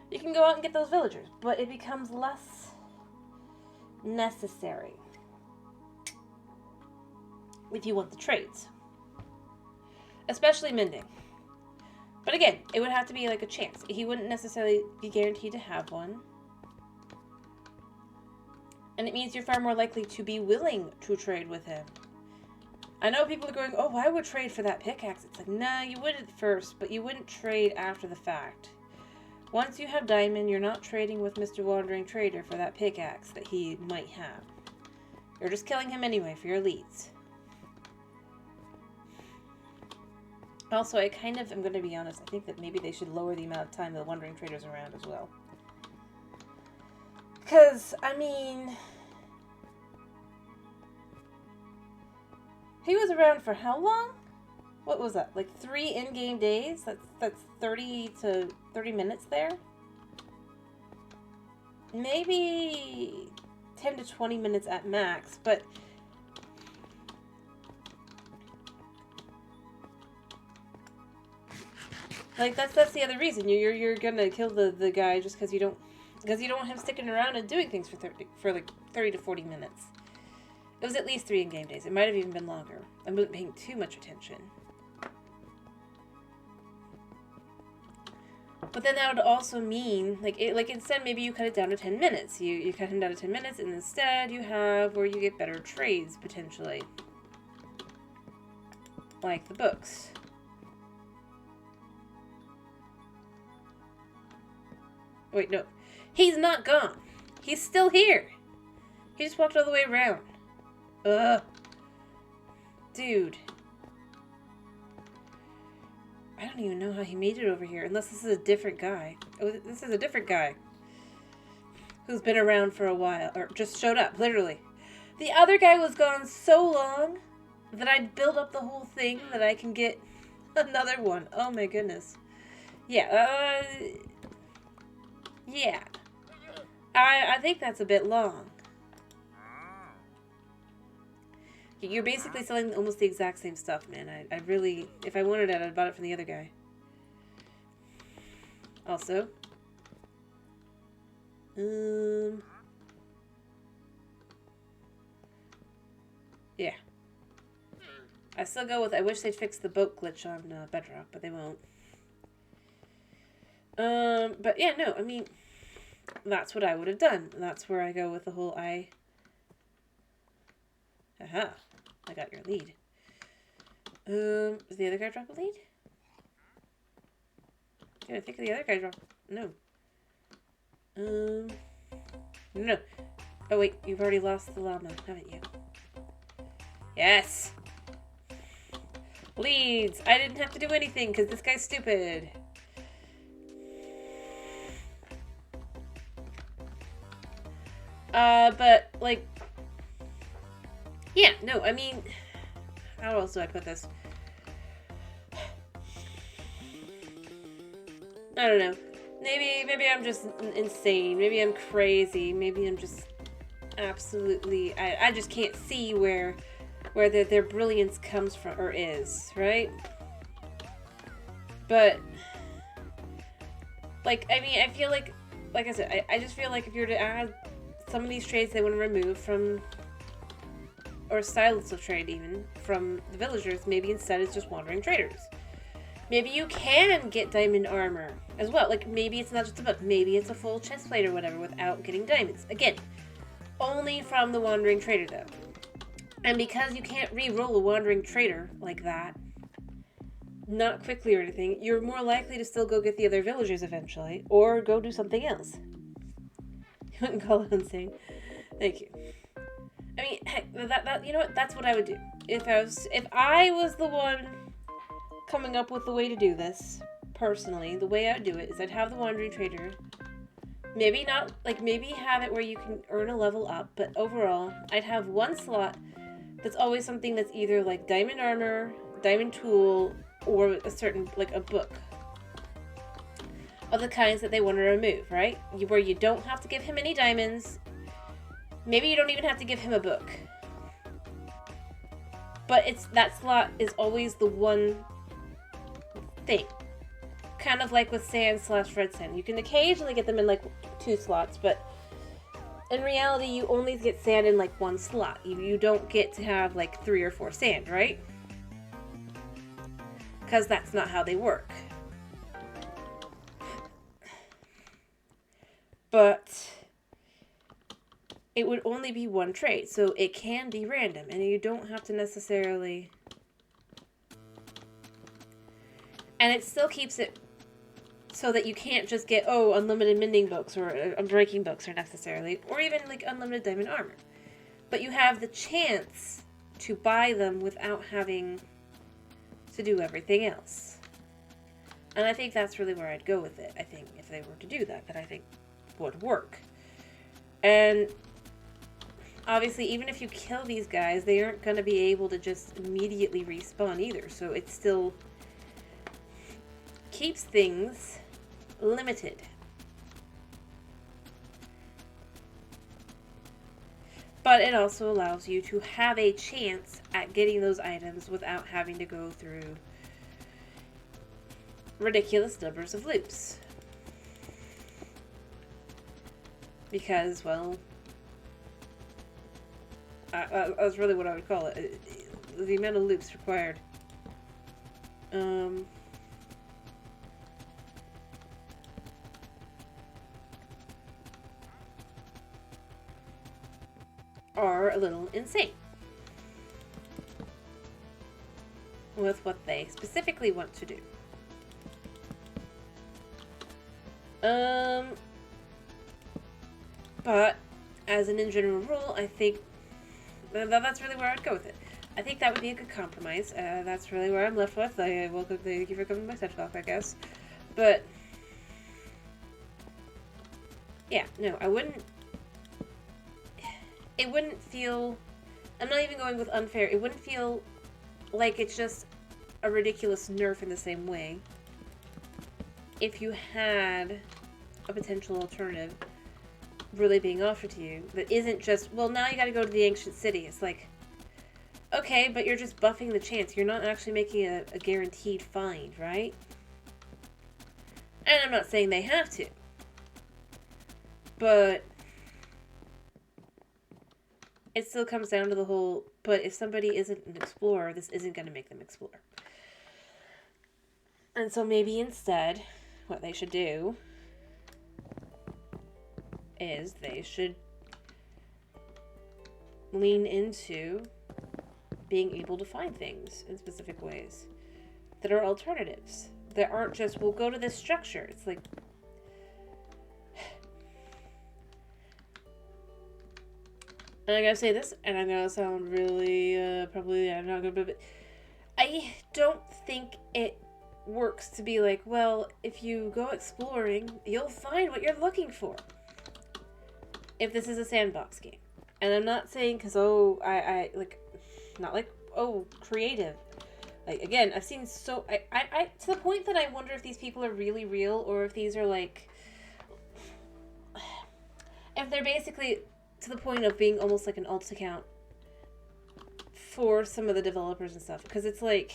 you can go out and get those villagers. But it becomes less necessary if you want the trades. Especially mending. But again, it would have to be like a chance. He wouldn't necessarily be guaranteed to have one. And it means you're far more likely to be willing to trade with him. I know people are going, oh, I would trade for that pickaxe. It's like, nah, you would at first, but you wouldn't trade after the fact. Once you have diamond, you're not trading with Mr. Wandering Trader for that pickaxe that he might have. You're just killing him anyway for your leads. Also, I kind of am going to be honest, I think that maybe they should lower the amount of time the Wandering Trader's around as well. Because, I mean, he was around for how long? What was that? Like 3 in-game days? That's 30 to 30 minutes there? Maybe 10 to 20 minutes at max, but like that's the other reason you're gonna kill the guy just because you don't want him sticking around and doing things for like 30 to 40 minutes. It was at least 3 in-game days. It might have even been longer. I wasn't paying too much attention. But then that would also mean, like instead maybe you cut it down to 10 minutes. You cut him down to 10 minutes, and instead you have where you get better trades, potentially. Like the books. Wait, no. He's not gone. He's still here. He just walked all the way around. Ugh. Dude. I don't even know how he made it over here, unless this is a different guy. Oh, this is a different guy. Who's been around for a while, or just showed up, literally. The other guy was gone so long that I built up the whole thing that I can get another one. Oh my goodness. Yeah, yeah. I think that's a bit long. You're basically selling almost the exact same stuff, man. I really, if I wanted it, I'd bought it from the other guy. Also. Yeah. I still go with, I wish they'd fix the boat glitch on Bedrock, but they won't. But yeah, no, I mean, that's what I would have done. That's where I go with the whole Aha. I got your lead. Did the other guy drop a lead? Yeah, I think the other guy dropped... No. No. Oh, wait. You've already lost the llama, haven't you? Yes! Leads! I didn't have to do anything, because this guy's stupid. But, like... Yeah, no, I mean, how else do I put this? I don't know. Maybe I'm just insane. Maybe I'm crazy. Maybe I'm just absolutely, I just can't see where their brilliance comes from, or is, right? But, like, I mean, I feel like I said, I just feel like if you were to add some of these trades they want to remove from, or styles of trade even, from the villagers, maybe instead it's just wandering traders. Maybe you can get diamond armor as well. Like, maybe it's not just a book. Maybe it's a full chest plate or whatever without getting diamonds. Again, only from the wandering trader though. And because you can't re-roll a wandering trader like that, not quickly or anything, you're more likely to still go get the other villagers eventually, or go do something else. You wouldn't call it insane. Thank you. I mean, heck, that you know what? That's what I would do. If I was the one coming up with the way to do this, personally, the way I would do it is I'd have the wandering trader. Maybe not, like, maybe have it where you can earn a level up, but overall, I'd have one slot that's always something that's either like diamond armor, diamond tool, or a certain, like a book of the kinds that they want to remove, right? Where you don't have to give him any diamonds. Maybe you don't even have to give him a book. But that slot is always the one thing. Kind of like with sand/red sand. You can occasionally get them in like 2 slots, but in reality you only get sand in like 1 slot. You don't get to have like 3 or 4 sand, right? Because that's not how they work. But it would only be 1 trade, so it can be random, and you don't have to necessarily... And it still keeps it so that you can't just get, unlimited mending books or unbreaking books, or necessarily, or even like unlimited diamond armor. But you have the chance to buy them without having to do everything else. And I think that's really where I'd go with it. I think if they were to do that I think would work. And obviously, even if you kill these guys, they aren't going to be able to just immediately respawn either. So it still keeps things limited. But it also allows you to have a chance at getting those items without having to go through ridiculous numbers of loops. Because, well, that's really what I would call it. The amount of loops required. Are a little insane with what they specifically want to do. But as an in general rule, I think that's really where I'd go with it. I think that would be a good compromise. That's really where I'm left with. Thank you for coming to my TED Talk, I guess. But yeah, no, I wouldn't. It wouldn't feel. I'm not even going with unfair. It wouldn't feel like it's just a ridiculous nerf in the same way if you had a potential alternative really being offered to you that isn't just, well, now you gotta go to the ancient city. It's like, okay, but you're just buffing the chance. You're not actually making a guaranteed find, right? And I'm not saying they have to, but it still comes down to the whole, but if somebody isn't an explorer, this isn't going to make them explore. And so maybe instead, what they should do is they should lean into being able to find things in specific ways that are alternatives. That aren't just, we'll go to this structure. It's like, and I gotta say this, and I'm gonna sound really, probably, I'm not gonna, but I don't think it works to be like, well, if you go exploring, you'll find what you're looking for. If this is a sandbox game. And I'm not saying because, I like, not like, creative. Like, again, I've seen so, I to the point that I wonder if these people are really real, or if these are like, if they're basically to the point of being almost like an alt account for some of the developers and stuff. Because it's like,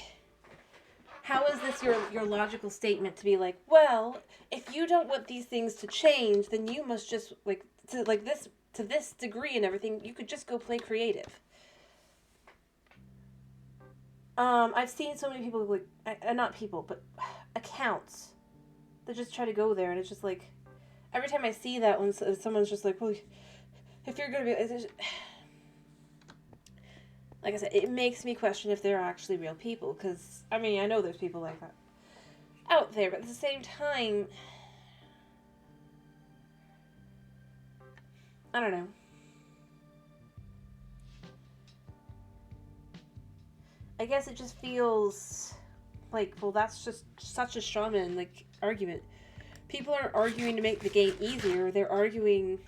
how is this your logical statement to be like, well, if you don't want these things to change, then you must just, like, to this degree and everything, you could just go play creative. I've seen so many people, like, not people, but accounts that just try to go there, and it's just like, every time I see that when someone's just like, well, if you're going to be, like I said, it makes me question if they're actually real people, because, I mean, I know there's people like that out there, but at the same time, I don't know. I guess it just feels like, well, that's just such a strawman, like, argument. People aren't arguing to make the game easier, they're arguing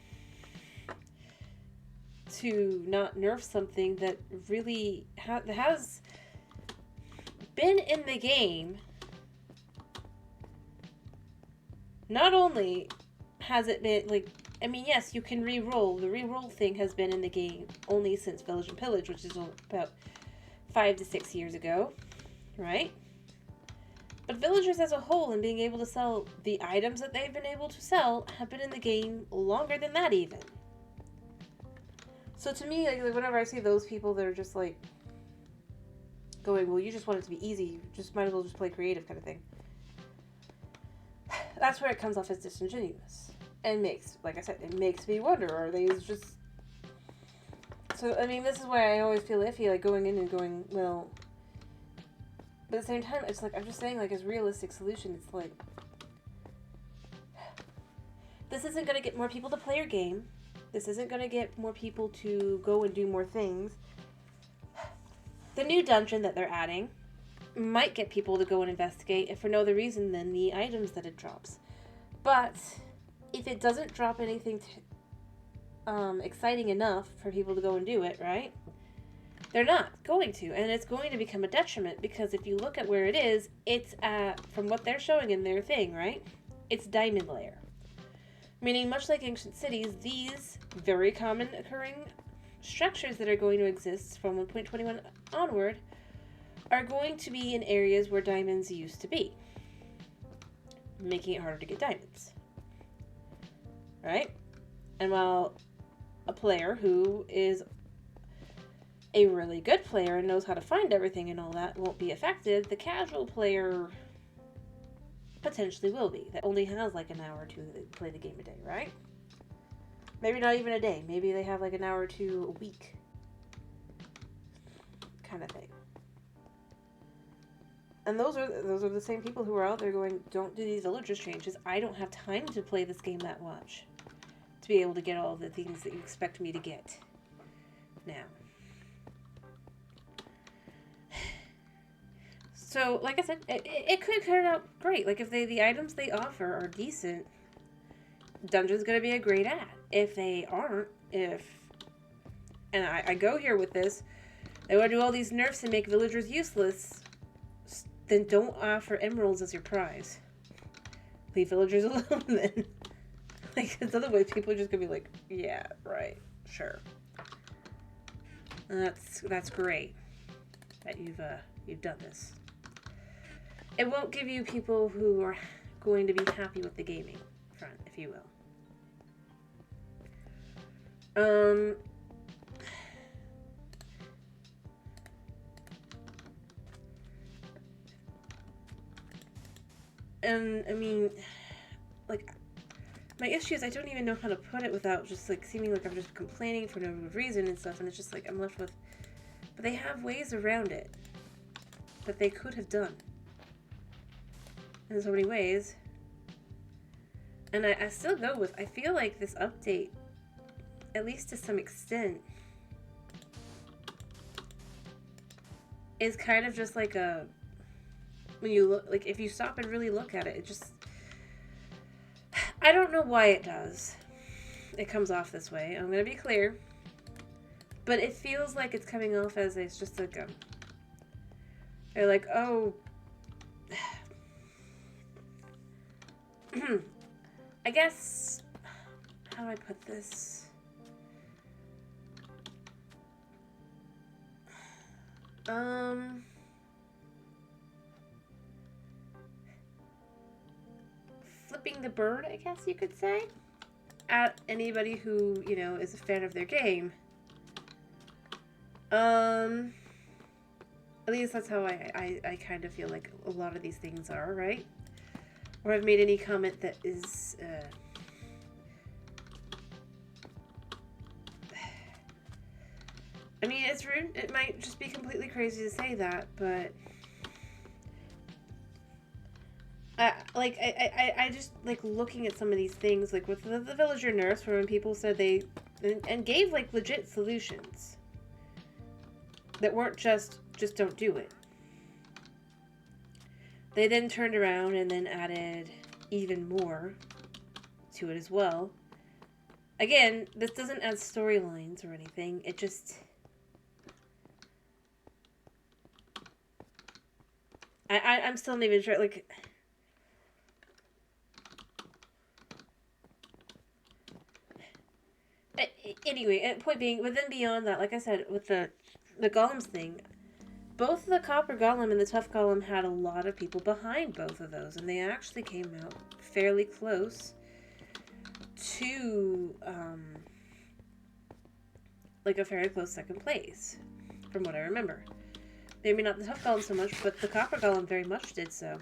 to not nerf something that really has been in the game, not only has it been, like, I mean, yes, you can re-roll. The re-roll thing has been in the game only since Village and Pillage, which is about 5 to 6 years ago, right? But villagers as a whole and being able to sell the items that they've been able to sell have been in the game longer than that even. So to me, like whenever I see those people that are just like going, well, you just want it to be easy, you just might as well just play creative kind of thing. That's where it comes off as disingenuous. And makes, like I said, it makes me wonder, are they just... So, I mean, this is why I always feel iffy, like going in and going, well... But at the same time, it's like, I'm just saying, like, as a realistic solution, it's like... This isn't going to get more people to play your game. This isn't going to get more people to go and do more things. The new dungeon that they're adding might get people to go and investigate, if for no other reason than the items that it drops. But if it doesn't drop anything exciting enough for people to go and do it, right? They're not going to, and it's going to become a detriment, because if you look at where it is, it's at, from what they're showing in their thing, right? It's Diamond Layer. Meaning, much like ancient cities, these very common occurring structures that are going to exist from 1.21 onward are going to be in areas where diamonds used to be, making it harder to get diamonds. Right? And while a player who is a really good player and knows how to find everything and all that won't be affected, the casual player potentially will be. That only has like an hour or two to play the game a day, right? Maybe not even a day. Maybe they have like an hour or two a week. Kind of thing. And those are the same people who are out there going, don't do these villagers changes. I don't have time to play this game that much to be able to get all the things that you expect me to get now. So, like I said, it could turn out great. Like, if the items they offer are decent, Dungeon's going to be a great ad. If they aren't, and I go here with this, they want to do all these nerfs and make villagers useless, then don't offer emeralds as your prize. Leave villagers alone then. Like, because otherwise people are just going to be like, yeah, right, sure. And that's great that you've done this. It won't give you people who are going to be happy with the gaming front, if you will. And, I mean, like, my issue is I don't even know how to put it without just, like, seeming like I'm just complaining for no good reason and stuff, and it's just, like, I'm left with... But they have ways around it that they could have done. In so many ways. And I still go with, I feel like this update, at least to some extent, is kind of just like a, when you look, like if you stop and really look at it, it just, I don't know why it does. It comes off this way. I'm going to be clear. But it feels like it's coming off as it's just like a, they're like, oh, I guess, how do I put this? Flipping the bird, I guess you could say, at anybody who, you know, is a fan of their game. At least that's how I kind of feel like a lot of these things are, right? Or I've made any comment that is, I mean, it's rude. It might just be completely crazy to say that, but I just like looking at some of these things, like with the villager nurse, where when people said they and gave like legit solutions that weren't just don't do it. They then turned around and then added even more to it as well. Again, this doesn't add storylines or anything. It just... I'm still not even sure, like... Anyway, point being, but then beyond that, like I said, with the golems thing, both the copper golem and the tough golem had a lot of people behind both of those, and they actually came out fairly close to, like a fairly close second place, from what I remember. Maybe not the tough golem so much, but the copper golem very much did so.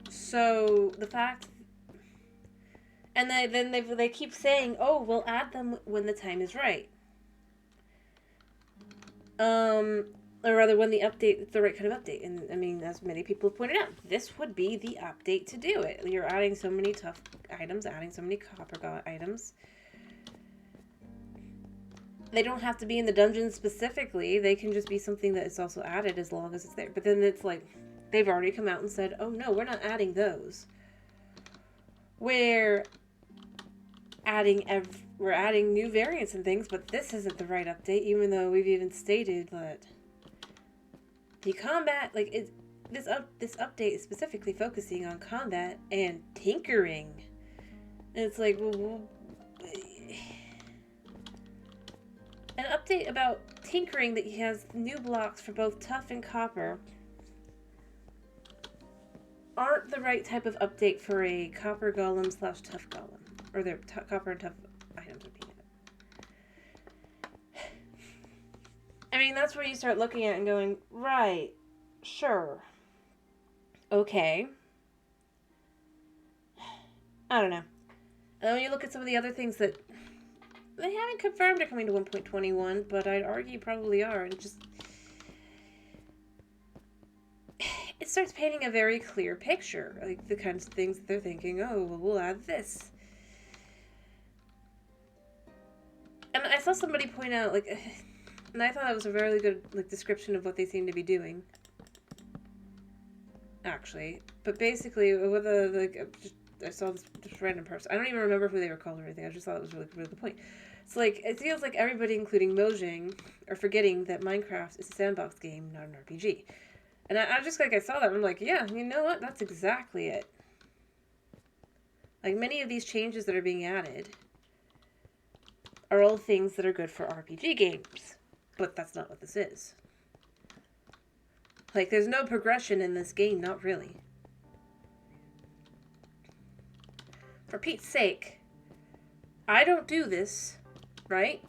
So the fact, and they keep saying, "Oh, we'll add them when the time is right." Or rather, when the right kind of update. And I mean, as many people have pointed out, this would be the update to do it. You're adding so many tough items, adding so many copper items. They don't have to be in the dungeon specifically. They can just be something that is also added as long as it's there. But then it's like, they've already come out and said, "Oh no, we're not adding those. We're adding new variants and things, but this isn't the right update," even though we've even stated that the combat, like, this update is specifically focusing on combat and tinkering. And it's like, well, an update about tinkering that has new blocks for both tough and copper aren't the right type of update for a copper golem / tough golem. Or their copper and tough items are being added. I mean, that's where you start looking at it and going, right, sure, okay. I don't know. And then when you look at some of the other things that they haven't confirmed are coming to 1.21, but I'd argue probably are, and just... it starts painting a very clear picture. Like, the kinds of things that they're thinking, oh, well, we'll add this. And I saw somebody point out, like... and I thought that was a very good, like, description of what they seem to be doing. Actually. But basically, with a, like... I saw this random person. I don't even remember who they were called or anything. I just thought it was really, really the point. It's like, it feels like everybody, including Mojang, are forgetting that Minecraft is a sandbox game, not an RPG. And I just, like, I saw that, and I'm like, yeah, you know what? That's exactly it. Like, many of these changes that are being added are all things that are good for RPG games. But that's not what this is. Like, there's no progression in this game, not really. For Pete's sake, I don't do this, right?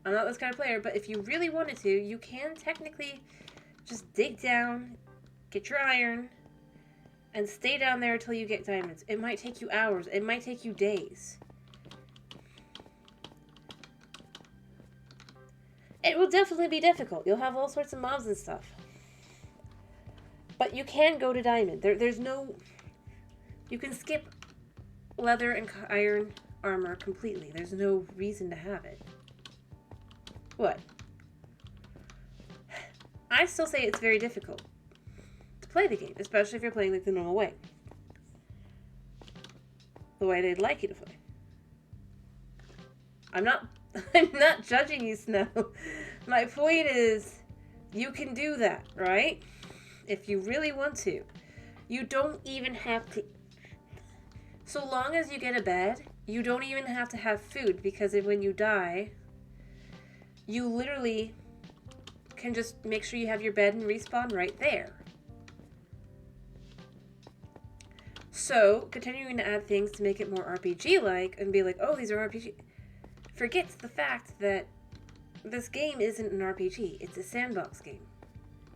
I'm not this kind of player, but if you really wanted to, you can technically just dig down, get your iron, and stay down there until you get diamonds. It might take you hours. It might take you days. It will definitely be difficult. You'll have all sorts of mobs and stuff. But you can go to diamond. There's no... You can skip leather and iron armor completely. There's no reason to have it. What? I still say it's very difficult to play the game, especially if you're playing like the normal way. The way they'd like you to play. I'm not judging you, Snow. My point is, you can do that, right? If you really want to. You don't even have to... So long as you get a bed, you don't even have to have food, because when you die, you literally can just make sure you have your bed and respawn right there. So, continuing to add things to make it more RPG-like and be like, oh, these are RPG... forgets the fact that this game isn't an RPG. It's a sandbox game.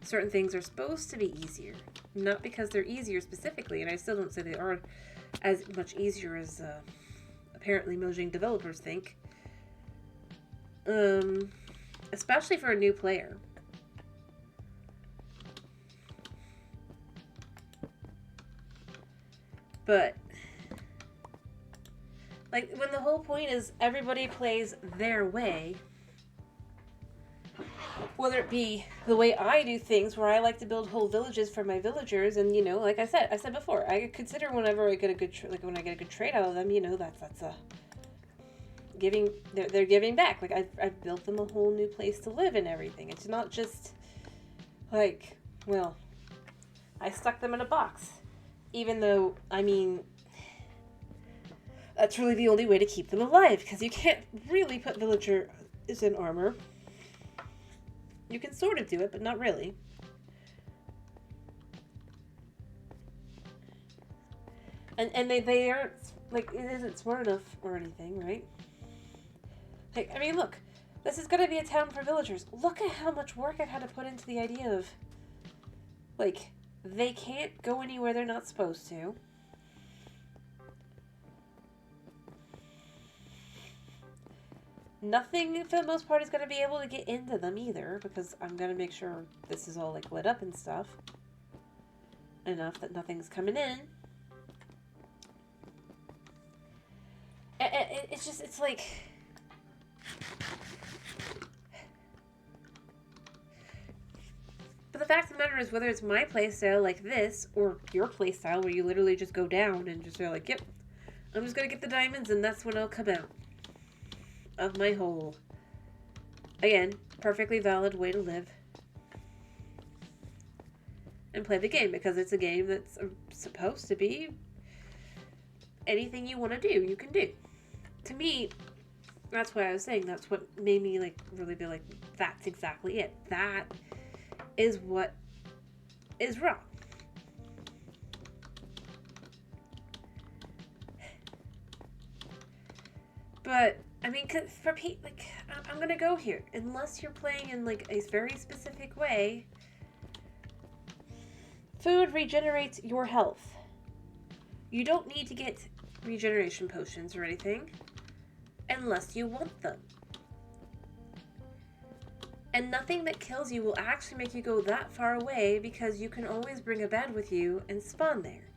Certain things are supposed to be easier. Not because they're easier specifically, and I still don't say they are as much easier as apparently Mojang developers think. Especially for a new player. But, like, when the whole point is everybody plays their way, whether it be the way I do things, where I like to build whole villages for my villagers, and, you know, like I said before, I consider whenever I get a good, when I get a good trade out of them, you know, that's a giving, they're giving back. Like, I've built them a whole new place to live and everything. It's not just, Like, well, I stuck them in a box. Even though, I mean, that's really the only way to keep them alive, because you can't really put villagers in armor. You can sort of do it, but not really. And they aren't, like, it isn't smart enough or anything, right? Like, I mean, look, this is gonna be a town for villagers. Look at how much work I've had to put into the idea of, like, they can't go anywhere they're not supposed to. Nothing, for the most part, is going to be able to get into them either, because I'm going to make sure this is all, like, lit up and stuff. Enough that nothing's coming in. It's just, it's like... But the fact of the matter is, whether it's my playstyle like this, or your playstyle where you literally just go down and just are like, yep, I'm just going to get the diamonds and that's when I'll come out of my hole. Again, perfectly valid way to live. And play the game, because it's a game that's supposed to be anything you want to do, you can do. To me, that's why I was saying, that's what made me, like, really be like, that's exactly it. That is what is wrong. But, I mean, for people, like, I'm gonna go here. Unless you're playing in, like, a very specific way, food regenerates your health. You don't need to get regeneration potions or anything unless you want them. And nothing that kills you will actually make you go that far away, because you can always bring a bed with you and spawn there.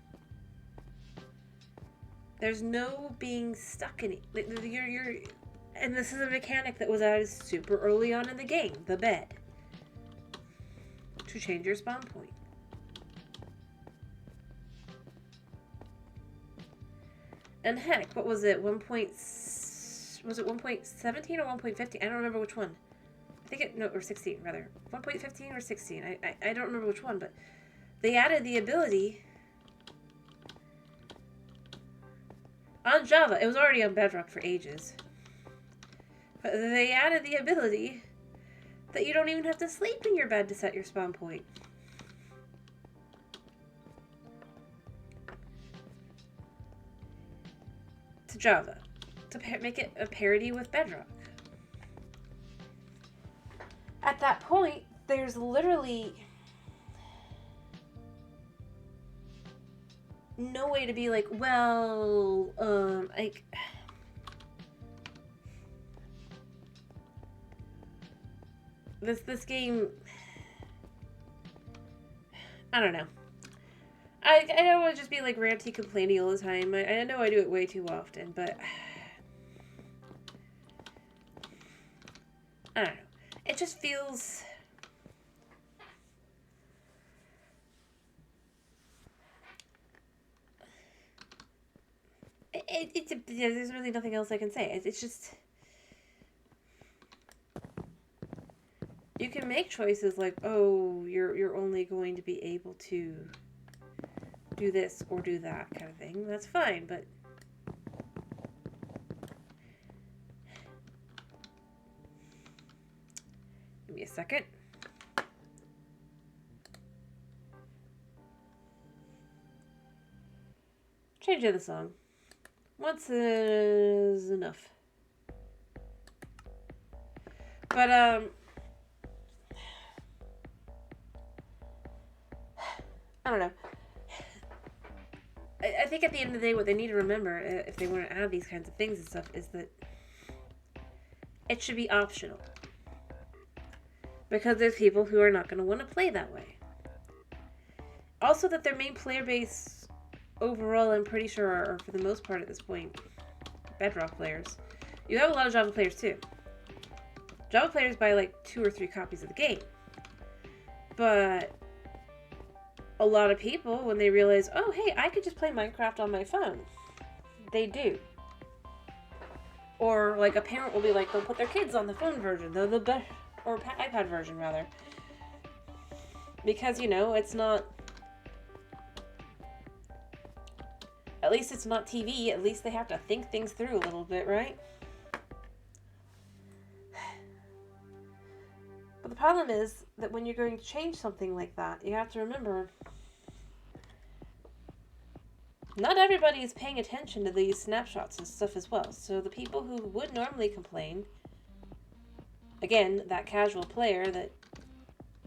There's no being stuck in it. And this is a mechanic that was added super early on in the game, the bed, to change your spawn point. And heck, what was it? Was it 1.17 or 1.15? I don't remember which one. I think or 16 rather. 1.15 or 16. I don't remember which one, but they added the ability on Java. It was already on Bedrock for ages. But they added the ability that you don't even have to sleep in your bed to set your spawn point. To Java. To make it a parity with Bedrock. At that point, there's literally no way to be like, well, like, this game, I don't know. I don't want to just be like ranty complaining all the time. I know I do it way too often, but I don't know. It just feels... there's really nothing else I can say. It's just... You can make choices like, oh, you're only going to be able to do this or do that kind of thing. That's fine, but... Give me a second. Changing the song. Once is enough. But, I don't know. I think at the end of the day, what they need to remember, if they want to add these kinds of things and stuff, is that it should be optional. Because there's people who are not going to want to play that way. Also, that their main player base overall, I'm pretty sure, are for the most part at this point, Bedrock players. You have a lot of Java players too. Java players buy like 2 or 3 copies of the game. But a lot of people, when they realize, oh, hey, I could just play Minecraft on my phone, they do. Or, like, a parent will be like, they'll put their kids on the phone version, or iPad version, rather. Because, you know, it's not... At least it's not TV. At least they have to think things through a little bit, right? But the problem is that when you're going to change something like that, you have to remember... Not everybody is paying attention to these snapshots and stuff as well. So the people who would normally complain... Again, that casual player that...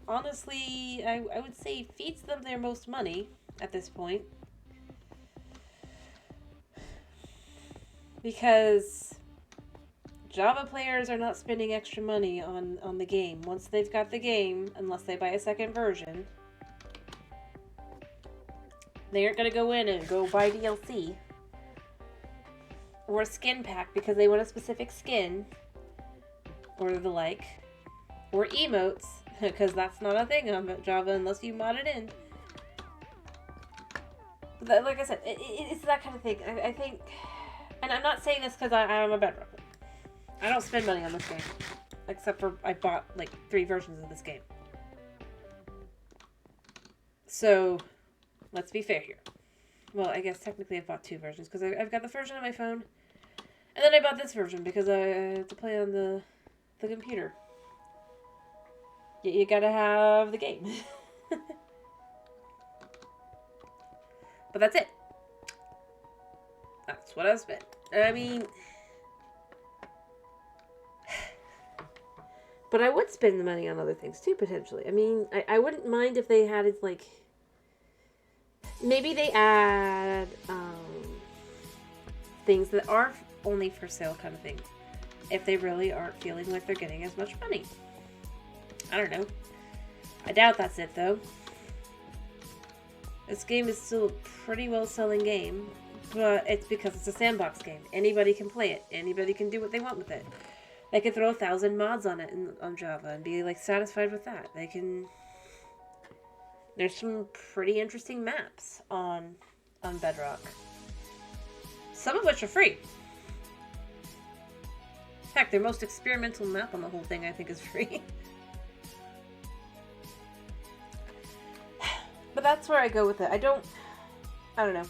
Honestly, I would say feeds them their most money at this point. Because Java players are not spending extra money on the game. Once they've got the game, unless they buy a second version, they aren't going to go in and go buy DLC. Or a skin pack because they want a specific skin. Or the like. Or emotes. Because that's not a thing on Java unless you mod it in. But like I said, it's that kind of thing. I think... And I'm not saying this because I'm a Bedrock. I don't spend money on this game. Except for I bought like 3 versions of this game. So, let's be fair here. Well, I guess technically I've bought 2 versions. Because I've got the version on my phone. And then I bought this version because I have to play on the computer. You gotta have the game. But that's it. That's what I've spent. I mean... But I would spend the money on other things too, potentially. I mean, I wouldn't mind if they had it, like... Maybe they add things that are only for sale kind of thing. If they really aren't feeling like they're getting as much money. I don't know. I doubt that's it, though. This game is still a pretty well-selling game, but it's because it's a sandbox game. Anybody can play it. Anybody can do what they want with it. They can throw 1,000 mods on it on Java and be, like, satisfied with that. They can... There's some pretty interesting maps on Bedrock. Some of which are free. Heck, their most experimental map on the whole thing, I think, is free. But that's where I go with it. I don't know.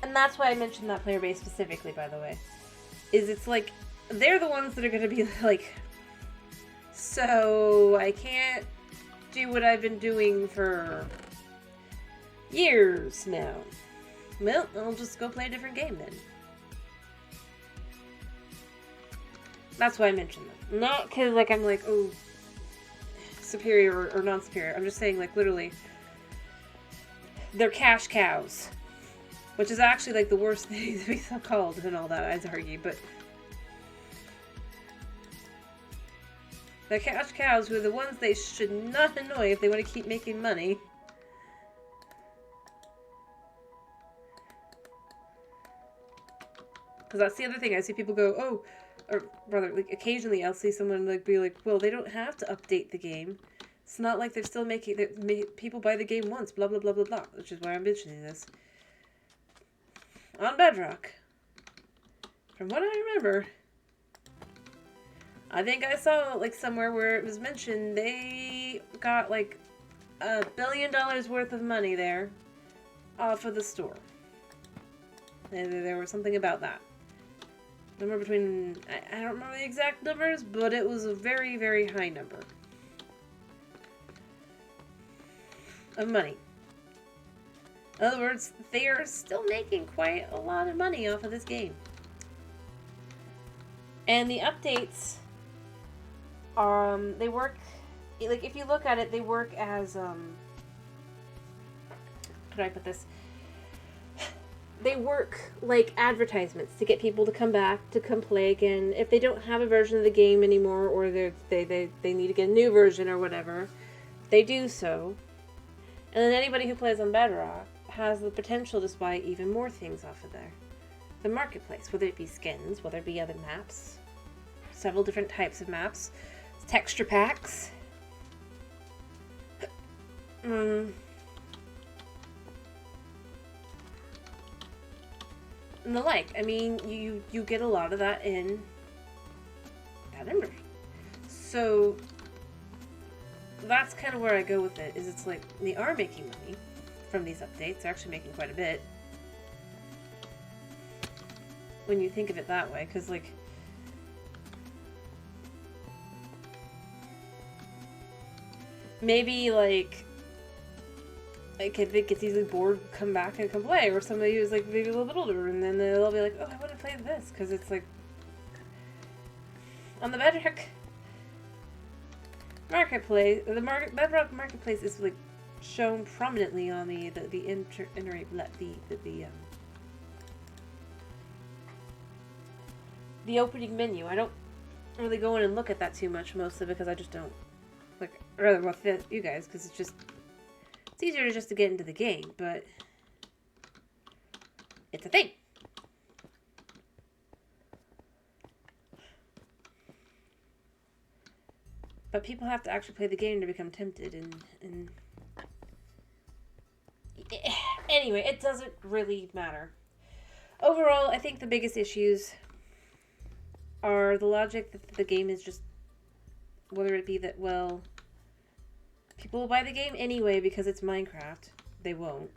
And that's why I mentioned that player base specifically, by the way. Is it's like, they're the ones that are going to be like, so I can't do what I've been doing for years now. Well, I'll just go play a different game then. That's why I mentioned them. Not because, like, I'm like, oh, superior or non-superior. I'm just saying, like, literally, they're cash cows. Which is actually, like, the worst thing to be called and all that, I'd argue, but... The cash cows who are the ones they should not annoy if they want to keep making money. Because that's the other thing. I see people go, oh... Or rather, like, occasionally I'll see someone, like, be like, well, they don't have to update the game. It's not like they're still making... people buy the game once, blah, blah, blah, blah, blah. Which is why I'm mentioning this. On Bedrock, from what I remember, I think I saw, like, somewhere where it was mentioned they got, like, $1 billion worth of money there off of the store. And there was something about that. Number between, I don't remember the exact numbers, but it was a very, very high number of money. In other words, they are still making quite a lot of money off of this game. And the updates, they work, like, if you look at it, they work as, how do I put this? They work like advertisements to get people to come back, to come play again. If they don't have a version of the game anymore, or they need to get a new version or whatever, they do so. And then anybody who plays on Bedrock has the potential to buy even more things off of there. The marketplace, whether it be skins, whether it be other maps, several different types of maps, texture packs, and the like. I mean, you get a lot of that in that inventory. So that's kind of where I go with it, is it's like, they are making money from these updates. They're actually making quite a bit. When you think of it that way, because, like, maybe, like a kid that gets easily bored come back and come play, or somebody who's, like, maybe a little bit older, and then they'll be like, oh, I want to play this, because it's, like, on the Bedrock Marketplace, Bedrock Marketplace is, like, shown prominently on the opening menu. I don't really go in and look at that too much, mostly because I just don't, like, I'd rather go with you guys, because it's easier to just to get into the game, but it's a thing. But people have to actually play the game to become tempted, and anyway, it doesn't really matter. Overall, I think the biggest issues are the logic that the game is just, whether it be that, well, people will buy the game anyway because it's Minecraft. They won't.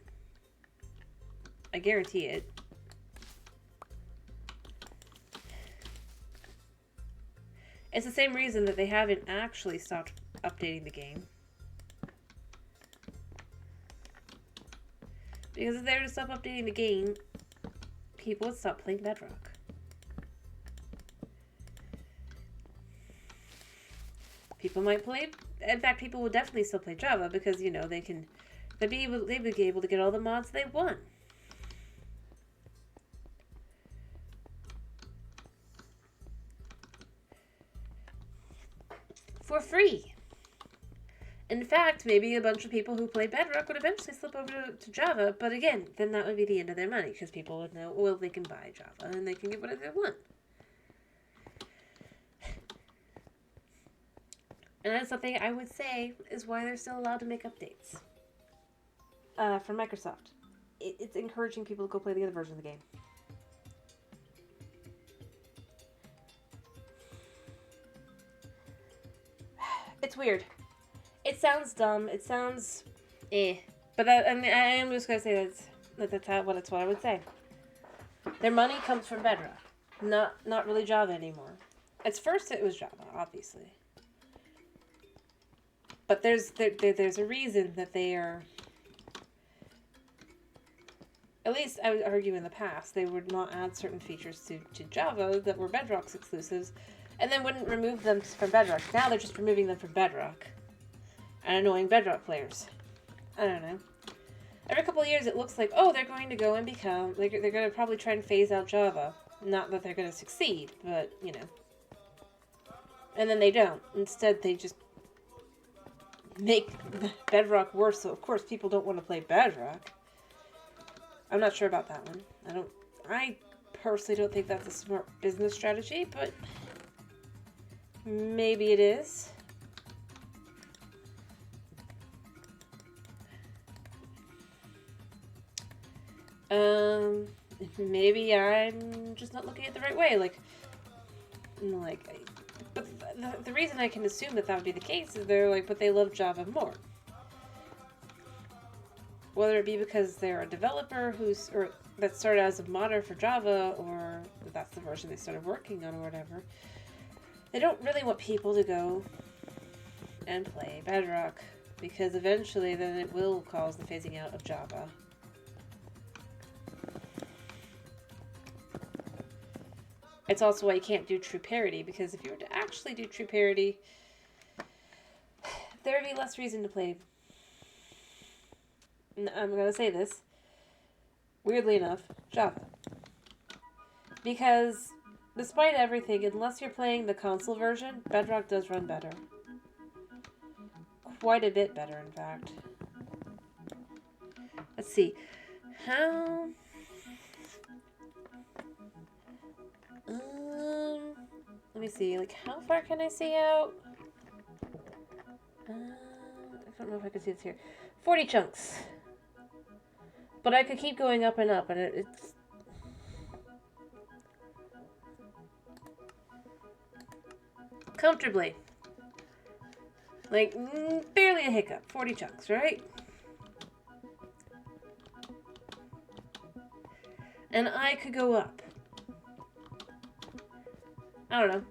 I guarantee it. It's the same reason that they haven't actually stopped updating the game. Because if they were to stop updating the game, people would stop playing Bedrock. People might play, in fact, people would definitely still play Java because, you know, they'd be able to get all the mods they want. For free. In fact, maybe a bunch of people who play Bedrock would eventually slip over to Java, but again, then that would be the end of their money, because people would know, well, they can buy Java, and they can get whatever they want. And that's something I would say is why they're still allowed to make updates. From Microsoft. It's encouraging people to go play the other version of the game. It's weird. It sounds dumb. It sounds but I am just gonna say that's what I would say. Their money comes from Bedrock, not really Java anymore. At first, it was Java, obviously, but there's a reason that they are. At least I would argue in the past they would not add certain features to Java that were Bedrock's exclusives, and then wouldn't remove them from Bedrock. Now they're just removing them from Bedrock. And annoying Bedrock players. I don't know. Every couple of years it looks like, oh, they're going to go and become, they're going to probably try and phase out Java. Not that they're going to succeed, but, you know. And then they don't. Instead, they just make Bedrock worse, so of course people don't want to play Bedrock. I'm not sure about that one. I personally don't think that's a smart business strategy, but maybe it is. Maybe I'm just not looking at it the right way. But the reason I can assume that would be the case is they're like, but they love Java more. Whether it be because they're a developer that started as a modder for Java, or that's the version they started working on, or whatever. They don't really want people to go and play Bedrock, because eventually then it will cause the phasing out of Java. It's also why you can't do true parity, because if you were to actually do true parity, there would be less reason to play. I'm going to say this, weirdly enough, Java. Because despite everything, unless you're playing the console version, Bedrock does run better. Quite a bit better, in fact. Let's see. How... let me see, like, how far can I see out? I don't know if I can see this here. 40 chunks. But I could keep going up and up, and it's... comfortably. Like, barely a hiccup. 40 chunks, right? And I could go up. I don't know.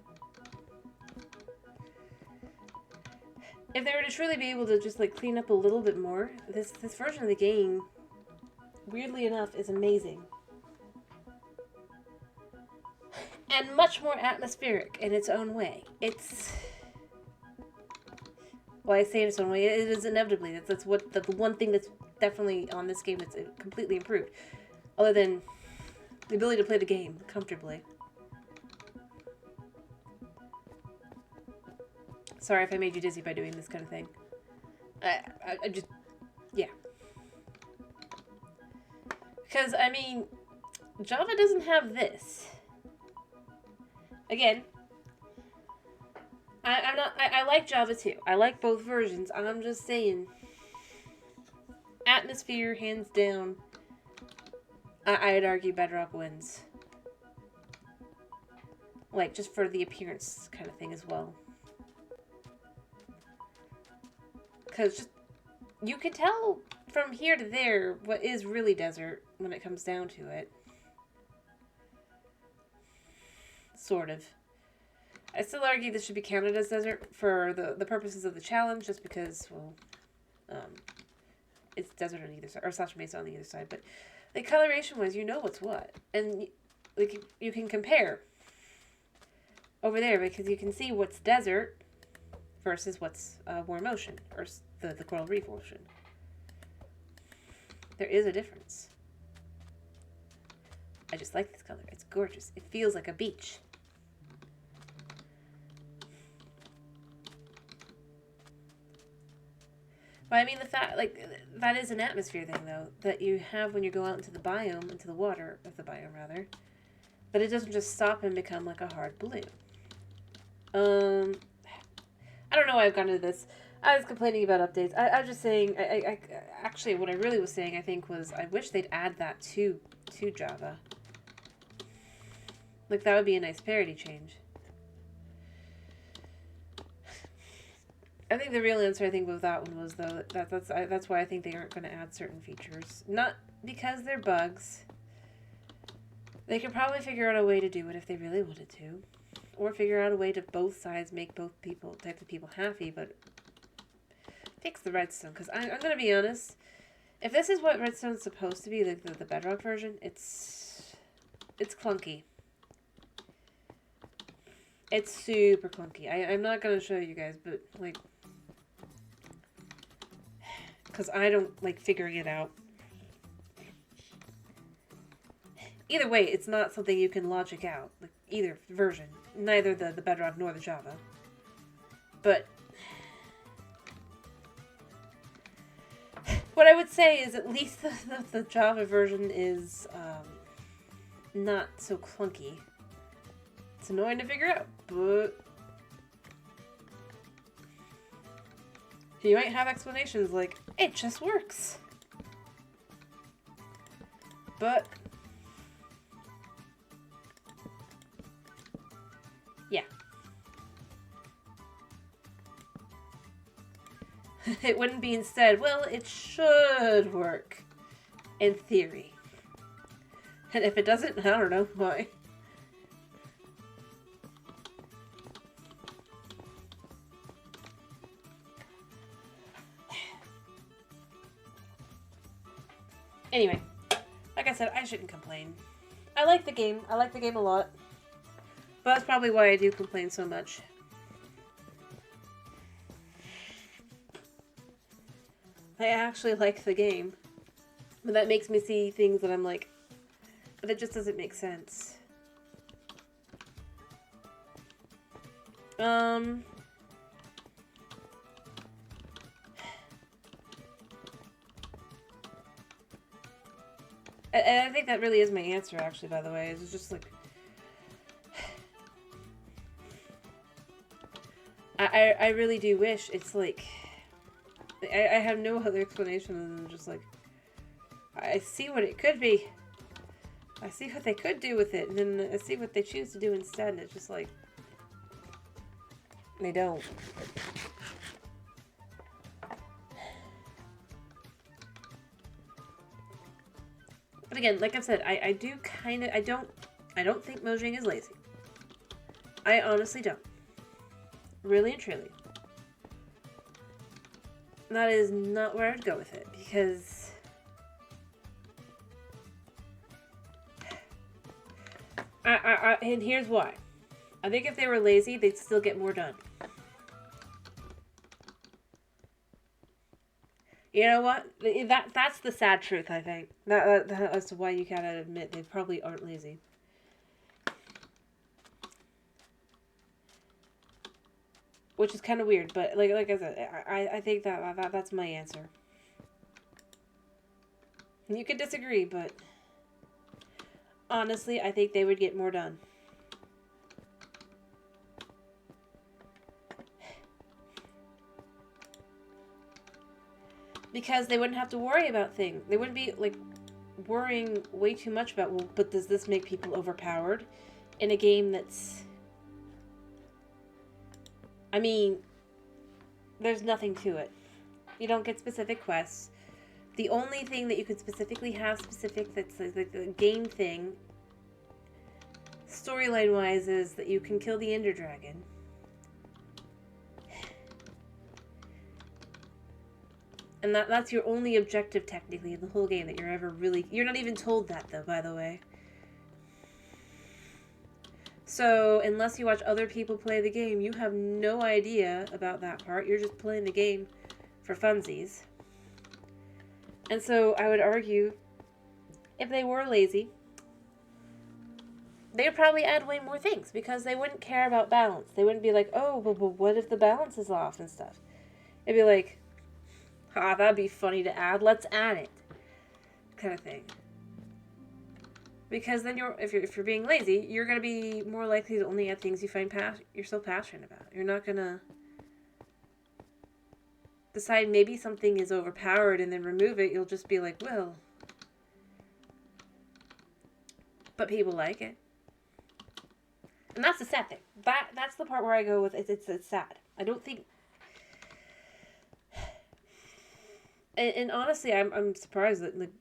If they were to truly be able to just, like, clean up a little bit more, this version of the game, weirdly enough, is amazing. And much more atmospheric in its own way. It's... Well, I say in its own way, it is inevitably. That's what the one thing that's definitely on this game that's completely improved. Other than the ability to play the game comfortably. Sorry if I made you dizzy by doing this kind of thing. I just... Yeah. Because, I mean, Java doesn't have this. Again, I like Java too. I like both versions. I'm just saying, atmosphere, hands down, I'd argue Bedrock wins. Like, just for the appearance kind of thing as well. Because just, you can tell from here to there what is really desert when it comes down to it. Sort of. I still argue this should be counted as desert for the purposes of the challenge, just because, well, it's desert on either side, or Sasha Mesa on the other side, but the coloration-wise, you know what's what. And, like, you can compare over there, because you can see what's desert versus what's warm ocean, or the coral reef ocean. There is a difference. I just like this color. It's gorgeous. It feels like a beach. But I mean, the fact, like, that is an atmosphere thing, though, that you have when you go out into the biome, into the water of the biome, rather. But it doesn't just stop and become like a hard blue. I don't know why I've gone into this. I was complaining about updates. I was just saying, actually, what I really was saying, I think, was I wish they'd add that to Java. Like, that would be a nice parity change. I think the real answer, I think, with that one was, though, that's why I think they aren't going to add certain features. Not because they're bugs. They could probably figure out a way to do it if they really wanted to. Or figure out a way to both sides make both types of people happy, but fix the redstone. Because I'm going to be honest, if this is what redstone's supposed to be, like the Bedrock version, it's clunky. It's super clunky. I'm not going to show you guys, but, like, because I don't like figuring it out. Either way, it's not something you can logic out. Like, either version. Neither the Bedrock nor the Java. But what I would say is at least the Java version is not so clunky. It's annoying to figure out, but you might have explanations like, it just works. But yeah. It wouldn't be instead, well, it should work. In theory. And if it doesn't, I don't know why. Anyway, like I said, I shouldn't complain. I like the game. I like the game a lot. But that's probably why I do complain so much. I actually like the game. But that makes me see things that I'm like, but it just doesn't make sense. And I think that really is my answer, actually, by the way. It's just like, I really do wish it's like, I have no other explanation other than just like, I see what it could be. I see what they could do with it, and then I see what they choose to do instead, and it's just like, they don't. again, like I've said, I do kind of, I don't think Mojang is lazy. I honestly don't. Really and truly. That is not where I'd go with it, because and here's why. I think if they were lazy, they'd still get more done. You know what? That's the sad truth, I think. That as to why you gotta admit they probably aren't lazy. Which is kind of weird, but like I said, I think that's my answer. You could disagree, but honestly, I think they would get more done. Because they wouldn't have to worry about things. They wouldn't be, like, worrying way too much about, well, but does this make people overpowered in a game that's... I mean, there's nothing to it. You don't get specific quests. The only thing that you could specifically have that's like the game thing, storyline-wise, is that you can kill the Ender Dragon. And that's your only objective, technically, in the whole game that you're ever really... You're not even told that, though, by the way. So, unless you watch other people play the game, you have no idea about that part. You're just playing the game for funsies. And so, I would argue, if they were lazy, they would probably add way more things, because they wouldn't care about balance. They wouldn't be like, oh, well, what if the balance is off and stuff? It'd be like... Ah, that'd be funny to add. Let's add it, kind of thing. Because then if you're being lazy, you're gonna be more likely to only add things you find you're so passionate about. You're not gonna decide maybe something is overpowered and then remove it. You'll just be like, well, but people like it, and that's the sad thing. That's the part where I go with it's sad. I don't think. And honestly, I'm surprised that, like,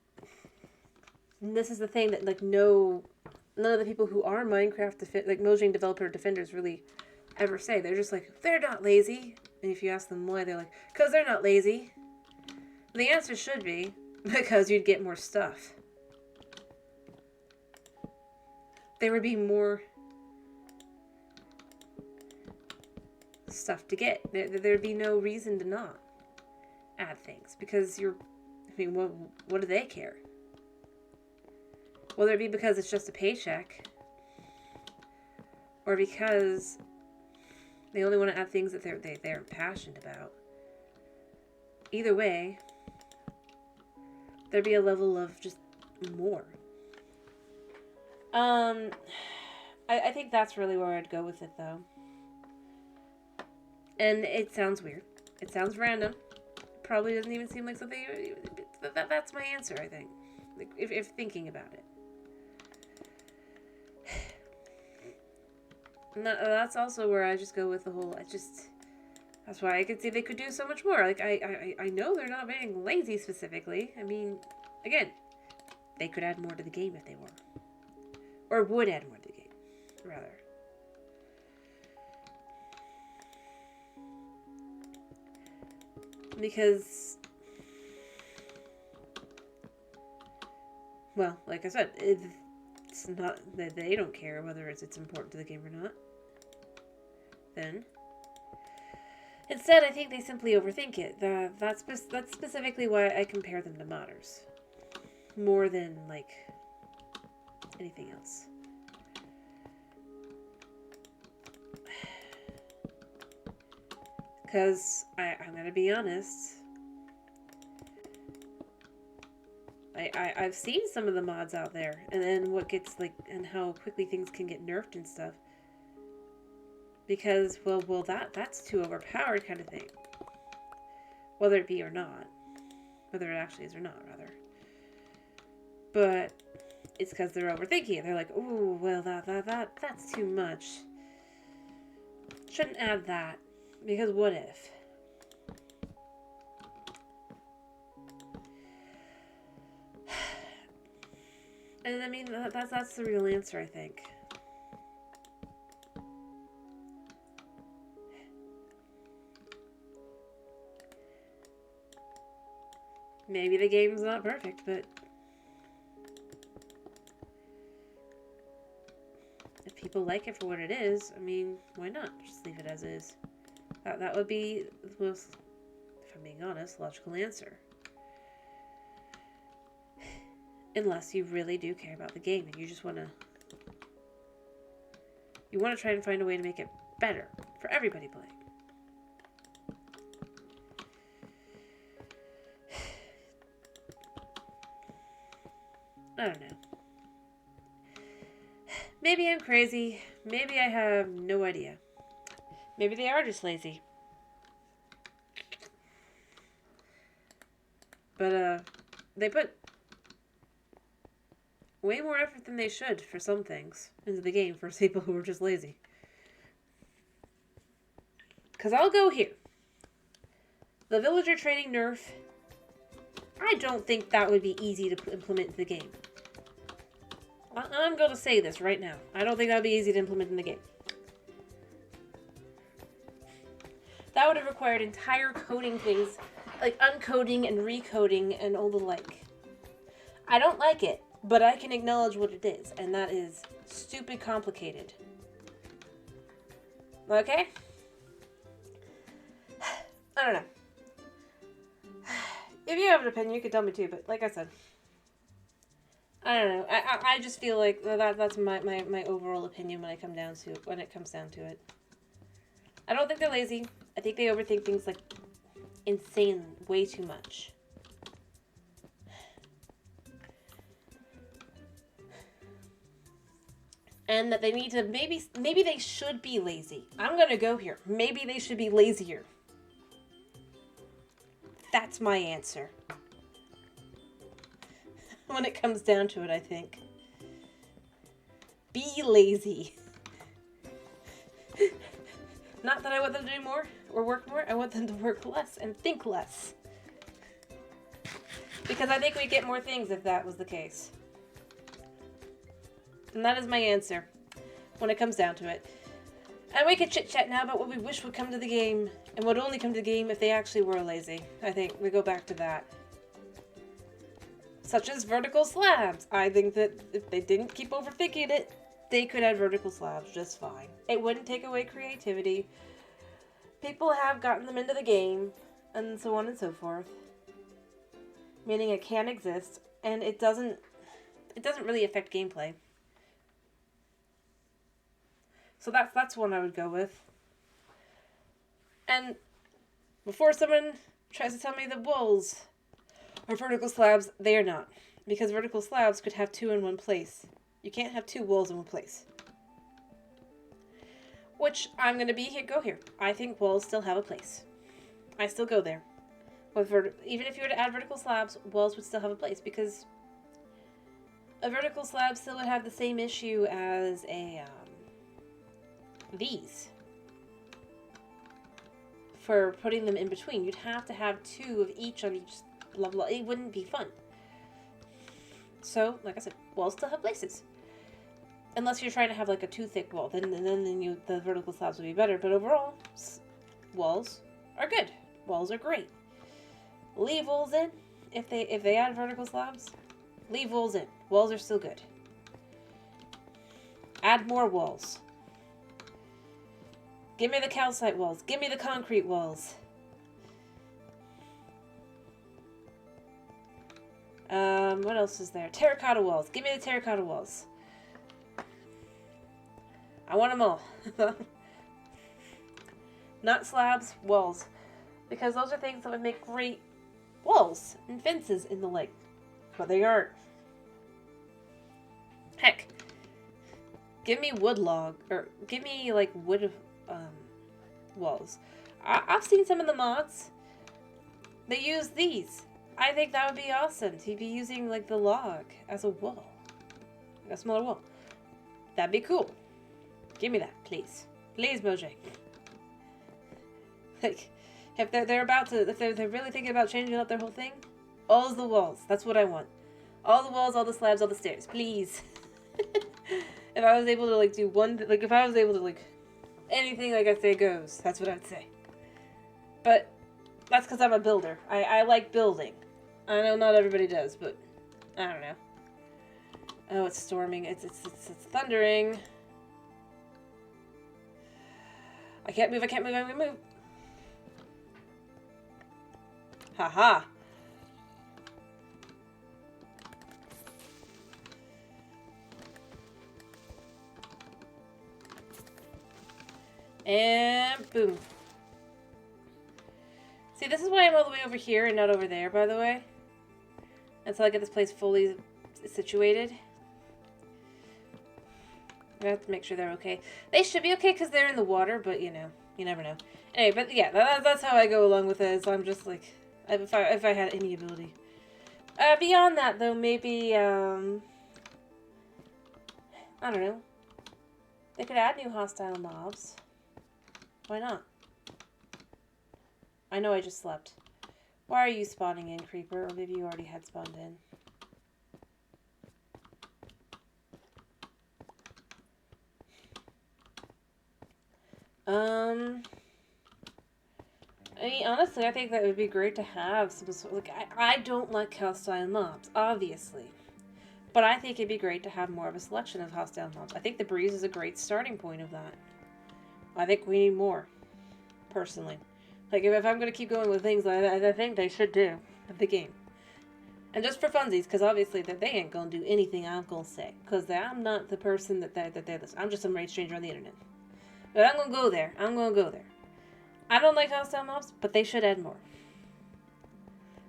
this is the thing that, like, none of the people who are Minecraft Mojang developer defenders really ever say. They're just like, they're not lazy. And if you ask them why, they're like, because they're not lazy. The answer should be, because you'd get more stuff. There would be more stuff to get. There'd be no reason to not add things, because what do they care? Whether it be because it's just a paycheck, or because they only want to add things that they're passionate about. Either way, there'd be a level of just more. I think that's really where I'd go with it, though. And it sounds weird. It sounds random. Probably doesn't even seem like something. That's my answer, I think. Like, if thinking about it. And that's also where I just go with the whole. That's why I could see they could do so much more. Like, I know they're not being lazy specifically. I mean, again, they could add more to the game if they were, or would add more to the game, rather. Because, well, like I said, it's not that they don't care whether it's important to the game or not. Then, instead, I think they simply overthink it. That's specifically why I compare them to modders, more than, like, anything else. Because, I'm going to be honest, I've seen some of the mods out there, and then what gets, like, and how quickly things can get nerfed and stuff. Because, well, that's too overpowered kind of thing. Whether it be or not. Whether it actually is or not, rather. But it's because they're overthinking it. They're like, ooh, well, that's too much. Shouldn't add that. Because what if? And I mean, that's the real answer, I think. Maybe the game's not perfect, but if people like it for what it is, I mean, why not? Just leave it as is. That would be the most, if I'm being honest, logical answer. Unless you really do care about the game and you just want to... You want to try and find a way to make it better for everybody playing. I don't know. Maybe I'm crazy. Maybe I have no idea. Maybe they are just lazy. But, they put way more effort than they should for some things into the game for people who are just lazy. Because I'll go here. The villager training nerf. I don't think that would be easy to implement into the game. I'm going to say this right now. I don't think that would be easy to implement in the game. That would have required entire coding things, like uncoding and recoding and all the like. I don't like it, but I can acknowledge what it is, and that is stupid complicated. Okay? I don't know. If you have an opinion, you could tell me too, but like I said, I don't know. I just feel like that's my overall opinion when it comes down to it. I don't think they're lazy. I think they overthink things like insane, way too much. And that they need to maybe they should be lazy. I'm gonna go here. Maybe they should be lazier. That's my answer. When it comes down to it, I think. Be lazy. Not that I want them to do more or work more. I want them to work less and think less. Because I think we'd get more things if that was the case. And that is my answer when it comes down to it. And we could chit-chat now about what we wish would come to the game and would only come to the game if they actually were lazy. I think we go back to that. Such as vertical slabs. I think that if they didn't keep overthinking it, they could add vertical slabs just fine. It wouldn't take away creativity. People have gotten them into the game, and so on and so forth. Meaning it can exist, and it doesn't really affect gameplay. So that's one I would go with. And before someone tries to tell me that walls are vertical slabs, they are not. Because vertical slabs could have two in one place. You can't have two walls in one place. Which, I'm going to go here. I think walls still have a place. I still go there. Even if you were to add vertical slabs, walls would still have a place. Because a vertical slab still would have the same issue as these. For putting them in between. You'd have to have two of each on each level. It wouldn't be fun. So, like I said, walls still have places. Unless you're trying to have like a too thick wall, then the vertical slabs would be better. But overall, walls are good. Walls are great. Leave walls in. If they add vertical slabs, leave walls in. Walls are still good. Add more walls. Give me the calcite walls. Give me the concrete walls. What else is there? Terracotta walls. Give me the terracotta walls. I want them all. Not slabs, walls. Because those are things that would make great walls and fences in the lake. But they aren't. Heck. Give me wood log. Or give me, like, wood walls. I've seen some of the mods. They use these. I think that would be awesome to be using, like, the log as a wall. Like a smaller wall. That'd be cool. Give me that, please. Please, Mojang. Like, if they're really thinking about changing up their whole thing, all the walls. That's what I want. All the walls, all the slabs, all the stairs. Please. If I was able to, like, do one... Like, if I was able to, like... Anything, like I say, goes. That's what I'd say. But that's because I'm a builder. I like building. I know not everybody does, but I don't know. Oh, it's storming. It's thundering. I can't move. I can't move. I'm gonna move. Haha. And boom. See, this is why I'm all the way over here and not over there, by the way. Until I get this place fully situated. I have to make sure they're okay. They should be okay because they're in the water, but you know, you never know. Anyway, but yeah, that's how I go along with it. So I'm just like, if I had any ability. Beyond that, though, maybe, I don't know. They could add new hostile mobs. Why not? I know I just slept. Why are you spawning in, Creeper? Or maybe you already had spawned in. I mean, honestly, I think that would be great to have some sort. Like, I don't like hostile mobs, obviously. But I think it'd be great to have more of a selection of hostile mobs. I think the breeze is a great starting point of that. I think we need more, personally. Like, if I'm going to keep going with things like that, I think they should do of the game. And just for funsies, because obviously they ain't going to do anything I'm going to say. Because I'm not the person that they're listening. I'm just some rage stranger on the internet. But I'm going to go there. I'm going to go there. I don't like hostile mobs, but they should add more.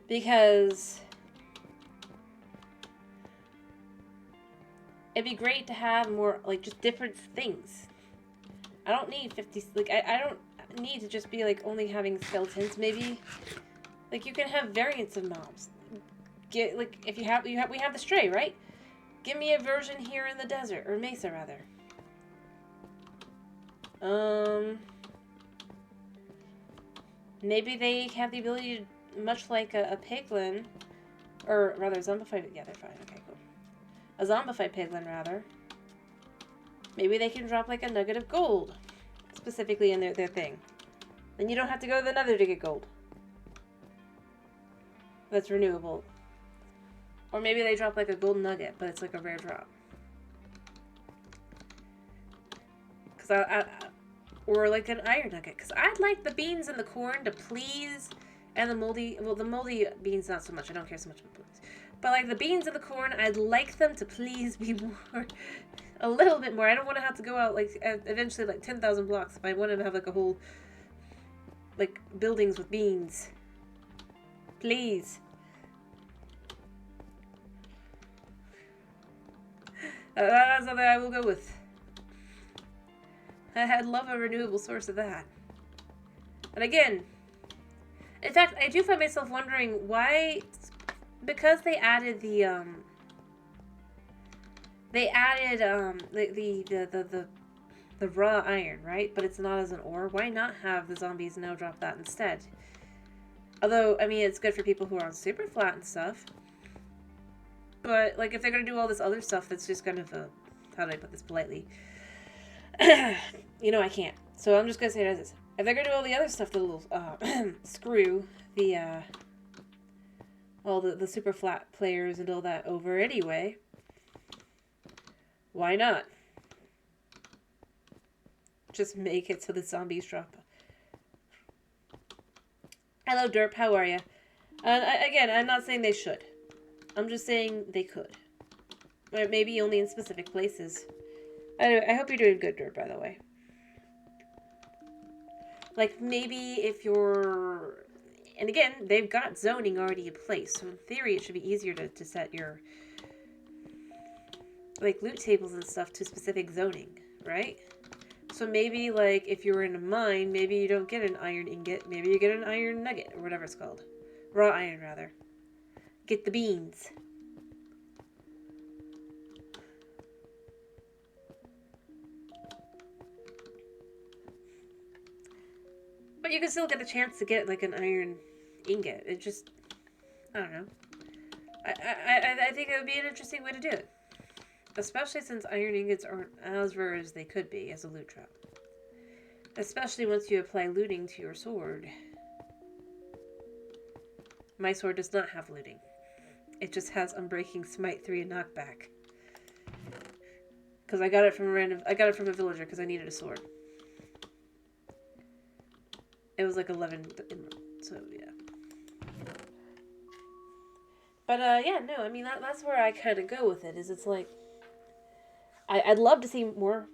Because it'd be great to have more, like, just different things. I don't need 50, like, I don't need to just be, like, only having skeletons. Maybe, like, you can have variants of mobs. Get, like, if we have the stray, right? Give me a version here in the desert, or Mesa, rather. Maybe they have the ability to, much like a piglin, or rather a zombified, yeah, they're fine, okay, cool. A zombified piglin, rather. Maybe they can drop, like, a nugget of gold, specifically in their thing. Then you don't have to go to the nether to get gold. That's renewable. Or maybe they drop, like, a gold nugget, but it's, like, a rare drop. Because or like an iron nugget, because I'd like the beans and the corn to please, and the moldy, well, the moldy beans not so much, I don't care so much about beans, but like the beans and the corn, I'd like them to please be more, a little bit more. I don't want to have to go out, like, eventually, like, 10,000 blocks if I wanted to have, like, a whole, like, buildings with beans. Please. That's something I will go with. I'd love a renewable source of that. And again, in fact, I do find myself wondering why, because they added the raw iron, right? But it's not as an ore. Why not have the zombies now drop that instead? Although, I mean, it's good for people who are on super flat and stuff. But, like, if they're gonna do all this other stuff, that's just kind of how do I put this politely? You know I can't. So I'm just gonna say it as is. If they're gonna do all the other stuff that'll screw the all the super flat players and all that over anyway, why not? Just make it so the zombies drop. Hello Derp, how are you? And again, I'm not saying they should. I'm just saying they could. Or maybe only in specific places. Anyway, I hope you're doing good, Derp, by the way. Like, maybe if you're... And again, they've got zoning already in place, so in theory it should be easier to set your, like, loot tables and stuff to specific zoning, right? So maybe, like, if you're in a mine, maybe you don't get an iron ingot, maybe you get an iron nugget, or whatever it's called. Raw iron, rather. Get the beans. But you can still get a chance to get, like, an iron ingot. It just, I don't know. I think it would be an interesting way to do it. Especially since iron ingots aren't as rare as they could be as a loot drop. Especially once you apply looting to your sword. My sword does not have looting. It just has Unbreaking Smite 3 and knockback. Because I got it from a villager because I needed a sword. It was like 11, so yeah. But yeah, no, I mean that's where I kind of go with it. Is it's like I'd love to see more.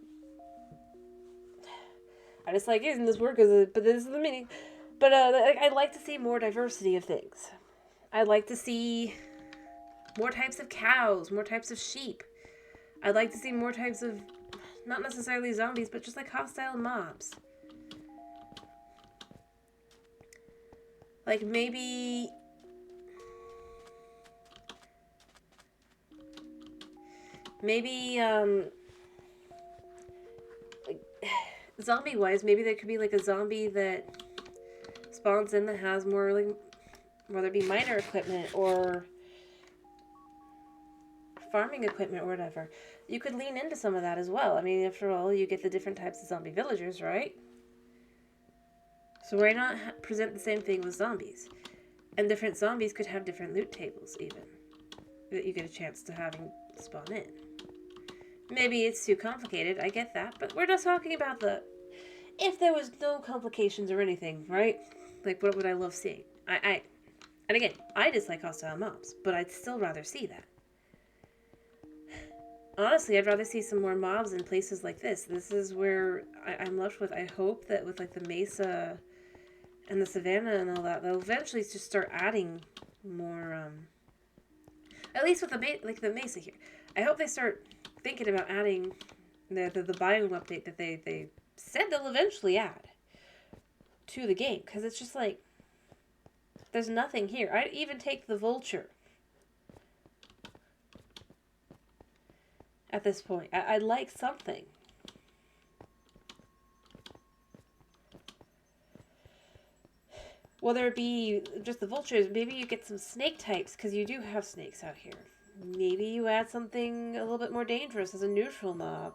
I just like using this word but this is the meaning. But I'd like to see more diversity of things. I'd like to see more types of cows, more types of sheep. I'd like to see more types of, not necessarily zombies, but just like hostile mobs. Like maybe like zombie wise, maybe there could be like a zombie that spawns in that has more like, whether it be miner equipment or farming equipment or whatever. You could lean into some of that as well. I mean, after all, you get the different types of zombie villagers, right? So why not present the same thing with zombies? And different zombies could have different loot tables, even, that you get a chance to having spawn in. Maybe it's too complicated, I get that, but we're just talking about if there was no complications or anything, right? Like, what would I love seeing? And again, I dislike hostile mobs, but I'd still rather see that. Honestly, I'd rather see some more mobs in places like this. This is where I'm left with, I hope that with like the mesa and the savannah and all that, they'll eventually just start adding more, at least with the mesa here. I hope they start thinking about adding the biome update that they said they'll eventually add to the game. Because it's just like, there's nothing here. I'd even take the vulture. At this point, I'd like something. Whether it be just the vultures, maybe you get some snake types, because you do have snakes out here. Maybe you add something a little bit more dangerous as a neutral mob.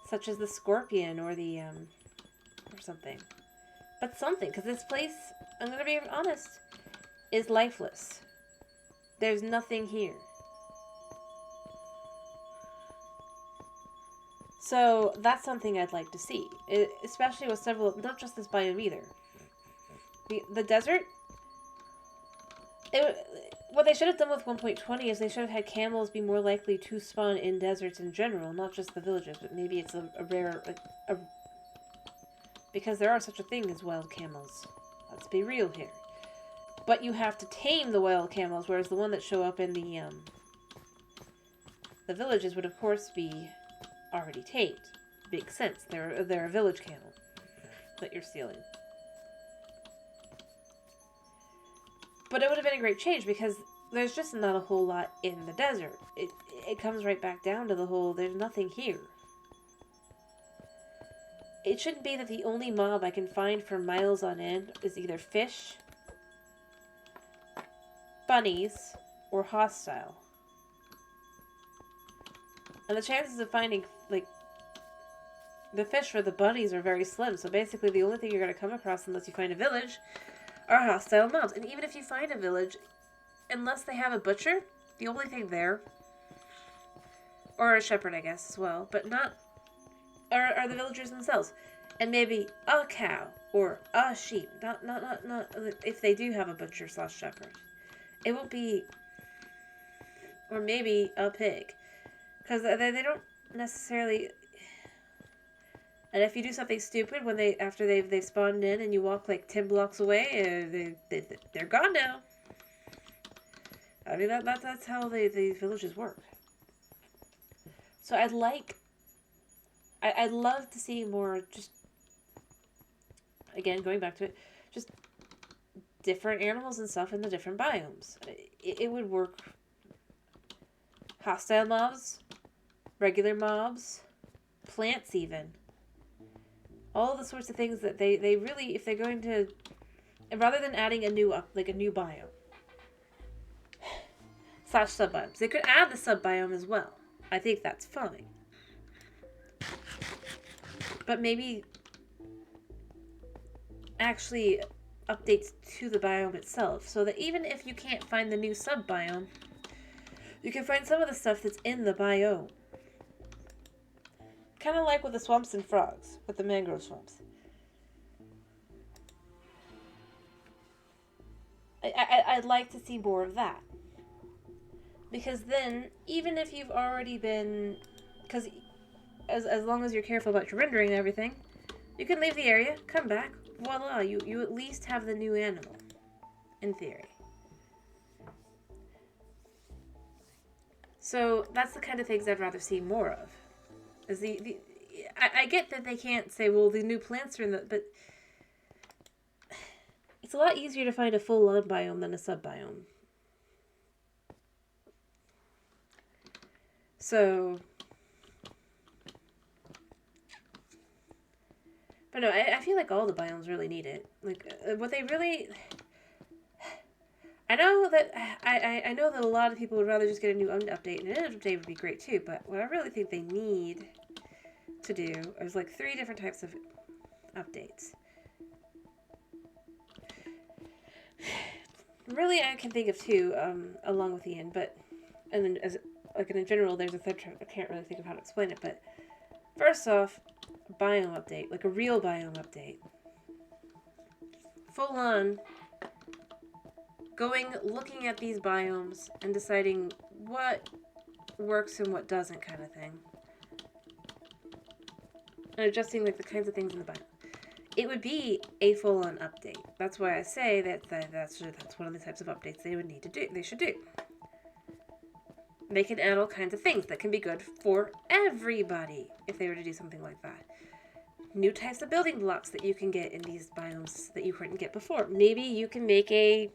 Such as the scorpion or the, or something. But something, because this place, I'm going to be honest, is lifeless. There's nothing here. So that's something I'd like to see, especially with several, not just this biome either. The desert, what they should have done with 1.20 is they should have had camels be more likely to spawn in deserts in general, not just the villages, but maybe it's a rare, because there are such a thing as wild camels. Let's be real here. But you have to tame the wild camels, whereas the one that show up in the villages would of course be already tamed. Makes sense. They're a village camel that you're stealing. But it would have been a great change because there's just not a whole lot in the desert. It comes right back down to the whole, there's nothing here. It shouldn't be that the only mob I can find for miles on end is either fish, bunnies, or hostile. And the chances of finding, like, the fish or the bunnies are very slim. So basically the only thing you're going to come across unless you find a village are hostile mobs. And even if you find a village, unless they have a butcher, the only thing there, or a shepherd I guess as well, but not, are the villagers themselves. And maybe a cow or a sheep. Not if they do have a butcher / shepherd. It won't be, or maybe a pig. Because they don't necessarily, and if you do something stupid when after they've spawned in and you walk like 10 blocks away, they're gone now. I mean that's how the villages work. So I'd love to see more, just again going back to it, just different animals and stuff in the different biomes. It would work. Hostile mobs, regular mobs, plants even. All the sorts of things that they really, if they're going to, rather than adding a new biome, Slash sub-biomes. They could add the sub-biome as well. I think that's fine. But maybe actually updates to the biome itself, so that even if you can't find the new sub-biome, you can find some of the stuff that's in the biome. Kind of like with the swamps and frogs, with the mangrove swamps. I'd like to see more of that. Because then, even if you've already been... Because as long as you're careful about your rendering and everything, you can leave the area, come back, voila, you at least have the new animal. In theory. So, that's the kind of things I'd rather see more of. Is I get that they can't say, well, the new plants are in the... But it's a lot easier to find a full-on biome than a sub-biome. So... But no, I feel like all the biomes really need it. Like, what they really... I know that I know that a lot of people would rather just get a new update, and an update would be great too, but what I really think they need to do is like 3 different types of updates. Really, I can think of 2 along with Ian, but and then as like in general, there's a third. I can't really think of how to explain it, but first off, biome update, like a real biome update, full on. Looking at these biomes and deciding what works and what doesn't, kind of thing. And adjusting like the kinds of things in the biome. It would be a full-on update. That's why I say that's one of the types of updates they would need to do. They should do. They can add all kinds of things that can be good for everybody if they were to do something like that. New types of building blocks that you can get in these biomes that you couldn't get before. Maybe you can make a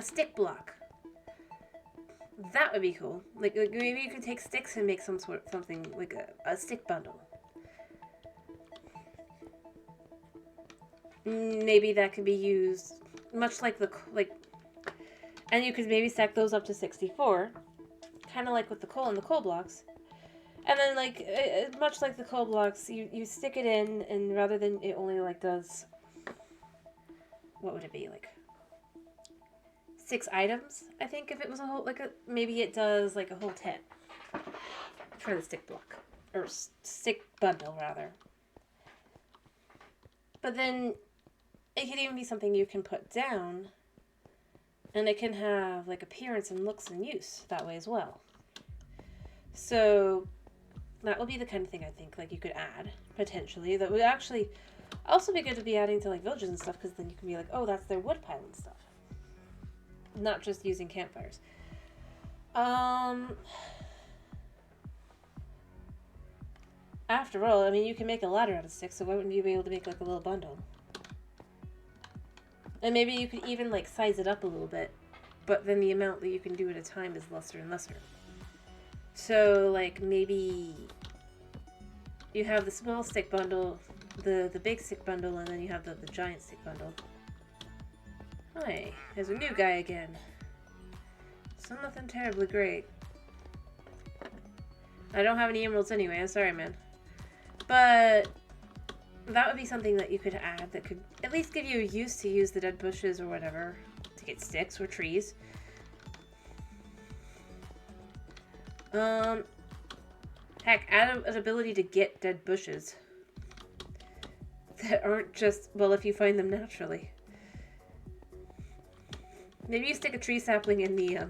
stick block. That would be cool. Like maybe you can take sticks and make something like a stick bundle. Maybe that can be used much like and you could maybe stack those up to 64, kind of like with the coal and the coal blocks. And then like much like the coal blocks, you stick it in, and rather than it only like does, what would it be, like 6 items, I think, if it was a whole, maybe it does like a whole 10 for the stick block, or stick bundle, rather. But then it could even be something you can put down, and it can have like appearance and looks and use that way as well. So that would be the kind of thing I think like you could add, potentially, that would actually also be good to be adding to like villages and stuff, because then you can be like, oh, that's their wood pile and stuff. Not just using campfires. After all, I mean, you can make a ladder out of sticks, so why wouldn't you be able to make like a little bundle? And maybe you could even like size it up a little bit, but then the amount that you can do at a time is lesser and lesser. So like maybe you have the small stick bundle, the big stick bundle, and then you have the giant stick bundle. Hi, there's a new guy again. So nothing terribly great. I don't have any emeralds anyway, I'm sorry, man. But that would be something that you could add that could at least give you a use to use the dead bushes or whatever to get sticks or trees. Heck, add an ability to get dead bushes that aren't just, well, if you find them naturally. Maybe you stick a tree sapling in the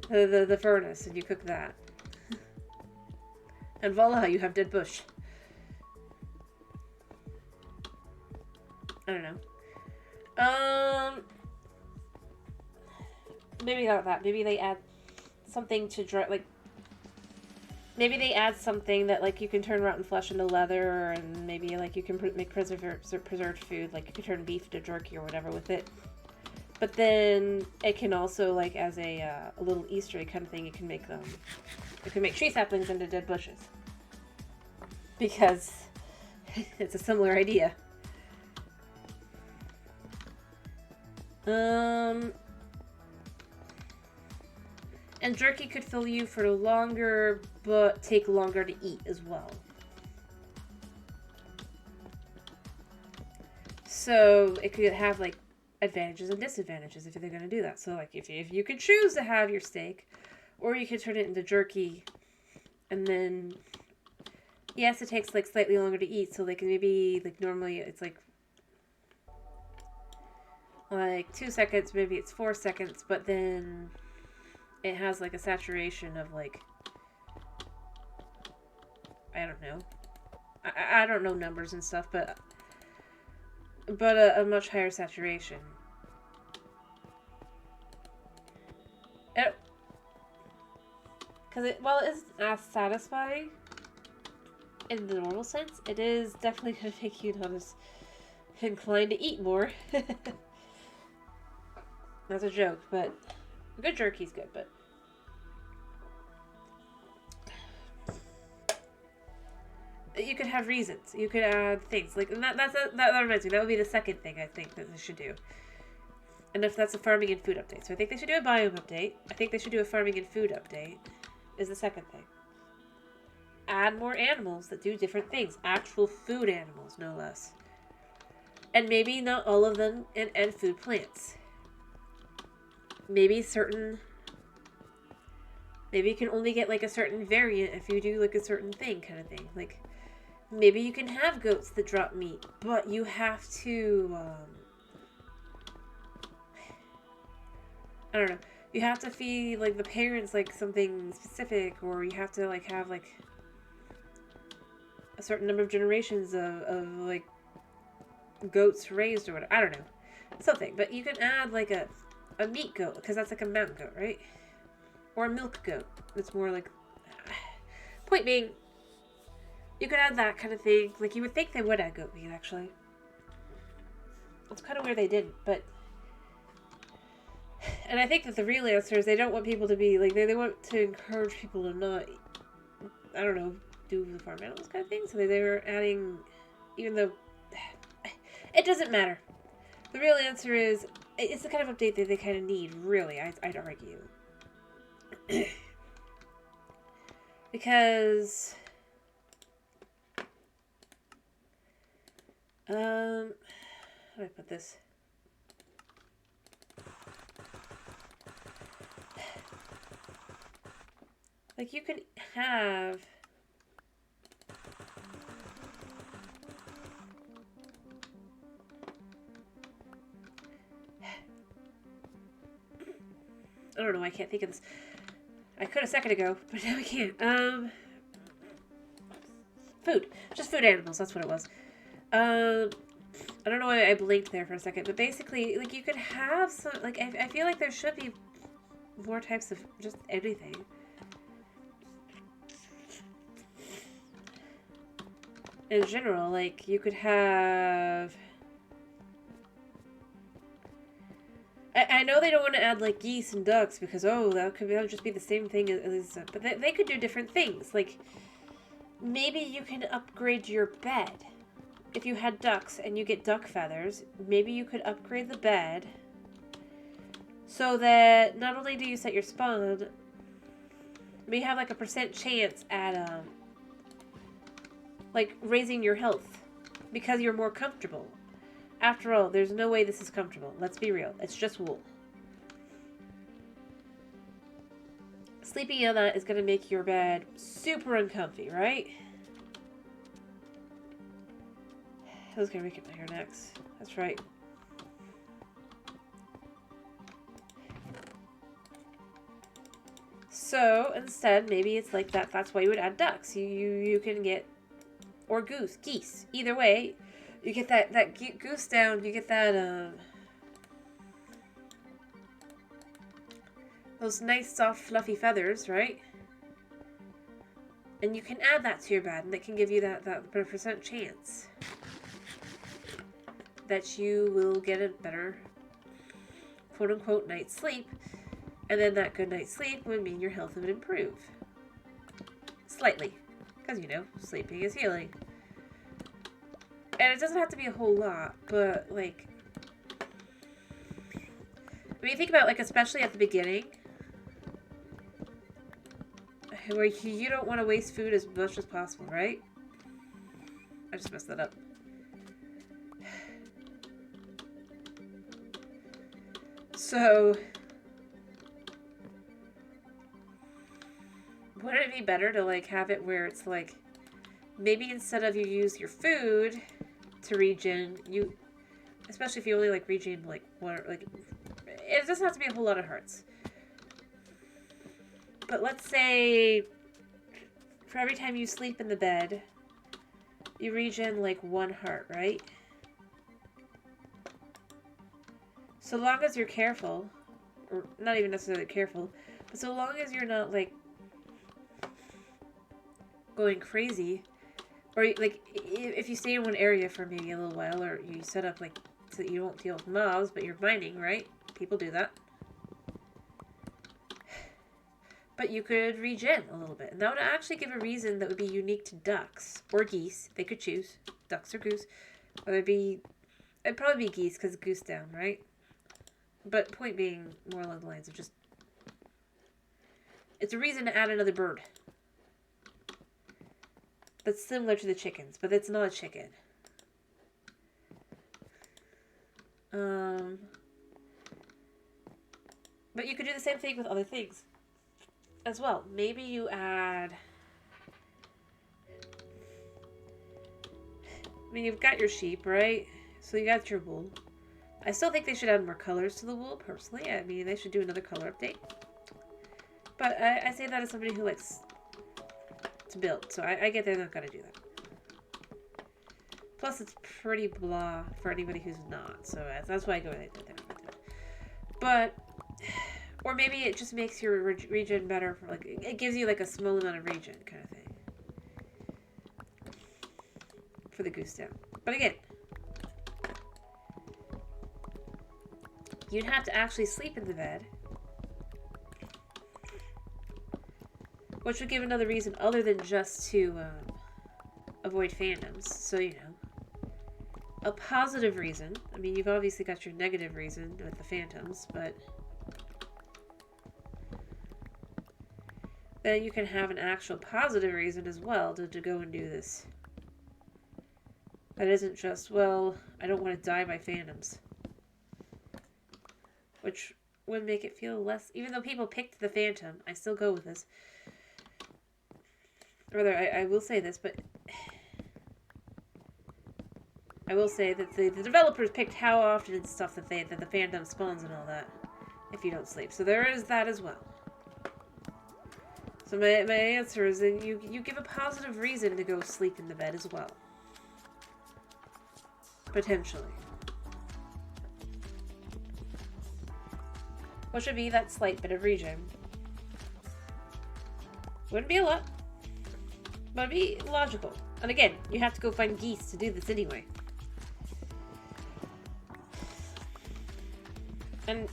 the furnace and you cook that. And voila, you have dead bush. I don't know. Maybe not that. Maybe they add something to dry, like, maybe they add something that, like, you can turn rotten flesh into leather, and maybe, like, you can make preserved food, like, you can turn beef to jerky or whatever with it. But then it can also, like, as a little Easter egg kind of thing, it can make tree saplings into dead bushes. Because it's a similar idea. And jerky could fill you for longer, but take longer to eat as well. So it could have like advantages and disadvantages if they're going to do that. So like if you could choose to have your steak, or you could turn it into jerky, and then yes, it takes like slightly longer to eat. So like maybe like normally it's like 2 seconds, maybe it's 4 seconds, but then it has like a saturation of like, I don't know. I don't know numbers and stuff, but a much higher saturation. Because while it isn't as satisfying in the normal sense, it is definitely going to make you not as inclined to eat more. That's a joke, but good jerky's good, but you could have reasons. You could add things like, and that reminds me. That would be the second thing I think that they should do. And if that's a farming and food update, so I think they should do a biome update. I think they should do a farming and food update. Is the second thing. Add more animals that do different things, actual food animals, no less. And maybe not all of them, and food plants. Maybe you can only get like a certain variant if you do like a certain thing kind of thing. Like, maybe you can have goats that drop meat, but you have to, I don't know. You have to feed like the parents like something specific, or you have to like have like a certain number of generations of like goats raised or whatever. I don't know. Something. But you can add like a meat goat, because that's like a mountain goat, right? Or a milk goat. It's more like... Point being, you could add that kind of thing. Like, you would think they would add goat meat, actually. It's kind of weird they didn't, but... And I think that the real answer is they don't want people to be... Like, they want to encourage people to not... I don't know, do the farm animals kind of thing. So they were adding... Even though... It doesn't matter. The real answer is... It's the kind of update that they kind of need, really, I'd argue. Because... how do I put this? Like, you could have... I don't know, I can't think of this. I could a second ago, but now I can't. Food. Just food animals, that's what it was. I don't know why I blinked there for a second, but basically, like, you could have some, like, I feel like there should be more types of just anything. In general, like, you could have... I know they don't want to add, like, geese and ducks because, oh, that would just be the same thing as but they could do different things. Like, maybe you can upgrade your bed. If you had ducks and you get duck feathers, maybe you could upgrade the bed so that not only do you set your spawn, but you have, like, a % chance at, like, raising your health because you're more comfortable. After all, there's no way this is comfortable. Let's be real. It's just wool. Sleeping on that is going to make your bed super uncomfy, right? I was going to make it my hair next. That's right. So, instead, maybe it's like that. That's why you would add ducks. You can get... Or geese. Either way... You get that goose down, you get that, those nice, soft, fluffy feathers, right? And you can add that to your bed, and it can give you that % chance that you will get a better, quote-unquote, night's sleep. And then that good night's sleep would mean your health would improve. Slightly. Because, you know, sleeping is healing. And it doesn't have to be a whole lot, but, like, when you think about, like, especially at the beginning, where you don't want to waste food as much as possible, right? I just messed that up. So, wouldn't it be better to like have it where it's like, maybe instead of you use your food to regen, you, especially if you only like regen like one, like, it doesn't have to be a whole lot of hearts. But let's say for every time you sleep in the bed, you regen like 1 heart, right? So long as you're careful, or not even necessarily careful, but so long as you're not like going crazy, or like if you stay in one area for maybe a little while, or you set up like so that you won't deal with mobs, but you're mining, right? People do that. But you could regen a little bit, and that would actually give a reason that would be unique to ducks or geese. They could choose ducks or goose, or it'd probably be geese because goose down, right? But point being, more along the lines of just, it's a reason to add another bird. That's similar to the chickens, but it's not a chicken. But you could do the same thing with other things as well. Maybe you add, I mean, you've got your sheep, right? So you got your wool. I still think they should add more colors to the wool, personally. I mean, they should do another color update. But I say that as somebody who likes to build, so I get they're not going to do that. Plus, it's pretty blah for anybody who's not, so that's why I go with it. But, or maybe it just makes your regen better, for like, it gives you like a small amount of regen kind of thing. For the goose down. But again, you'd have to actually sleep in the bed, which would give another reason other than just to avoid phantoms. So, you know, a positive reason. I mean, you've obviously got your negative reason with the phantoms, but then you can have an actual positive reason as well to go and do this. That isn't just, well, I don't want to die by phantoms. Which would make it feel less, even though people picked the phantom, I still go with this. Rather, I will say this, but I will say that the developers picked how often and stuff that the phantom spawns and all that, if you don't sleep. So there is that as well. So my answer is that you give a positive reason to go sleep in the bed as well. Potentially. Which would be that slight bit of regen. Wouldn't be a lot, but it'd be logical. And again, you have to go find geese to do this anyway. And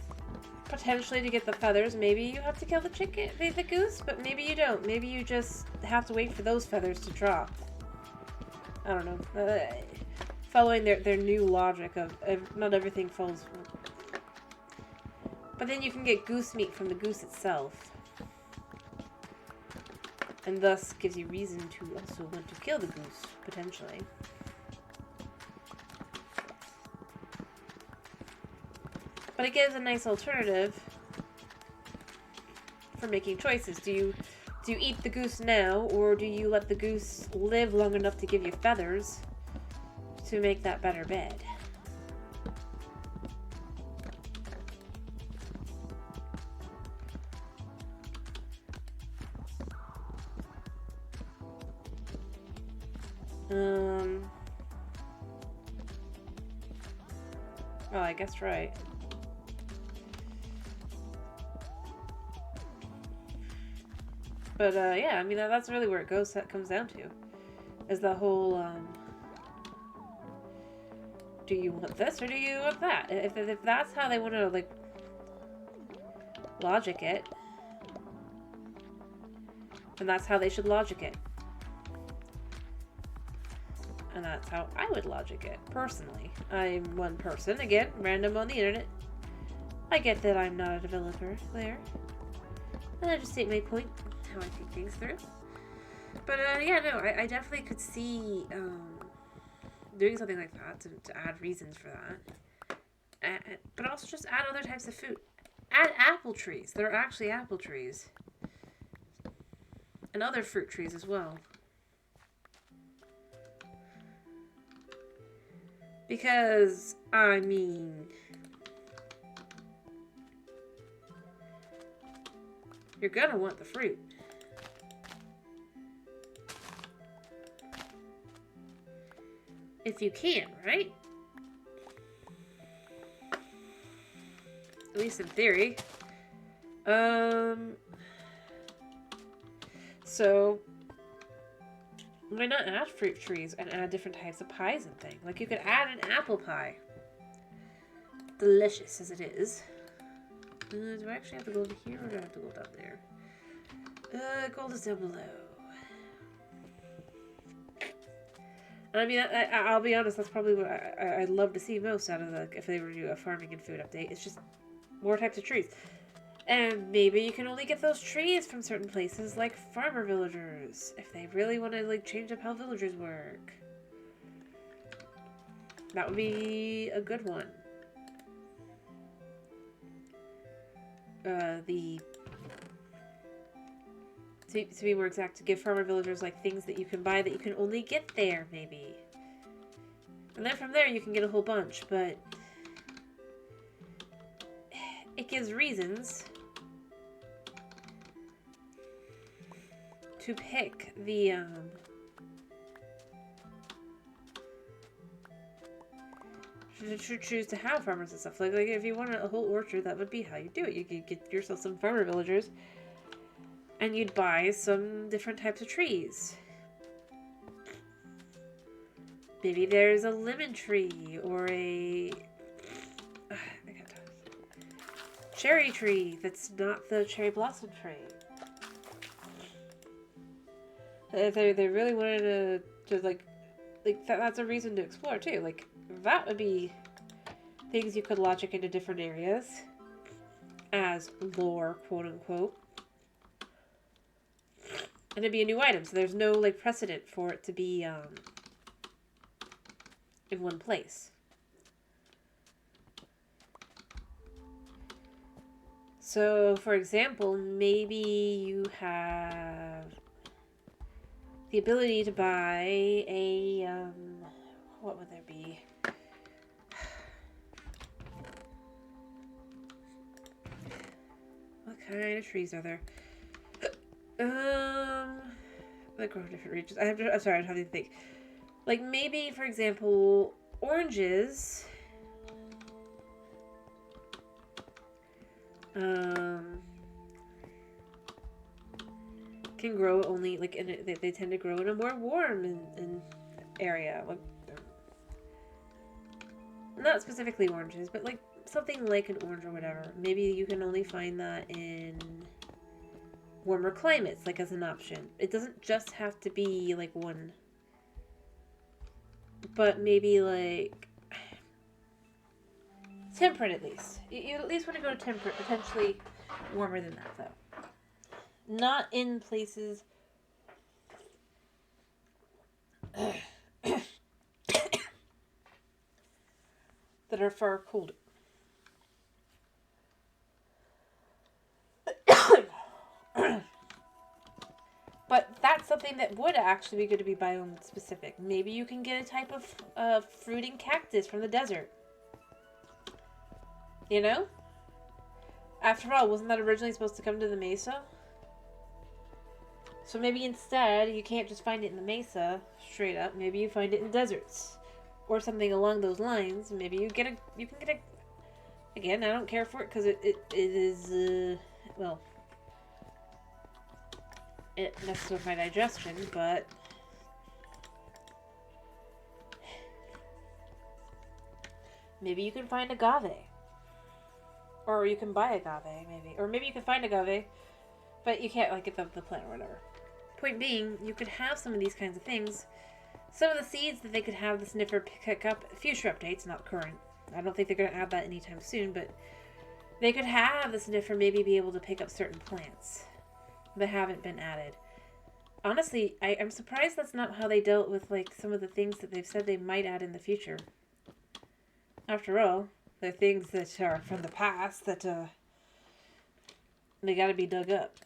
potentially to get the feathers, maybe you have to kill the chicken, the goose, but maybe you don't. Maybe you just have to wait for those feathers to drop. I don't know. Following their new logic of not everything falls. But then you can get goose meat from the goose itself. And thus gives you reason to also want to kill the goose, potentially. But it gives a nice alternative for making choices. Do you eat the goose now, or do you let the goose live long enough to give you feathers to make that better bed? Oh, I guess right. But, yeah, I mean, that's really where it comes down to. Is the whole, do you want this or do you want that? If that's how they want to, like, logic it, then that's how they should logic it. And that's how I would logic it, personally. I'm one person, again, random on the internet. I get that I'm not a developer there. And I just state my point. how I think things through. But yeah, no, I definitely could see doing something like that to add reasons for that. But also just add other types of food. Add apple trees. There are actually apple trees. And other fruit trees as well. Because, I mean, you're gonna want the fruit. If you can, right? At least in theory. So, why not add fruit trees and add different types of pies and things? Like, you could add an apple pie. Delicious as it is. Do I actually have to go over here, or do I have to go down there? Gold is down below. And I mean, I'll be honest, that's probably what I'd love to see most out of if they were to do a farming and food update. It's just more types of trees. And maybe you can only get those trees from certain places, like farmer villagers, if they really want to, like, change up how villagers work. That would be a good one. To be more exact, to give farmer villagers, like, things that you can buy that you can only get there, maybe. And then from there you can get a whole bunch, but it gives reasons to pick the, to choose to have farmers and stuff. Like if you want a whole orchard, that would be how you do it. You could get yourself some farmer villagers, and you'd buy some different types of trees. Maybe there's a lemon tree, or a cherry tree that's not the cherry blossom tree. If they really wanted to like that's a reason to explore too. Like, that would be things you could logic into different areas as lore, quote unquote. And it'd be a new item, so there's no, like, precedent for it to be in one place. So, for example, maybe you have the ability to buy a, what would there be? What kind of trees are there? That grow in different regions. I'm sorry, I don't have to think. Like, maybe, for example, oranges. Can grow only, like, they tend to grow in a more warm area. Like, not specifically oranges, but, like, something like an orange or whatever. Maybe you can only find that in warmer climates, like, as an option. It doesn't just have to be, like, one. But maybe, like, temperate at least. You at least want to go to temperate, potentially warmer than that, though. Not in places that are far colder. But that's something that would actually be good to be biome specific. Maybe you can get a type of fruiting cactus from the desert. You know? After all, wasn't that originally supposed to come to the mesa? So maybe instead, you can't just find it in the mesa, straight up. Maybe you find it in deserts. Or something along those lines. Maybe you can get a... Again, I don't care for it, because it is, well... It messes with my digestion, but... Maybe you can find agave. Or you can buy agave, maybe. Or maybe you can find agave, but you can't, like, get the plant or whatever. Point being, you could have some of these kinds of things. Some of the seeds that they could have the sniffer pick up, future updates, not current. I don't think they're going to add that anytime soon, but they could have the sniffer maybe be able to pick up certain plants. that haven't been added. Honestly, I'm surprised that's not how they dealt with like some of the things that they've said they might add in the future. After all, they're things that are from the past that they gotta be dug up.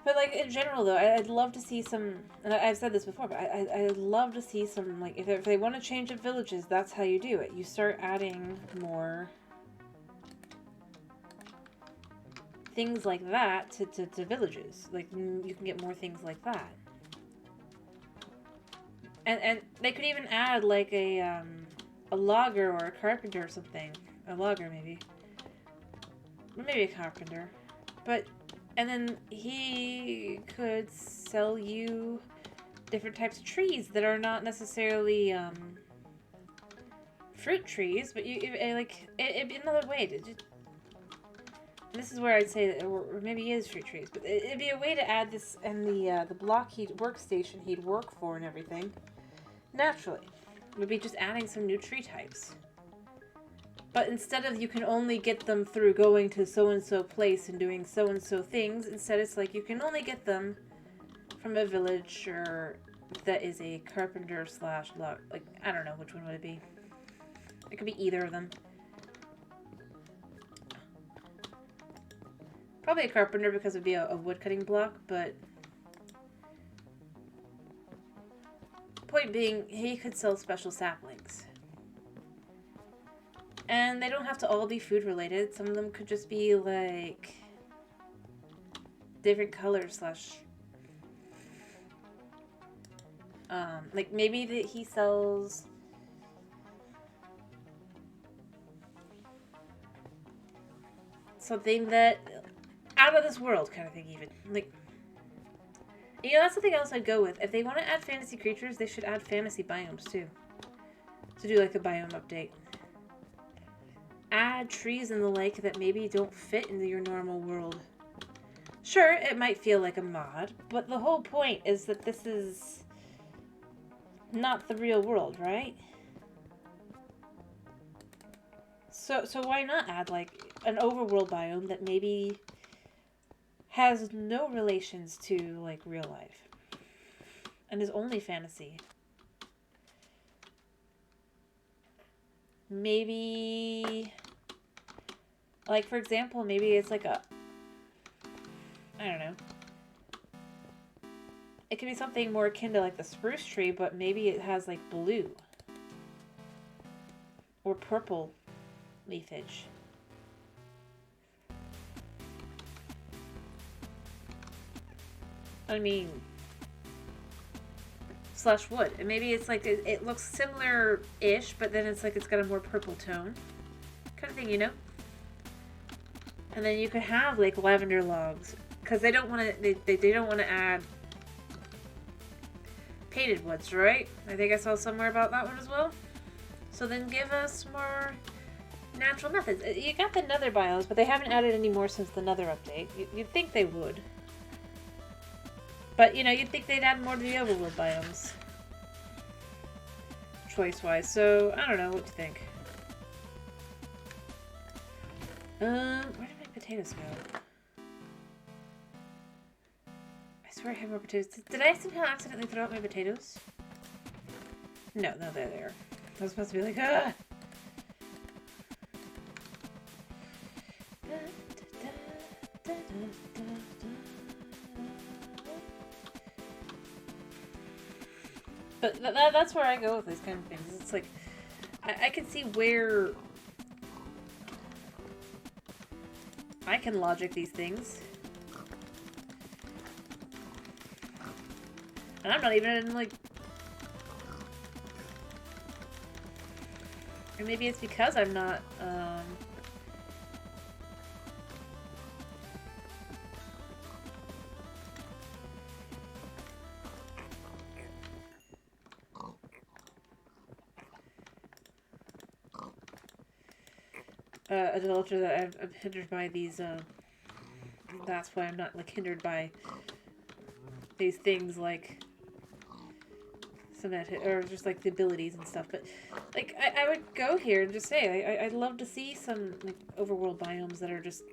But like in general though, I'd love to see some, and I've said this before, but I'd love to see some, like, if they want to change up villages, that's how you do it. You start adding more things like that to villages. Like, you can get more things like that. And they could even add like a logger or a carpenter or something. A logger maybe. Maybe a carpenter. But, and then he could sell you different types of trees that are not necessarily fruit trees, but it'd be another way to just, this is where I'd say that, or maybe it is fruit trees, but it'd be a way to add this and the block workstation he'd work for and everything naturally. It would be just adding some new tree types. But instead of you can only get them through going to so-and-so place and doing so-and-so things, instead it's like you can only get them from a villager that is a carpenter slash log. Like, I don't know, which one would it be? It could be either of them. Probably a carpenter because it would be a wood cutting block, but point being, he could sell special saplings. And they don't have to all be food related. Some of them could just be like different colors slash like maybe that he sells something that out of this world kind of thing, even like, you know, that's something else I'd go with. If they want to add fantasy creatures, they should add fantasy biomes too, to do like a biome update. Add trees and the like that maybe don't fit into your normal world. Sure, it might feel like a mod, but the whole point is that this is not the real world, right? So why not add like an overworld biome that maybe has no relations to like real life and is only fantasy? Maybe, like, for example, maybe it's like a, I don't know. It could be something more akin to like the spruce tree, but maybe it has like blue or purple leafage. I mean, slash wood. And maybe it's like, it looks similar-ish, but then it's like it's got a more purple tone. Kind of thing, you know? And then you could have like lavender logs. Because they don't want to, they don't want to add painted woods, right? I think I saw somewhere about that one as well. So then give us more natural methods. You got the nether biomes, but they haven't added any more since the nether update. You'd think they would. But, you know, you'd think they'd add more to the overworld biomes. Choice-wise. So, I don't know. What do you think? Where did my potatoes go? I swear I had more potatoes. Did I somehow accidentally throw out my potatoes? No, they're there. I was supposed to be like, ah! But that's where I go with these kind of things. It's like, I can see where I can logic these things. And I'm not even, like... Or maybe it's because I'm not, a developer that I'm hindered by these, that's why I'm not, like, hindered by these things like semantic, or just like the abilities and stuff. But like, I would go here and just say I'd love to see some like overworld biomes that are just.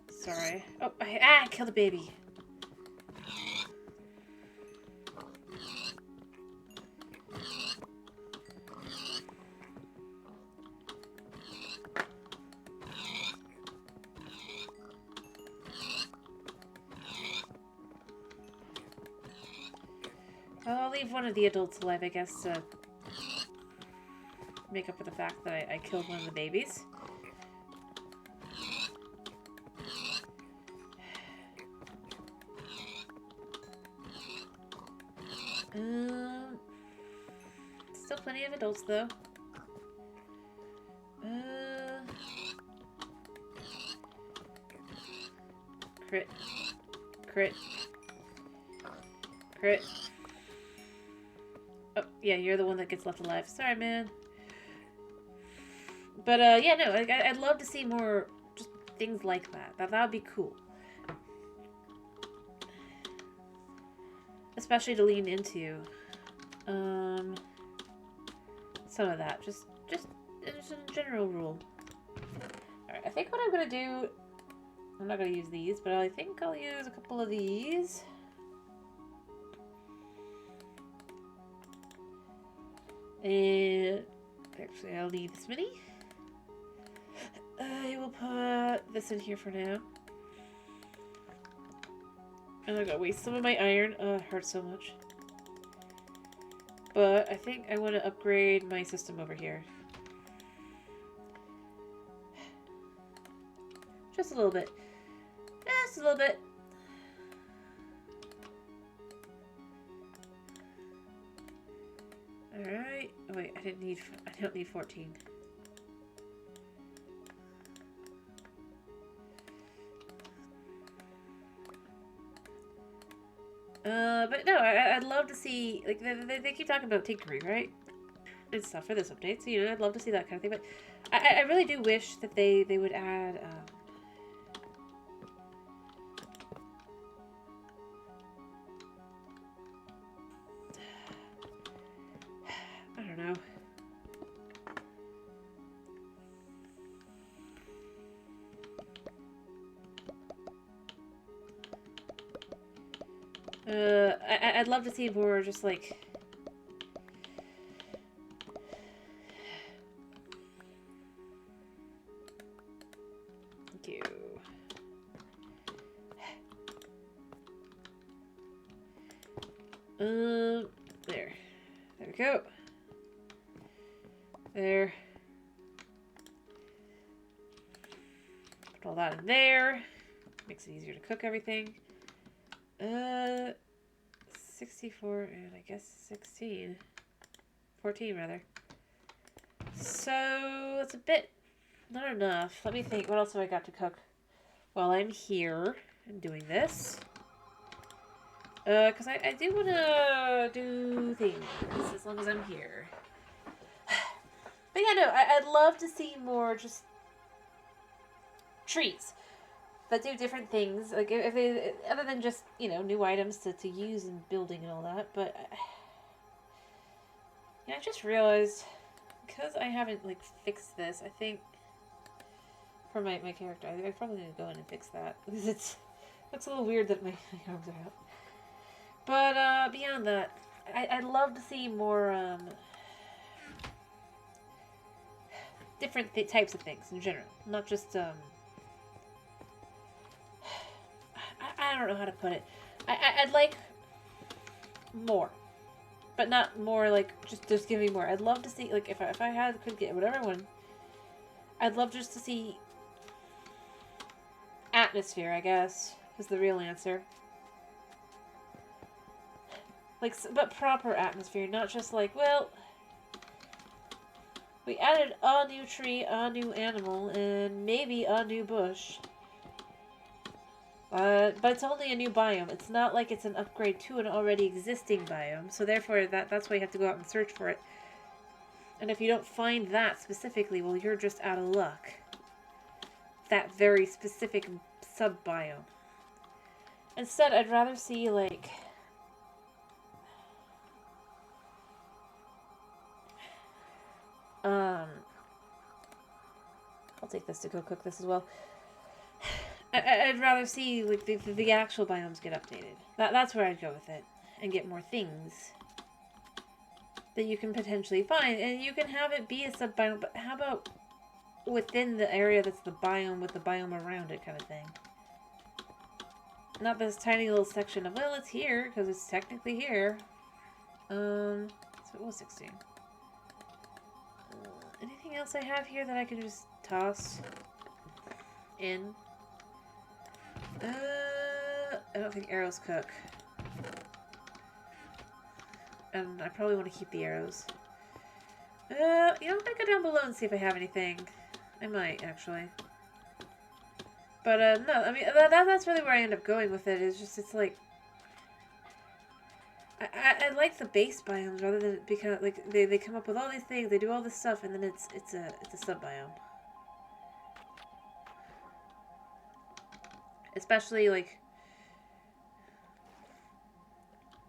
Sorry. Oh, I killed a baby. I'll leave one of the adults alive, I guess, to make up for the fact that I killed one of the babies. Still plenty of adults, though. Crit. Crit. Crit. Oh, yeah, you're the one that gets left alive. Sorry, man. But, yeah, no, I'd love to see more just things like that. That would be cool. Especially to lean into. Some of that. Just a general rule. Alright, I think what I'm gonna do... I'm not gonna use these, but I think I'll use a couple of these. And... Actually, I'll need this many. I will put this in here for now. And I gotta waste some of my iron. It hurts so much. But I think I want to upgrade my system over here. Just a little bit. Just a little bit. Alright. Oh, wait, I don't need 14. But no, I'd love to see, like, they keep talking about tinkery, right? And stuff for this update, so, you know, I'd love to see that kind of thing, but I really do wish that they would add, I don't know. I'd love to see more just like... Thank you. There. There we go. There. Put all that in there. Makes it easier to cook everything. 64 and I guess 16. 14 rather. So that's a bit not enough. Let me think. What else have I got to cook while I'm here and doing this? Because I do want to do things as long as I'm here. But yeah, no, I'd love to see more just trees that do different things, like if they, other than just, you know, new items to use in building and all that. But yeah, I just realized, because I haven't like fixed this, I think for my character, I probably need to go in and fix that, because it looks a little weird that my arms are out. But beyond that, I'd love to see more different types of things in general, not just I don't know how to put it. I'd like more, but not more like just give me more. I'd love to see, like, if I could get whatever one. I'd love just to see atmosphere, I guess, is the real answer. Like, but proper atmosphere, not just like, well, we added a new tree, a new animal, and maybe a new bush. But it's only a new biome. It's not like it's an upgrade to an already existing biome. So therefore, that's why you have to go out and search for it. And if you don't find that specifically, well, you're just out of luck. That very specific sub-biome. Instead, I'd rather see, like... I'll take this to go cook this as well. I'd rather see, like, the actual biomes get updated. That's where I'd go with it. And get more things that you can potentially find. And you can have it be a sub-biome, but how about within the area that's the biome with the biome around it kind of thing? Not this tiny little section of, well, it's here, because it's technically here. So it was 16. Anything else I have here that I can just toss in? I don't think arrows cook. And I probably want to keep the arrows. You know, I'm gonna go down below and see if I have anything. I might, actually. But, no, I mean, that's really where I end up going with it. It's just, it's like... I like the base biomes rather than it become, like, they come up with all these things, they do all this stuff, and then it's a sub-biome. Especially, like...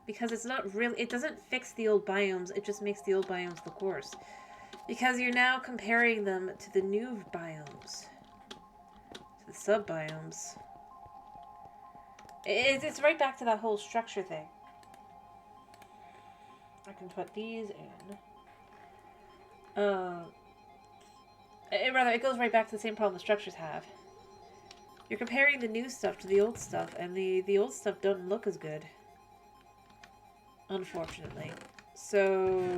Because it's not really... It doesn't fix the old biomes, it just makes the old biomes look worse. Because you're now comparing them to the new biomes. To the sub-biomes. It's right back to that whole structure thing. I can put these in. Rather, it goes right back to the same problem the structures have. You're comparing the new stuff to the old stuff, and the old stuff doesn't look as good. Unfortunately. So...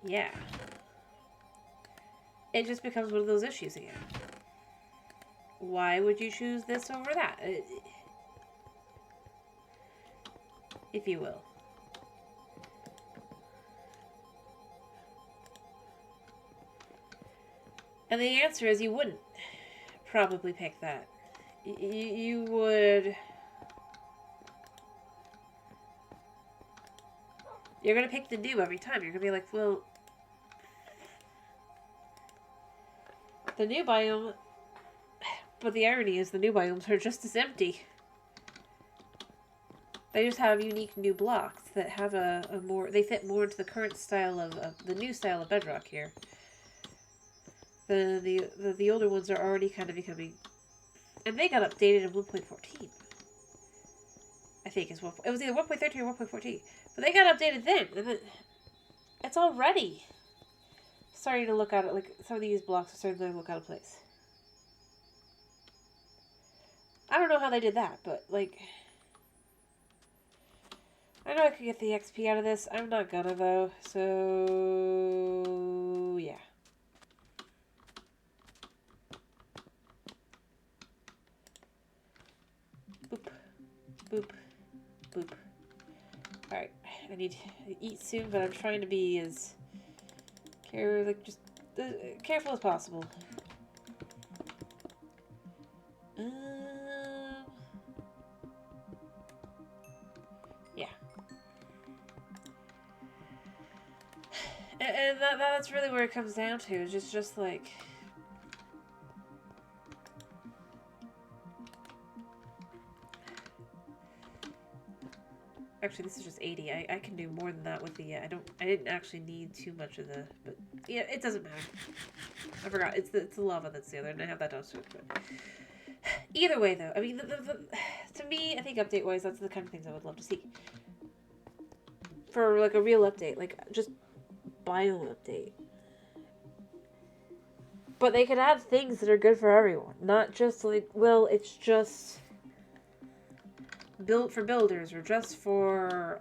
yeah. It just becomes one of those issues again. Why would you choose this over that? If you will. And the answer is you wouldn't probably pick that. You would... You're going to pick the new every time. You're going to be like, well... The new biome... But the irony is the new biomes are just as empty. They just have unique new blocks that have a more... They fit more into the current style of the new style of Bedrock here. The older ones are already kind of becoming... And they got updated in 1.14. I think is what... It was either 1.13 or 1.14. But they got updated then. And it's already starting to look out of... Like, some of these blocks are starting to look out of place. I don't know how they did that, but, like... I know I could get the XP out of this. I'm not gonna, though. So... yeah. Boop. Boop. Boop. Alright. I need to eat soon, but I'm trying to be as... careful as possible. Yeah. And that's really where it comes down to. It's just like... Actually, this is just 80. I can do more than that with the... I didn't actually need too much of the... But, yeah, it doesn't matter. I forgot. It's the lava that's the other, and I have that downstairs. But either way, though, I mean, to me, I think update-wise, that's the kind of things I would love to see. For, like, a real update. Like, just biome update. But they could add things that are good for everyone. Not just, like, well, it's just... built for builders, or just for,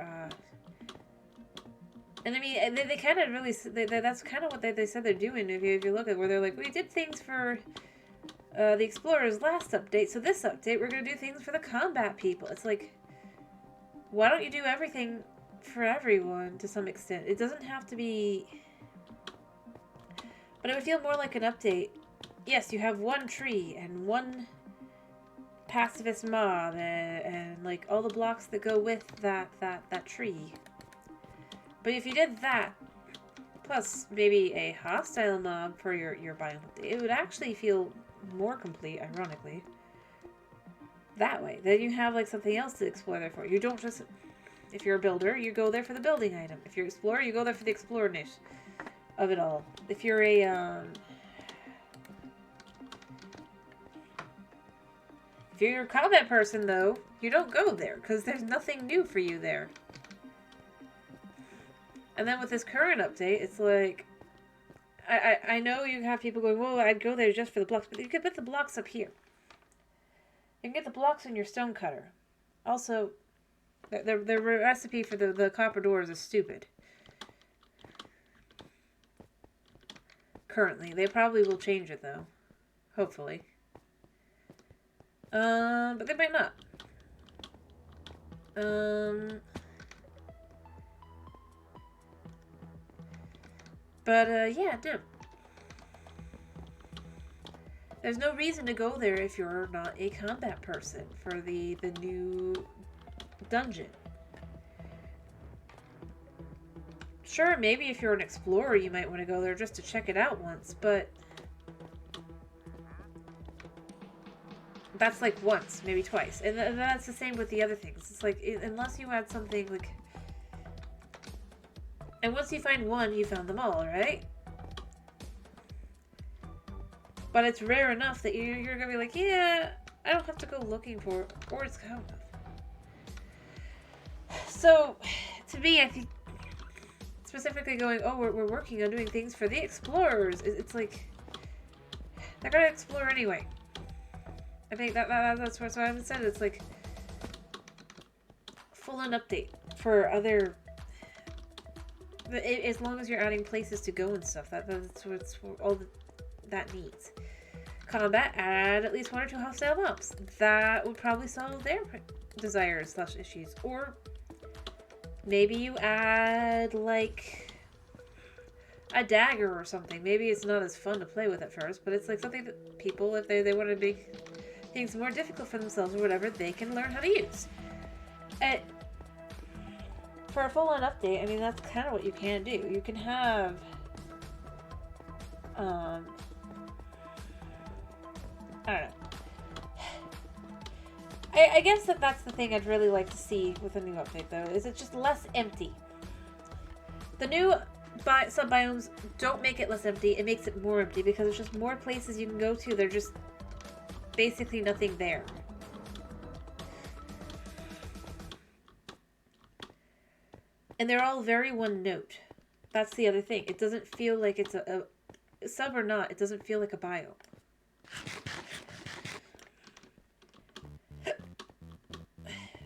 and I mean, they kind of really, that's kind of what they said they're doing, if you look at where they're like, we did things for, the Explorers last update, so this update, we're going to do things for the combat people. It's like, why don't you do everything for everyone, to some extent? It doesn't have to be, but it would feel more like an update. Yes, you have one tree, and one pacifist mob and like all the blocks that go with that tree, But if you did that, plus maybe a hostile mob for your biome, it would actually feel more complete, ironically. That way. Then you have like something else to explore there for. You don't just... If you're a builder, you go there for the building item. If you're an explorer, you go there for the explorer niche of it all. If you're a, if you're a combat person, though, you don't go there, because there's nothing new for you there. And then with this current update, it's like... I know you have people going, whoa, I'd go there just for the blocks, but you could put the blocks up here. You can get the blocks in your stone cutter. Also... The recipe for the copper doors is stupid. Currently. They probably will change it, though. Hopefully. But they might not. Yeah, no. There's no reason to go there if you're not a combat person for the new... dungeon. Sure, maybe if you're an explorer you might want to go there just to check it out once, but that's like once, maybe twice. And that's the same with the other things. It's like, unless you add something like... And once you find one, you found them all, right? But it's rare enough that you're going to be like, yeah, I don't have to go looking for it, or it's kind of... So, to me, I think specifically going, oh, we're working on doing things for the explorers. It's like, they're going to explore anyway. I think that's what I haven't said. It's like, full-on update for other, as long as you're adding places to go and stuff. That's what's all that needs. Combat, add at least 1 or 2 hostile mobs. That would probably solve their desires / issues. Or... maybe you add, like, a dagger or something. Maybe it's not as fun to play with at first, but it's like something that people, if they want to make things more difficult for themselves or whatever, they can learn how to use. For a full-on update, I mean, that's kind of what you can do. You can have, I don't know. I guess that's the thing I'd really like to see with a new update, though, is it's just less empty. The new sub-biomes don't make it less empty, it makes it more empty, because there's just more places you can go to, they're just basically nothing there. And they're all very one-note. That's the other thing. It doesn't feel like it's a sub or not, it doesn't feel like a biome.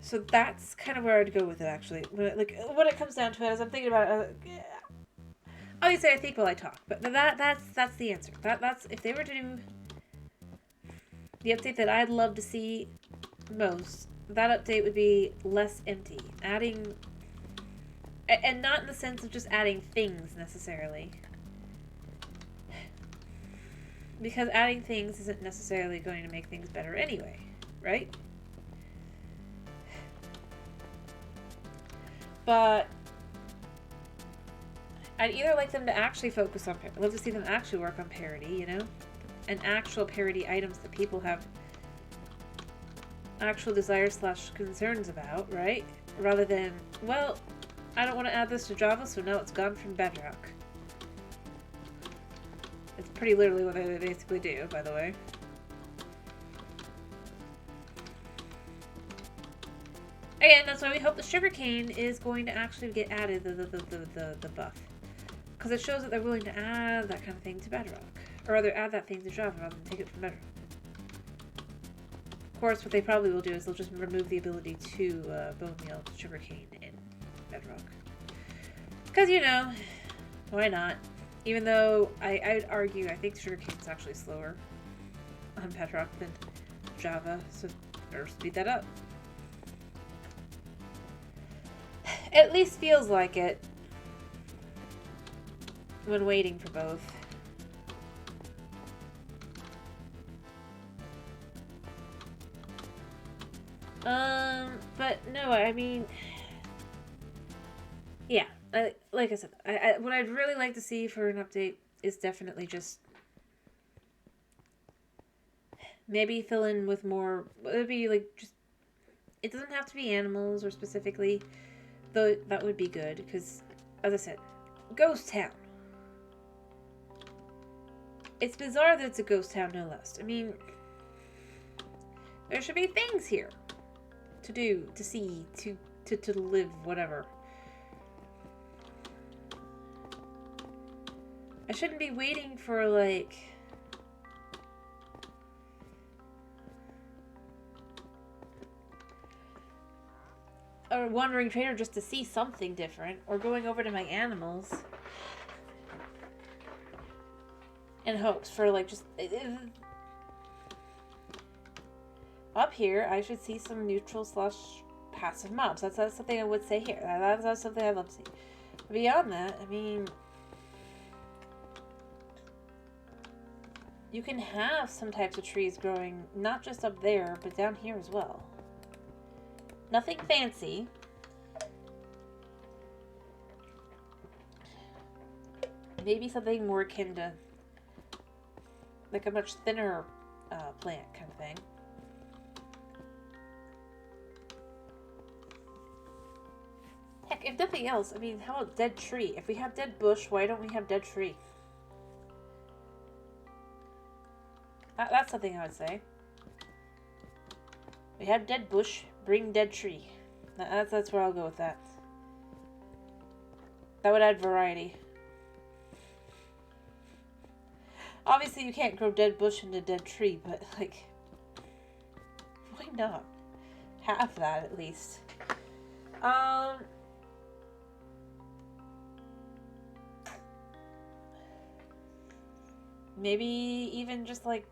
So that's kind of where I'd go with it, actually. When it comes down to it, as I'm thinking about it, obviously I think while I talk, but that's the answer. That's if they were to do the update that I'd love to see most, that update would be less empty, adding, and not in the sense of just adding things necessarily, because adding things isn't necessarily going to make things better anyway, right? But I'd either like them to actually focus on parity. I'd love to see them actually work on parity, you know? And actual parity items that people have actual desires / concerns about, right? Rather than, well, I don't want to add this to Java, so now it's gone from Bedrock. It's pretty literally what they basically do, by the way. Again, that's why we hope the sugarcane is going to actually get added, the buff. Because it shows that they're willing to add that kind of thing to Bedrock. Or rather, add that thing to Java rather than take it from Bedrock. Of course, what they probably will do is they'll just remove the ability to bone meal sugarcane in Bedrock. Because, you know, why not? Even though I'd argue, I think sugarcane's actually slower on Bedrock than Java, so better speed that up. At least feels like it when waiting for both. But no, I mean, yeah, like I said, what I'd really like to see for an update is definitely just maybe fill in with more. It would be like just. It doesn't have to be animals or specifically, though that would be good because, as I said, ghost town. It's bizarre that it's a ghost town, no less. I mean, there should be things here to do, to see, to live, whatever. I shouldn't be waiting for, like... a wandering trainer just to see something different, or going over to my animals in hopes for, like, just... Up here, I should see some neutral / passive mobs. That's something I would say here. That's something I'd love to see. Beyond that, I mean... You can have some types of trees growing, not just up there, but down here as well. Nothing fancy. Maybe something more akin to, like a much thinner plant kind of thing. Heck, if nothing else, I mean, how about dead tree? If we have dead bush, why don't we have dead tree? That's something I would say. We have dead bush, bring dead tree. That's where I'll go with that. That would add variety. Obviously, you can't grow dead bush into dead tree, but, like, why not? Half that, at least. Maybe even just, like...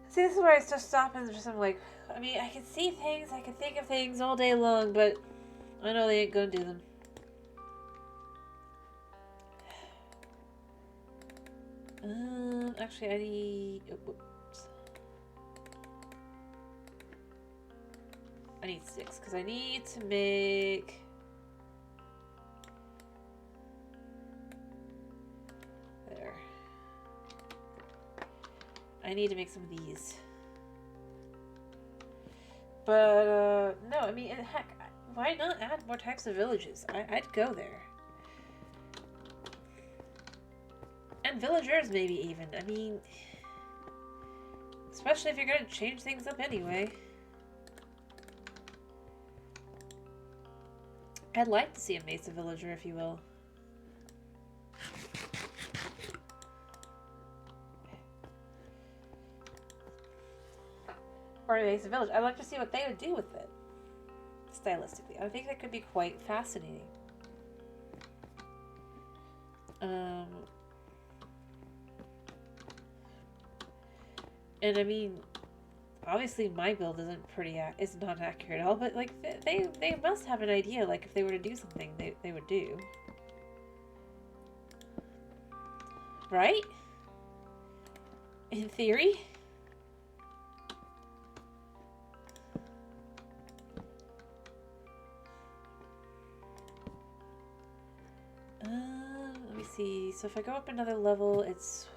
See, this is where I just stop and just I'm like, I mean, I can see things, I can think of things all day long, but I know they ain't gonna do them. Actually, I need... Oh, whoops. I need 6, because I need to make... There. I need to make some of these. But, no, I mean, heck, why not add more types of villages? I'd go there. And villagers, maybe, even. I mean, especially if you're going to change things up anyway. I'd like to see a Mesa villager, if you will. Or a Mesa village. I'd like to see what they would do with it. Stylistically. I think that could be quite fascinating. And I mean, obviously my build isn't not accurate at all, but like they must have an idea, like if they were to do something they would do. Right? In theory? Let me see. So if I go up another level, it's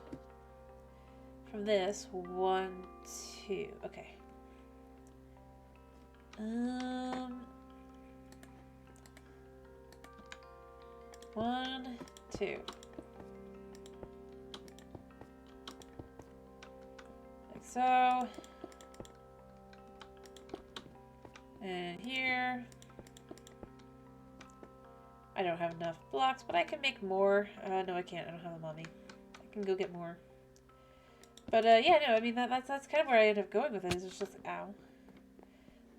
from this 1, 2. Okay. 1, 2. Like so. And here. I don't have enough blocks, but I can make more. No, I can't. I don't have them on me. I can go get more. But, yeah, no, I mean, that's kind of where I end up going with it. It's just, ow.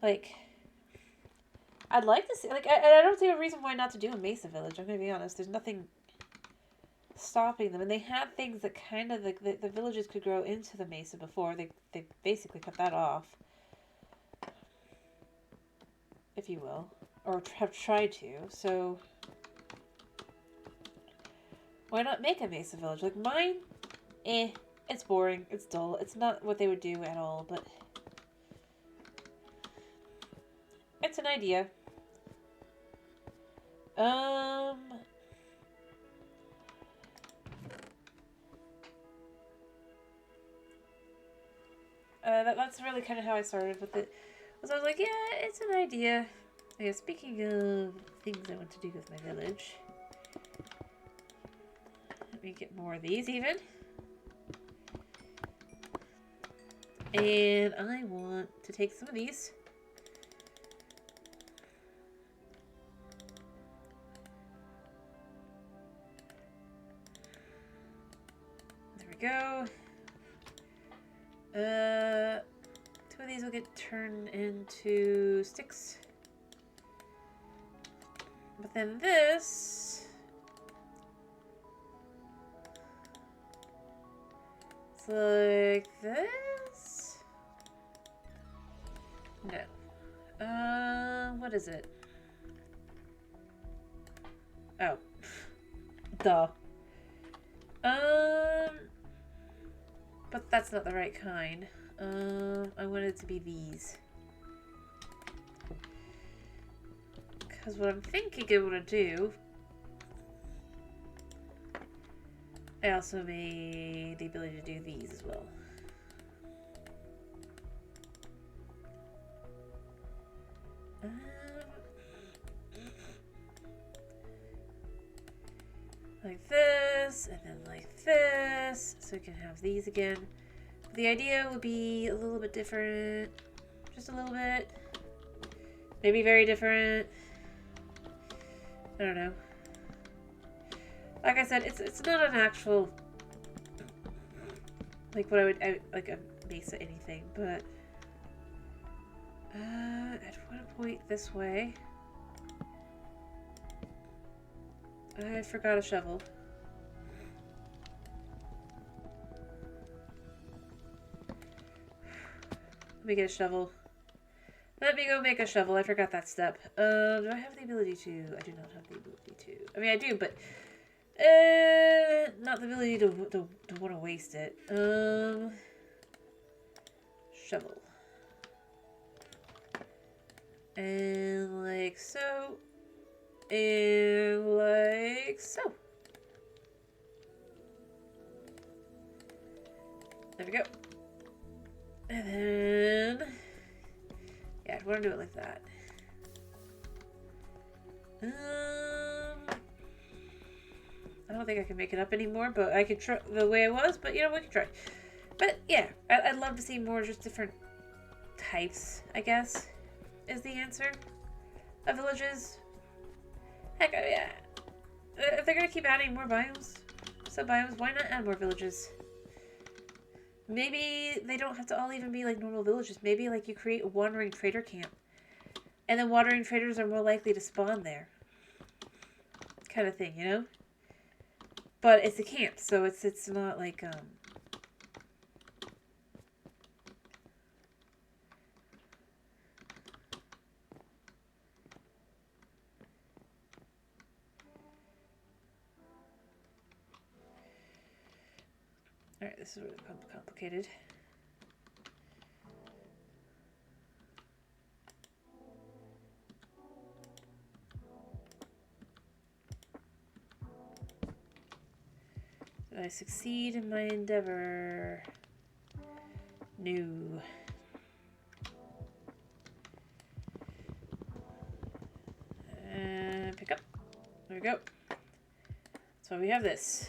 Like, I'd like to see, like, I don't see a reason why not to do a Mesa village. I'm going to be honest. There's nothing stopping them. And they had things that kind of, like, the villages could grow into the Mesa before. They basically cut that off. If you will. Or have tried to. So, why not make a Mesa village? Like, mine, it's boring. It's dull. It's not what they would do at all, but it's an idea. That's really kind of how I started with it. So I was like, yeah, it's an idea. Yeah, speaking of things I want to do with my village. Let me get more of these even. And I want to take some of these. There we go. Two of these will get turned into sticks. But then this... it's like this? No. What is it? Oh. Duh. But that's not the right kind. I want it to be these. Because what I'm thinking I want to do... I also made the ability to do these as well. Like this, and then like this, so we can have these again. The idea would be a little bit different, just a little bit, maybe very different. I don't know. Like I said, it's not an actual like what I would like a base of anything, but I'd want to point this way. I forgot a shovel. Let me get a shovel. Let me go make a shovel. I forgot that step. Do I have the ability to? I do not have the ability to. I mean, I do, but not the ability to want to waste it. Shovel. And like so. And like so. There we go. And then... yeah, I'd want to do it like that. I don't think I can make it up anymore, but I could try the way it was, but you know, we can try. But yeah, I'd love to see more just different types, I guess, is the answer of villages. Heck, yeah. If they're gonna keep adding more biomes, sub-biomes, why not add more villages? Maybe they don't have to all even be like normal villages. Maybe like you create a wandering trader camp. And then wandering traders are more likely to spawn there. Kind of thing, you know? But it's a camp, so it's not like alright, this is really complicated. Did I succeed in my endeavor? No. Pick up. There we go. So we have this.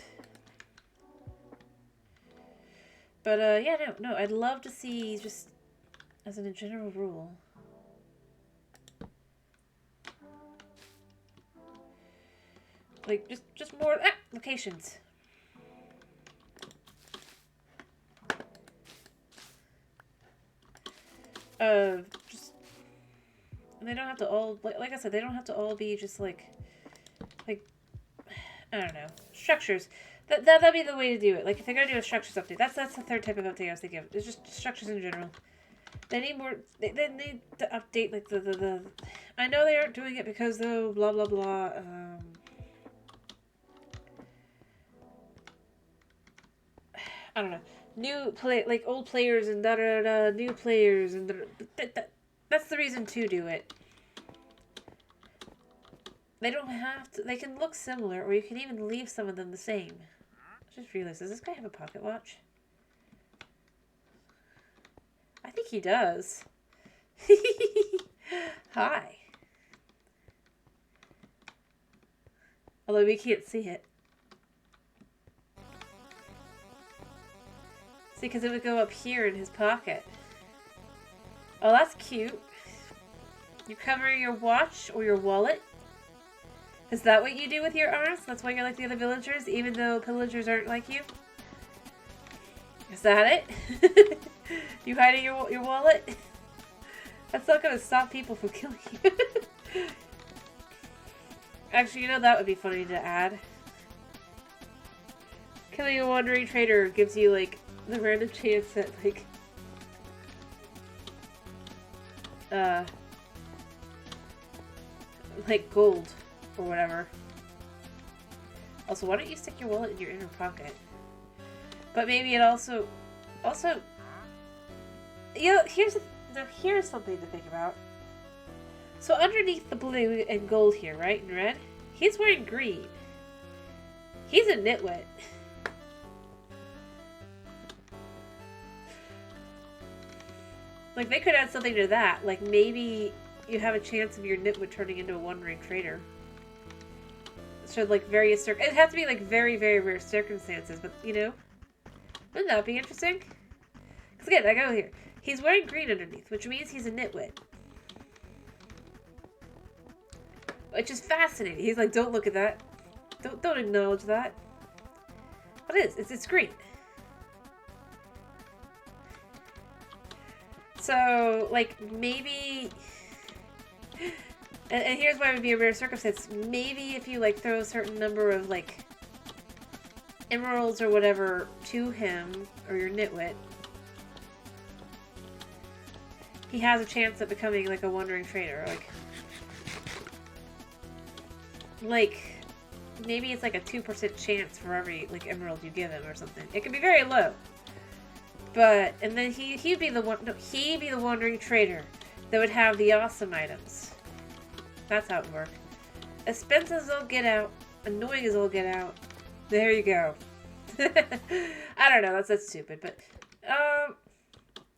But yeah, no, I'd love to see, just as a general rule, like just more locations. Just, and they don't have to all, like I said, they don't have to all be just like I don't know, structures. That'd be the way to do it. Like if they're gonna do a structures update, that's the third type of update I was thinking of. It's just structures in general. They need more. They need to update like the. I know they aren't doing it because though blah blah blah. I don't know. New play like old players and da da da new players and that's the reason to do it. They don't have to. They can look similar, or you can even leave some of them the same. I just realized, does this guy have a pocket watch? I think he does. Hi. Although we can't see it. See, because it would go up here in his pocket. Oh, that's cute. You cover your watch or your wallet. Is that what you do with your arms? That's why you're like the other villagers, even though pillagers aren't like you? Is that it? You hiding your wallet? That's not going to stop people from killing you. Actually, you know, that would be funny to add. Killing a wandering trader gives you, like, the random chance at, like gold or whatever. Also, why don't you stick your wallet in your inner pocket? But maybe it also, you know, here's something to think about. So underneath the blue and gold here, right, and red, he's wearing green. He's a nitwit. Like, they could add something to that. Like, maybe you have a chance of your nitwit turning into a wandering trader. So, like, various it'd have to be, like, very, very rare circumstances, but, you know, wouldn't that be interesting? Because, again, I go here. He's wearing green underneath, which means he's a nitwit. Which is fascinating. He's like, don't look at that. Don't acknowledge that. What is? It's green. So, like, maybe... And here's why it would be a rare circumstance. Maybe if you, like, throw a certain number of, like, emeralds or whatever to him, or your nitwit, he has a chance at becoming, like, a wandering trader. Like, maybe it's, like, a 2% chance for every, like, emerald you give him or something. It could be very low. But, and then he'd be the one, no, he'd be the wandering trader that would have the awesome items. That's how it would work. Expensive as all get out, annoying as all get out. There you go. I don't know, that's stupid, but, I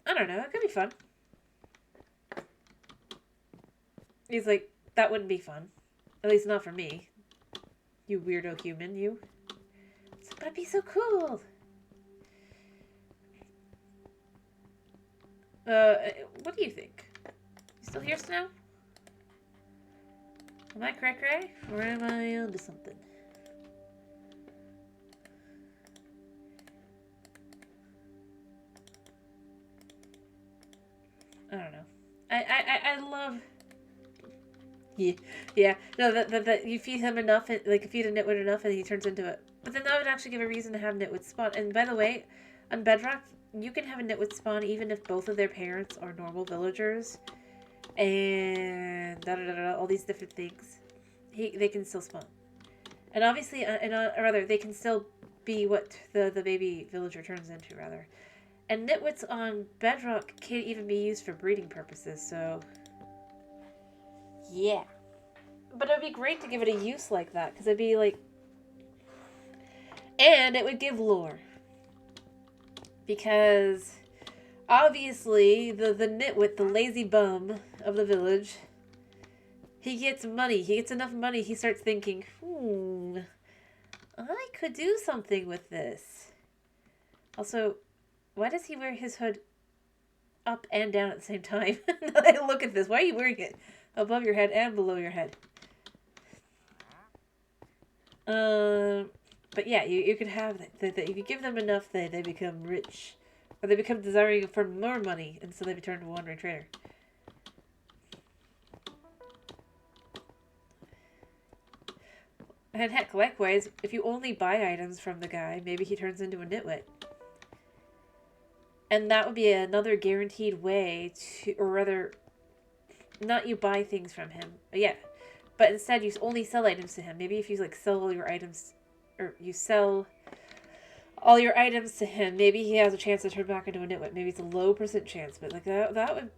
don't know, it could be fun. He's like, that wouldn't be fun. At least not for me. You weirdo human, you. But it'd be so cool. What do you think? You still here, Snow? Am I cray-cray? Or am I onto something? I don't know. I love... Yeah. No, that you feed him enough, like, feed a nitwit enough and he turns into it. But then that would actually give a reason to have nitwit spawn. And by the way, on Bedrock, you can have a nitwit spawn even if both of their parents are normal villagers. And all these different things. They can still spawn. And obviously, rather, they can still be what the baby villager turns into, rather. And nitwits on Bedrock can't even be used for breeding purposes, so... Yeah. But it would be great to give it a use like that, because it'd be like... And it would give lore. Because, obviously, the nitwit, the lazy bum of the village, he gets money. He gets enough money, he starts thinking, I could do something with this. Also, why does he wear his hood up and down at the same time? Look at this. Why are you wearing it above your head and below your head? But yeah, you could have that. If you give them enough, they become rich. Or they become desiring for more money, and so they return to a wandering trader. And heck, likewise, if you only buy items from the guy, maybe he turns into a nitwit. And that would be another guaranteed way to, or rather, not you buy things from him. Yeah, but instead you only sell items to him. Maybe if you like sell all your items, or you sell all your items to him, maybe he has a chance to turn back into a nitwit. Maybe it's a low % chance, but like that would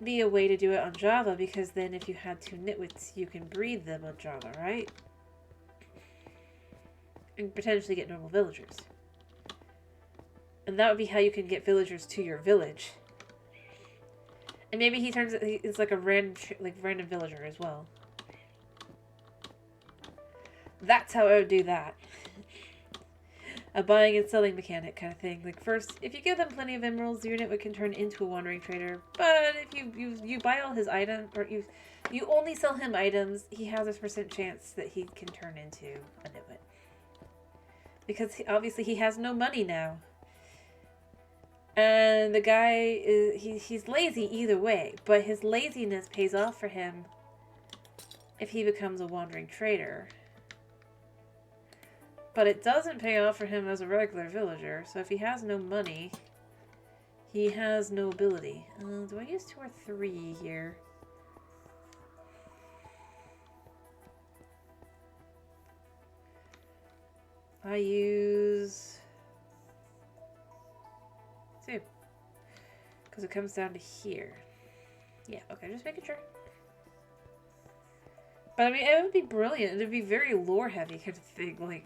be a way to do it on Java, because then if you had 2 nitwits, you can breed them on Java, right? And potentially get normal villagers. And that would be how you can get villagers to your village. And maybe he turns it, it's like a random villager as well. That's how I would do that. A buying and selling mechanic kind of thing. Like, first, if you give them plenty of emeralds, your nitwit can turn into a wandering trader. But if you buy all his items, or you only sell him items, he has a % chance that he can turn into a nitwit. Because obviously he has no money now. And the guy, he's lazy either way. But his laziness pays off for him if he becomes a wandering trader. But it doesn't pay off for him as a regular villager. So if he has no money, he has no ability. Do I use 2 or 3 here? I use 2. Because it comes down to here. Yeah, okay, just making sure. But I mean, it would be brilliant. It would be very lore heavy kind of thing. Like,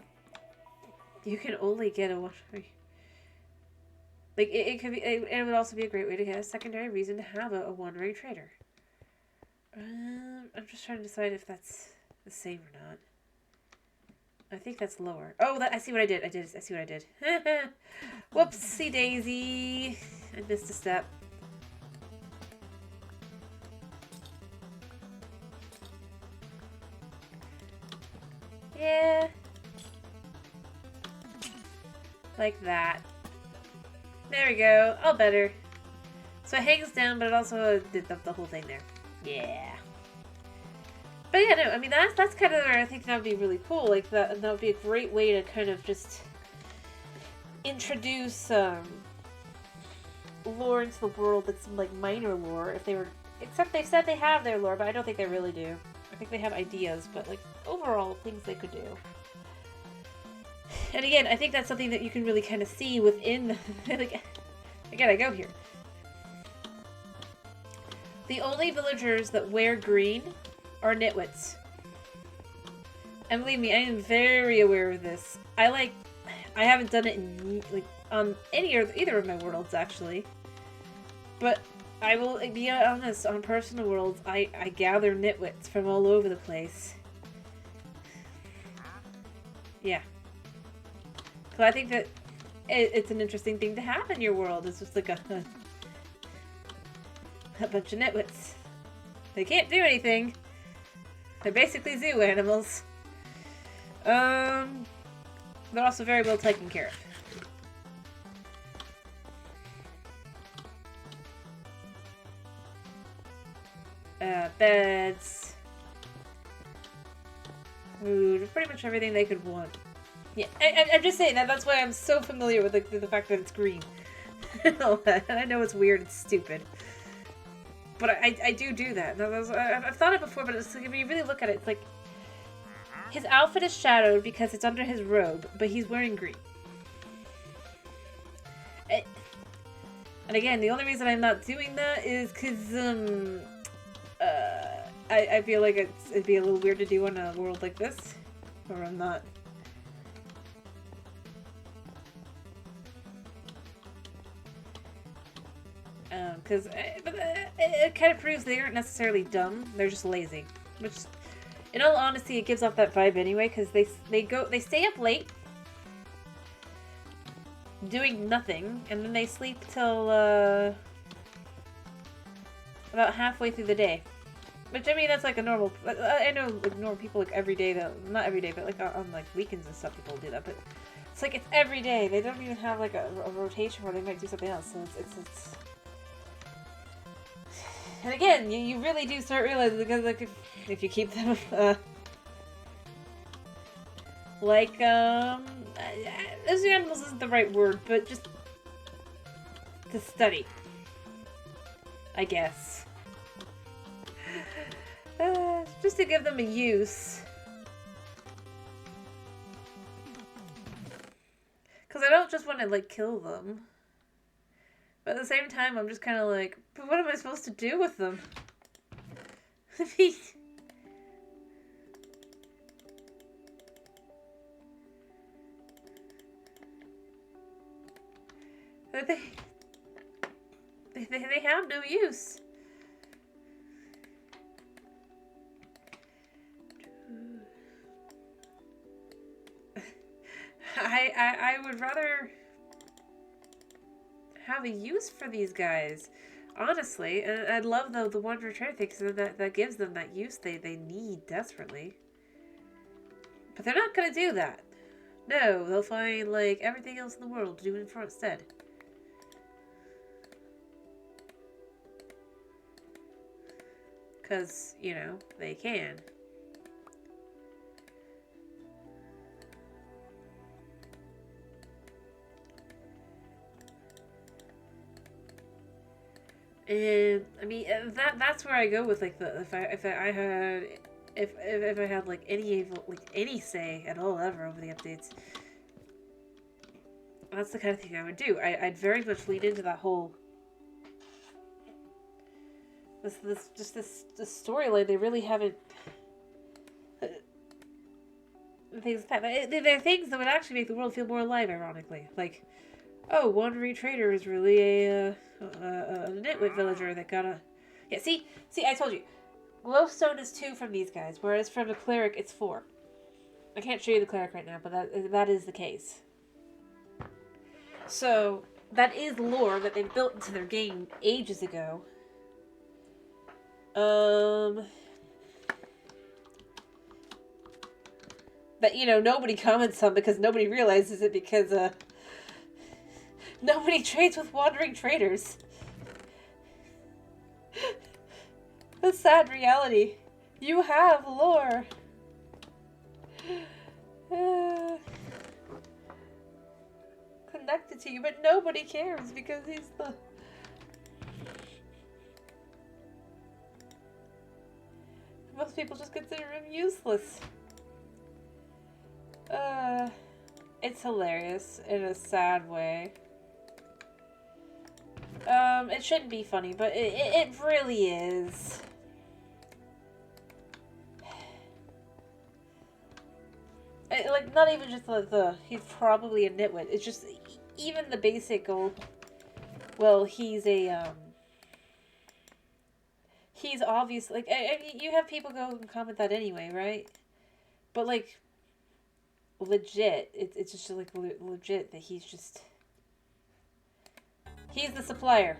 you can only get a one. Like, it could be. It would also be a great way to get a secondary reason to have a wandering trader. I'm just trying to decide if that's the same or not. I think that's lower. Oh, I see what I did. I see what I did. Whoopsie daisy. I missed a step. Yeah. Like that. There we go. All better. So it hangs down, but it also did the whole thing there. Yeah. But yeah, no, I mean, that's kind of where I think that would be really cool. Like, that would be a great way to kind of just introduce lore into the world that's like minor lore. If they were, except they said they have their lore, but I don't think they really do. I think they have ideas, but like overall things they could do. And again, I think that's something that you can really kind of see within. Like, again, I go here. The only villagers that wear green are nitwits. And believe me, I am very aware of this. I haven't done it in, like, on either of my worlds, actually. But I will be honest, on personal worlds, I gather nitwits from all over the place. Yeah. So I think that it's an interesting thing to have in your world. It's just like a bunch of nitwits. They can't do anything. They're basically zoo animals. They're also very well taken care of. Beds. Food. Pretty much everything they could want. Yeah, I'm just saying that's why I'm so familiar with the fact that it's green. I know it's weird, it's stupid. But I do that. I've thought it before, but it's like, when you really look at it, it's like his outfit is shadowed because it's under his robe, but he's wearing green. And again, the only reason I'm not doing that is because I feel like it'd be a little weird to do in a world like this, where I'm not. Because it kind of proves they aren't necessarily dumb; they're just lazy. Which, in all honesty, it gives off that vibe anyway. Because they stay up late, doing nothing, and then they sleep till about halfway through the day. Which, I mean, that's like a normal. I know like normal people like every day, not every day, but like on like weekends and stuff, people do that. But it's like it's every day. They don't even have like a rotation where they might do something else. So it's. And again, you really do start realizing, because like if you keep them like those animals isn't the right word, but just to study, I guess. Just to give them a use. Because I don't just want to like kill them. But at the same time, I'm just kind of like, but what am I supposed to do with them? They have no use. I would rather have a use for these guys, honestly. And I'd love the Wonder Trader thing because that gives them that use they need desperately. But they're not gonna do that. No, they'll find like everything else in the world to do it for instead. Because, you know, they can. And I mean that's where I go with like the if I had like any say at all ever over the updates. That's the kind of thing I would do. I'd very much lean into that whole this storyline. They really haven't things like that. They're things that would actually make the world feel more alive. Ironically, like, oh, Wandering Trader is really a nitwit villager that got a... Yeah, see, I told you. Glowstone is 2 from these guys, whereas from the cleric it's 4. I can't show you the cleric right now, but that is the case. So, that is lore that they built into their game ages ago. That, you know, nobody comments on because nobody realizes it because, nobody trades with Wandering Traders. The sad reality. You have lore. Connected to you, but nobody cares because he's the... Most people just consider him useless. It's hilarious in a sad way. It shouldn't be funny, but it really is. Like, not even just he's probably a nitwit. It's just, even the basic goal, well, he's obvious, like, you have people go and comment that anyway, right? But, like, legit, it's just, like, legit that he's just... He's the supplier.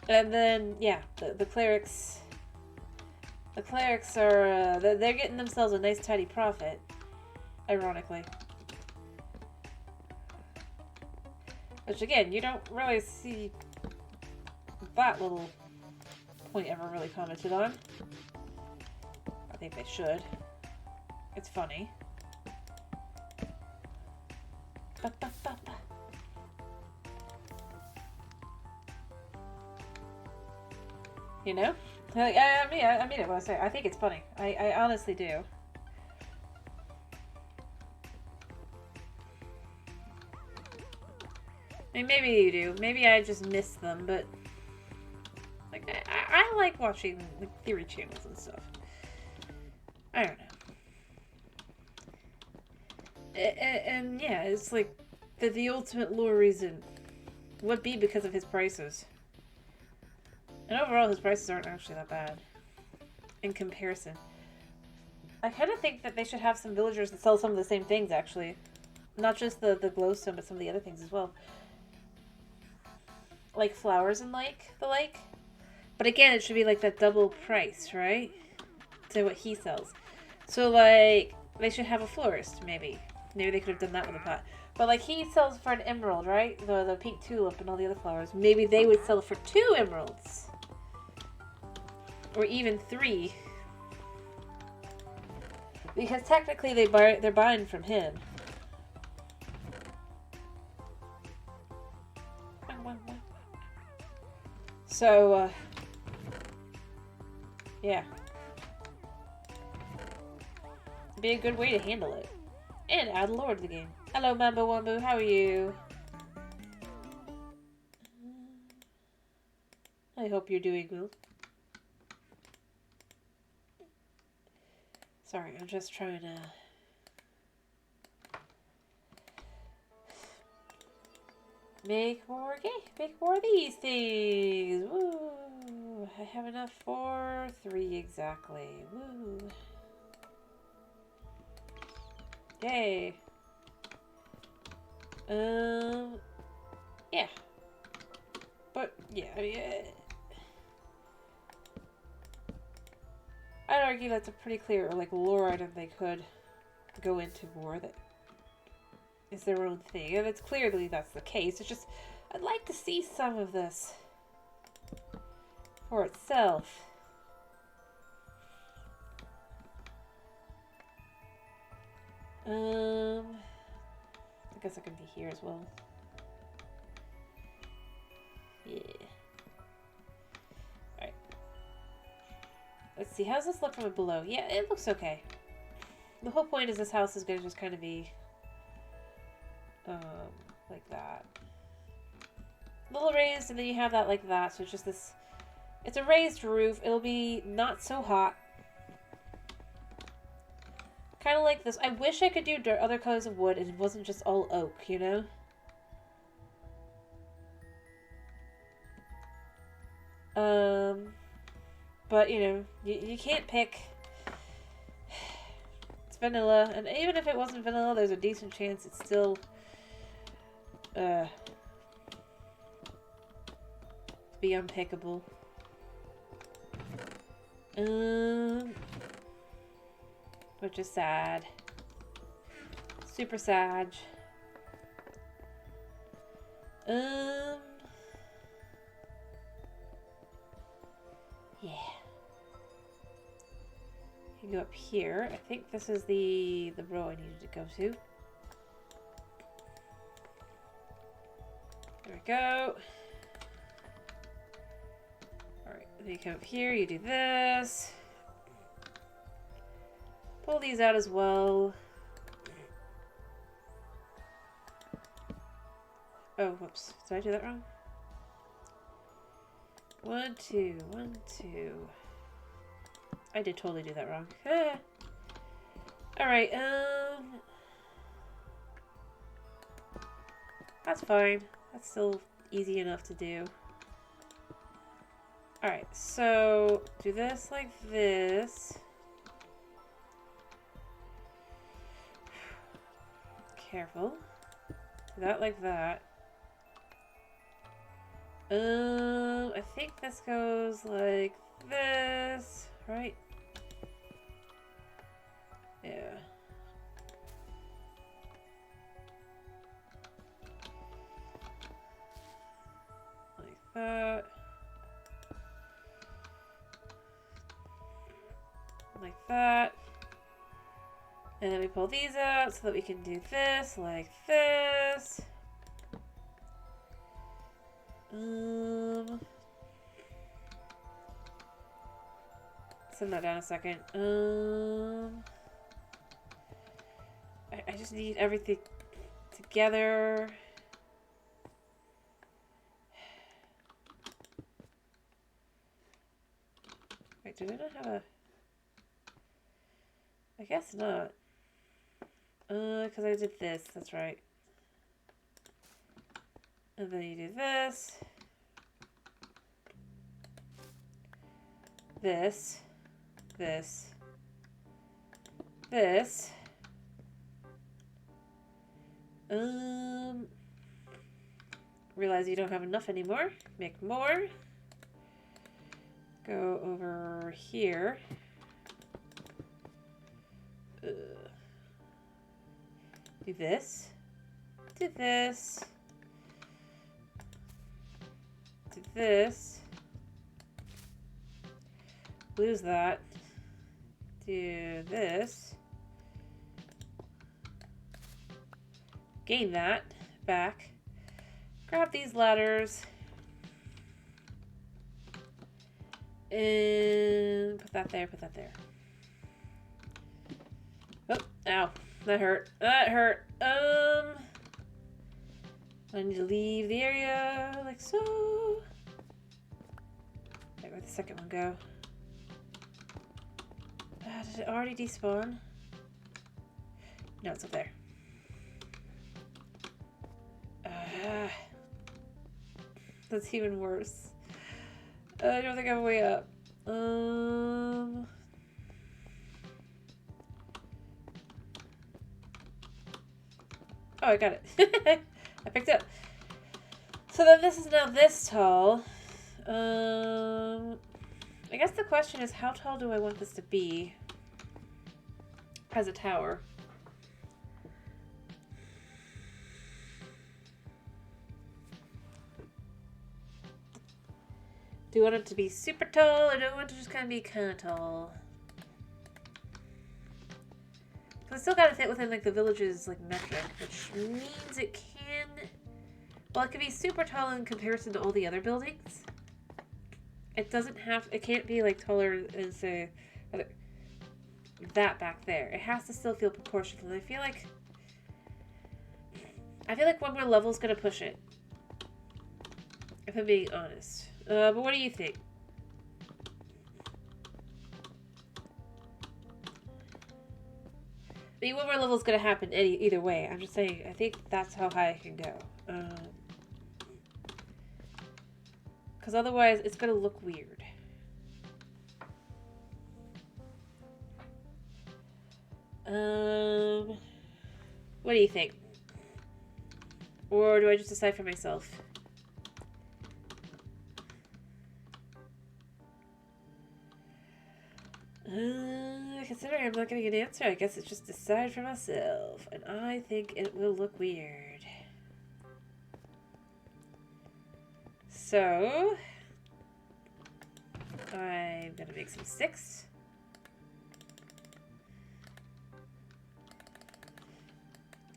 And then, yeah, the clerics... The clerics are, they're getting themselves a nice tidy profit, ironically. Which, again, you don't really see that little point ever really commented on. I think they should. It's funny. You know? Like, I mean it when I say I think it's funny. I honestly do. I mean, maybe you do. Maybe I just miss them, but... Like, I like watching like, theory channels and stuff. I don't know. And yeah, it's like the ultimate lore reason would be because of his prices. And overall, his prices aren't actually that bad in comparison. I kind of think that they should have some villagers that sell some of the same things, actually. Not just the glowstone, but some of the other things as well. Like flowers and the like. But again, it should be like that double price, right? To what he sells. So, like, they should have a florist, maybe. Maybe they could have done that with a pot. But, like, he sells for an emerald, right? The pink tulip and all the other flowers. Maybe they would sell for 2 emeralds. Or even 3. Because technically they're buying from him. So, Yeah. Be a good way to handle it. And add lore to the game. Hello, Mambo Wumbo, how are you? I hope you're doing well. Sorry, I'm just trying to... Make more of these things. Woo! I have enough for 3 exactly. Woo! Yay! Yeah. But yeah, I mean, I'd argue that's a pretty clear like lore item they could go into more that is their own thing, and it's clearly that's the case. It's just I'd like to see some of this for itself. I guess I can be here as well. Yeah. Alright. Let's see, how's this look from below? Yeah, it looks okay. The whole point is this house is gonna just kind of be like that. A little raised, and then you have that like that, so it's just this, it's a raised roof. It'll be not so hot. Kind of like this. I wish I could do other colors of wood and it wasn't just all oak, you know? But, you know, you can't pick. It's vanilla, and even if it wasn't vanilla, there's a decent chance it's still, be unpickable. Which is sad. Super sad. Yeah. You can go up here. I think this is the row I needed to go to. There we go. Alright, then you come up here, you do this. Pull these out as well. Oh, whoops. Did I do that wrong? 1, 2, 1, 2. I did totally do that wrong. Alright, that's fine. That's still easy enough to do. Alright, so do this like this. Careful. Do that like that. I think this goes like this, right? Yeah. Like that. Like that. And then we pull these out so that we can do this like this. Send that down a second. I just need everything together. Wait, did I not have a... I guess not. Because I did this, that's right. And then you do this. This. This. This. Realize you don't have enough anymore. Make more. Go over here. Do this. Do this. Do this. Lose that. Do this. Gain that back. Grab these ladders. And put that there, put that there. Oh, ow. That hurt. That hurt. I need to leave the area like so. Where'd the second one go? Did it already despawn? No, it's up there. That's even worse. I don't think I'm way up. Oh, I got it. I picked it up. So then this is now this tall. I guess the question is, how tall do I want this to be as a tower? Do you want it to be super tall, or do I want it to just kind of be kind of tall? But it's still got to fit within like the village's like metric, which means it can. Well, it can be super tall in comparison to all the other buildings. It doesn't have. It can't be like taller than say that back there. It has to still feel proportional. And I feel like one more level is gonna push it. If I'm being honest. But what do you think? I mean, one more level is going to happen either way. I'm just saying, I think that's how high I can go. Because otherwise, it's going to look weird. What do you think? Or do I just decide for myself? Considering I'm not getting an answer, I guess it's just decide for myself. And I think it will look weird. So, I'm gonna make some sticks.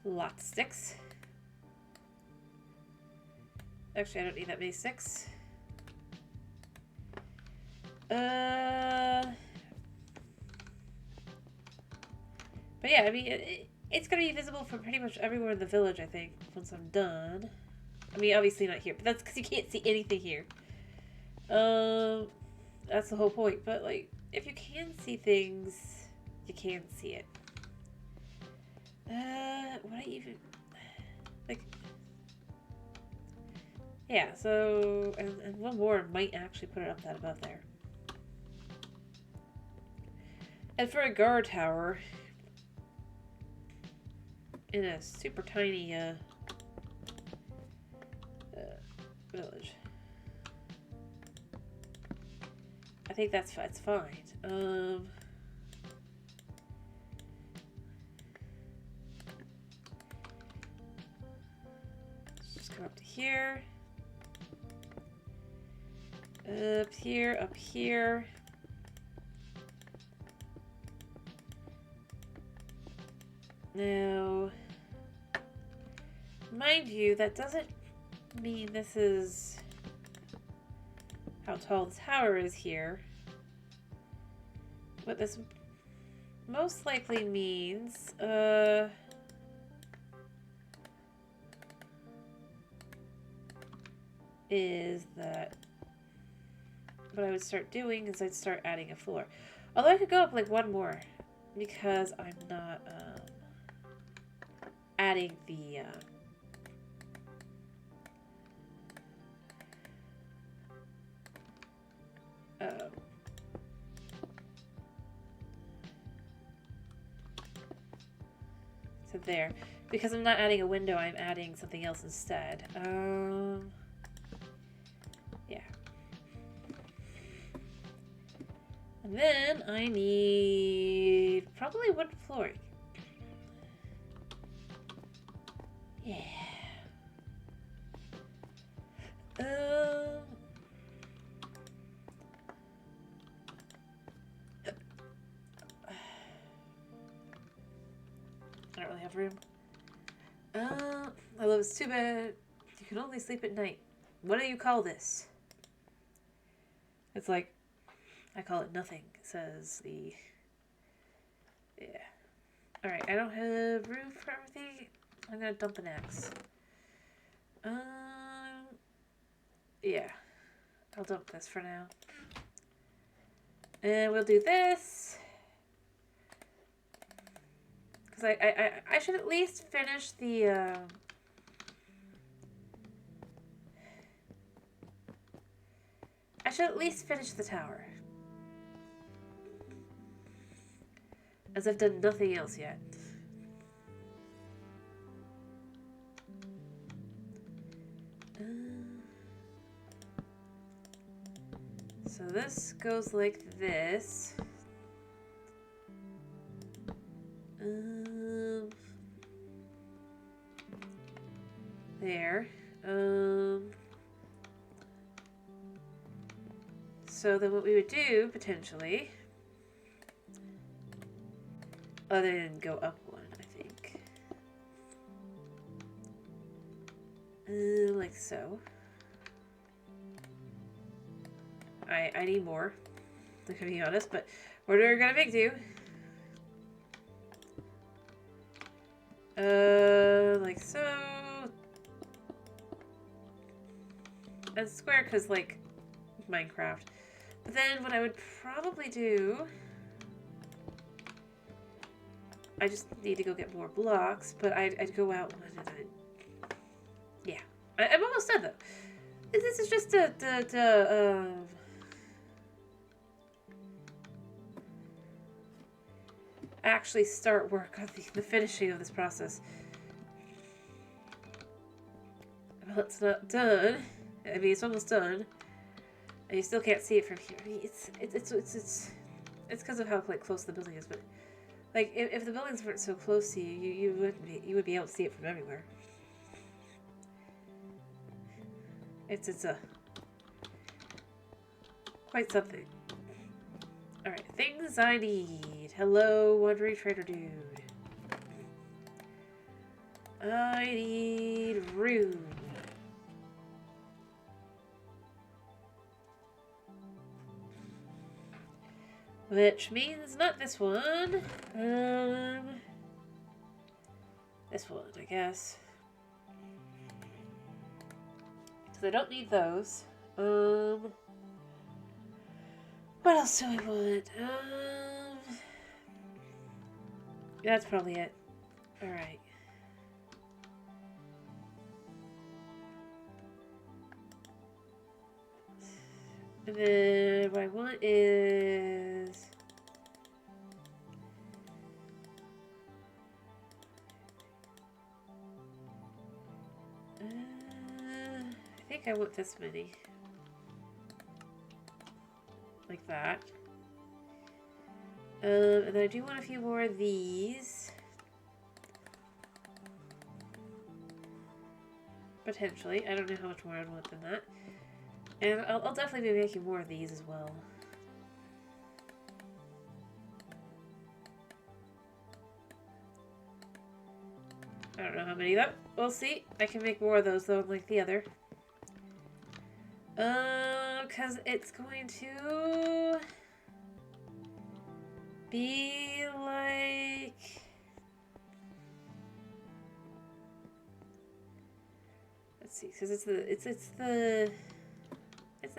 Lots of sticks. Actually, I don't need that many sticks. But yeah, I mean, it's going to be visible from pretty much everywhere in the village, I think, once I'm done. I mean, obviously not here, but that's because you can't see anything here. That's the whole point. But, like, if you can see things, you can see it. What I even... Like... Yeah, so... And one more might actually put it up that above there. And for a guard tower... in a super tiny village. I think that's fine. Let's just come up to here. Up here, up here. Now, mind you, that doesn't mean this is how tall the tower is here. What this most likely means, is that what I would start doing is I'd start adding a floor. Although I could go up like one more because I'm not, adding the, so there. Because I'm not adding a window, I'm adding something else instead. Yeah. And then I need probably wood flooring. Yeah. I don't really have room. I love it's too bad. You can only sleep at night. What do you call this? It's like, I call it nothing, says the... Yeah. Alright, I don't have room for everything. I'm gonna dump an axe. Yeah. I'll dump this for now. And we'll do this. Because I should at least finish the... I should at least finish the tower. As I've done nothing else yet. So this goes like this. There. So then what we would do, potentially, other than go up one, I think. Like so. I need more, to be honest, but we're gonna make do. Like so. And square, because, like, Minecraft. But then what I would probably do... I just need to go get more blocks, but I'd go out one and then... Yeah. I'm almost done, though. This is just actually start work on the finishing of this process. Well, it's not done. I mean, it's almost done. And you still can't see it from here. I mean, it's because of how, like, close the building is, but like if the buildings weren't so close to you, you would be able to see it from everywhere. It's quite something. Alright, things I need. Hello, wandering trader dude. I need rune. Which means not this one. This one, I guess. So I don't need those. What else do I want? That's probably it. Alright. And then what I want is... I think I want this many. Like that. And then I do want a few more of these. Potentially. I don't know how much more I'd want than that. And I'll definitely be making more of these as well. I don't know how many though. We'll see. I can make more of those though, like the other. Because it's going to be like... Let's see, because it's the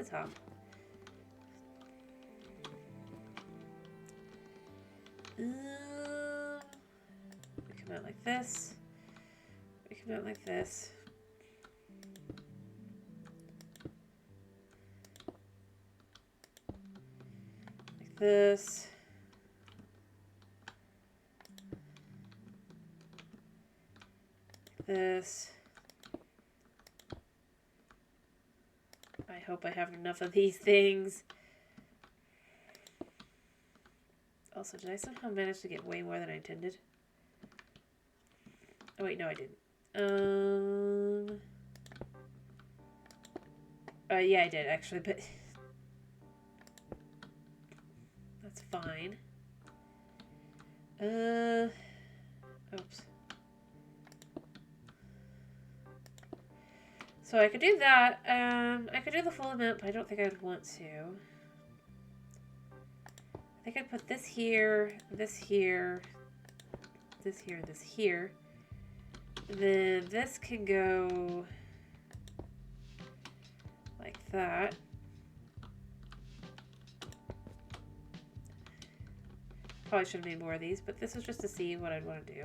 top. We come out like this. We come out like this. Like this. Like this. I hope I have enough of these things. Also, did I somehow manage to get way more than I intended? Oh wait, no I didn't. Yeah I did actually, but that's fine. Oops. So I could do that. I could do the full amount, but I don't think I would want to. think I'd put this here, this here, this here, this here. And then this can go like that. Probably should have made more of these, but this was just to see what I'd want to do.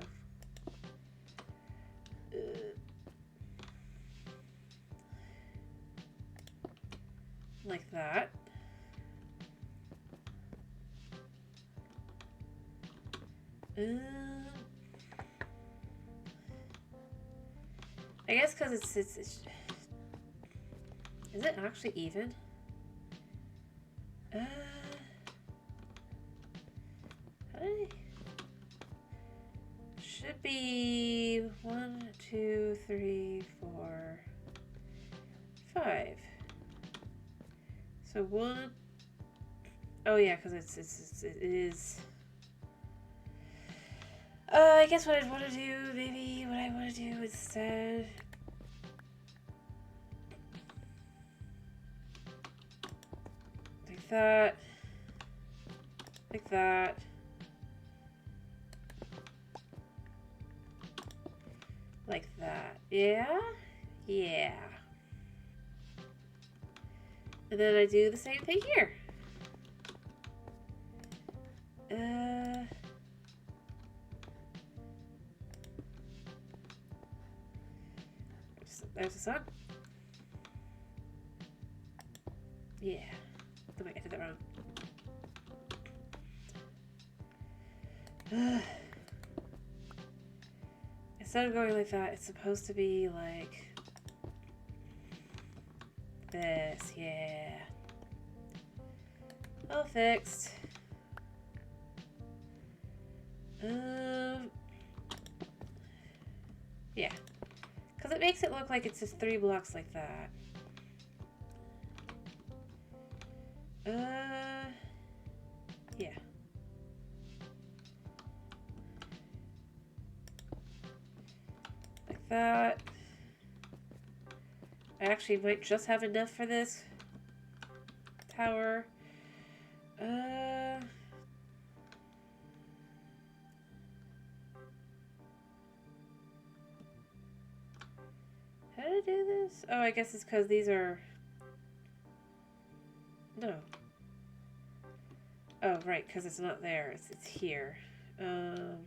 Like that. I guess because it's is it actually even? How did should be 1, 2, 3, 4, 5. So 1. Oh yeah, because it is. I guess what I'd want to do, maybe what I want to do instead. Like that. Like that. Like that. Yeah? Yeah. And then I do the same thing here. There's the sun. Yeah. Oh wait, I did that wrong. Instead of going like that, it's supposed to be like this. Yeah. All fixed. Yeah. Because it makes it look like it's just 3 blocks like that. Yeah. Like that. I actually might just have enough for this tower. How did I do this? Oh, I guess it's because these are... No. Oh, right, because it's not there. It's here. Like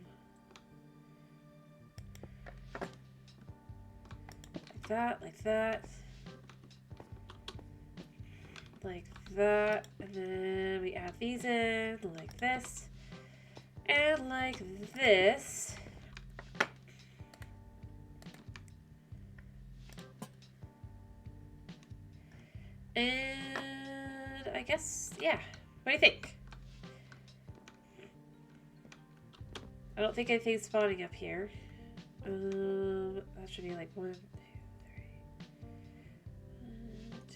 that, like that. Like that. And then we add these in like this. And like this. And I guess, yeah. What do you think? I don't think anything's spawning up here. That should be like 1,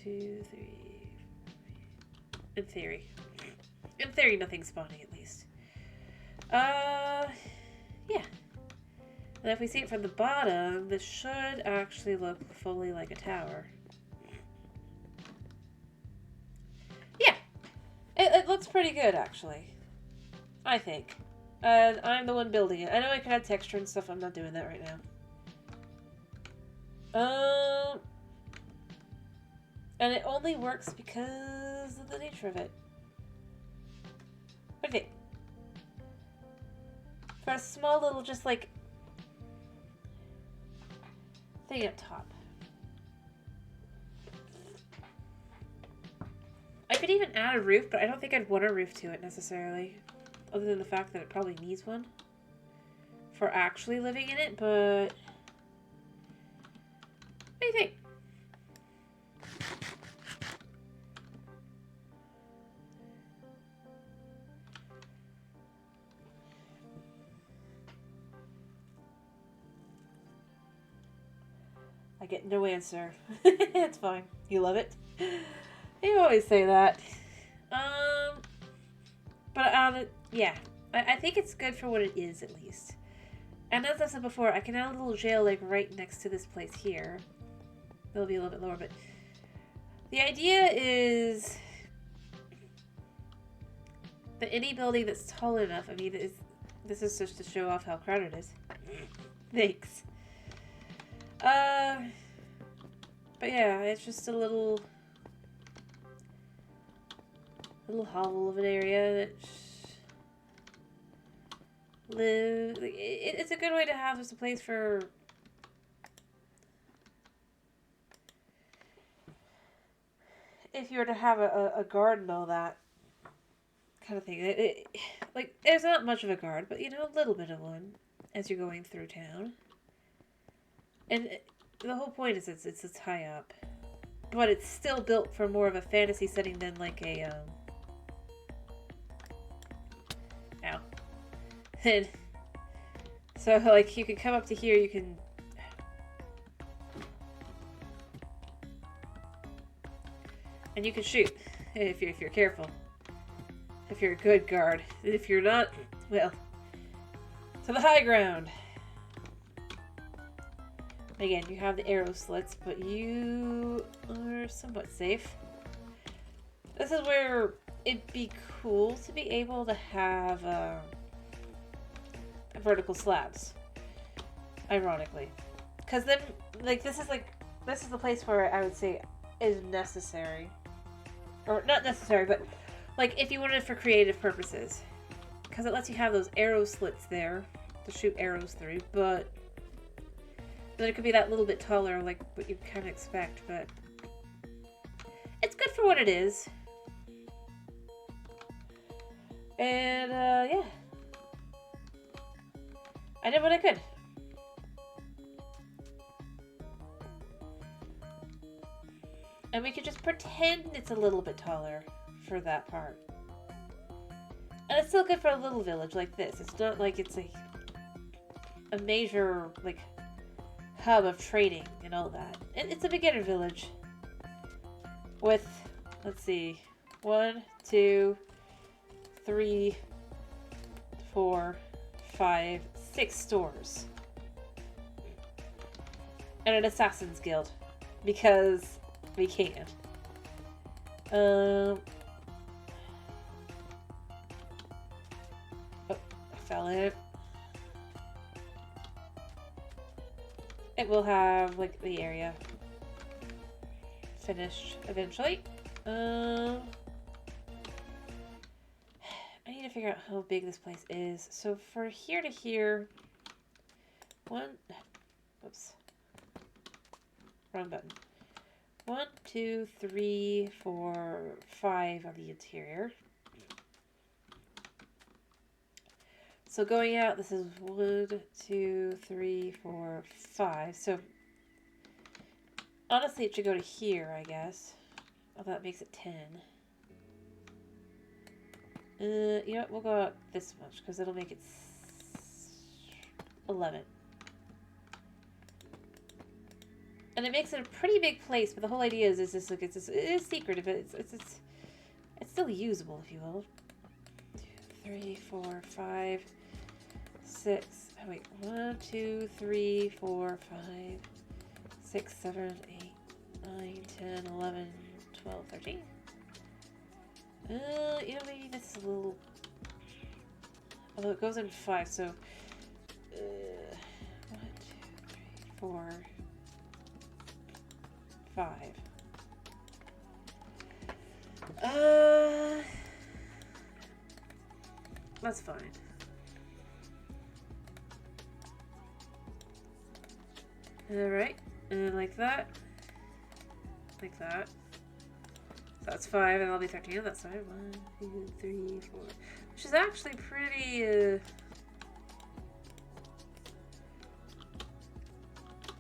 2, 3. In theory. In theory, nothing's spawning at least. Yeah. And if we see it from the bottom, this should actually look fully like a tower. Yeah. It looks pretty good, actually. I think. And I'm the one building it. I know I could add texture and stuff. I'm not doing that right now. And it only works because of the nature of it. What do you think? For a small little, just like, thing up top. I could even add a roof, but I don't think I'd want a roof to it necessarily. Other than the fact that it probably needs one for actually living in it, but what do you think? I get no answer. It's fine. You love it? You always say that. But yeah. I think it's good for what it is, at least. And as I said before, I can add a little jail, like, right next to this place here. It'll be a little bit lower, but the idea is But any building that's tall enough, I mean, this is just to show off how crowded it is. Thanks. But yeah, it's just a little hovel of an area that it's a good way to have just a place for if you were to have a garden and all that kind of thing. Like, there's not much of a garden, but you know, a little bit of one as you're going through town. And the whole point is it's high up, but it's still built for more of a fantasy setting than like a ow. And so like you can come up to here, you can and you can shoot if you're careful. If you're a good guard. If you're not, well, to the high ground. Again, you have the arrow slits, but you are somewhat safe. This is where it'd be cool to be able to have vertical slabs. Ironically. Because then, like, this is the place where I would say is necessary. Or not necessary, but like if you wanted it for creative purposes. Because it lets you have those arrow slits there to shoot arrows through, but then it could be that little bit taller, like what you kind of expect, but it's good for what it is. And, yeah. I did what I could. And we could just pretend it's a little bit taller for that part. And it's still good for a little village like this. It's not like it's a major, like, hub of trading and all that. It's a beginner village with, let's see, 1, 2, 3, 4, 5, 6 stores. And an assassin's guild. Because we can. Oh, I fell in it. It will have, like, the area finished eventually. I need to figure out how big this place is. So for here to here, oops, wrong button. 1, 2, 3, 4, 5 on the interior. So going out, this is 1, 2, 3, 4, 5. So honestly, it should go to here, I guess. Although that makes it 10. You know what? We'll go out this much because it'll make it 11. And it makes it a pretty big place, but the whole idea is this, look, it is secretive, but it's still usable, if you will. 2, 3, 4, 5, 6. Oh wait, 1, 2, 3, 4, 5, 6, 7, 8, 9, 10, 11, 12, 13. You know, maybe this is a little. Although it goes in 5, so 1, 2, 3, 4. 5. That's fine. Alright, and like that. Like that. So that's 5, and I'll be 13 on that side. 1, 2, 3, 4. Which is actually pretty,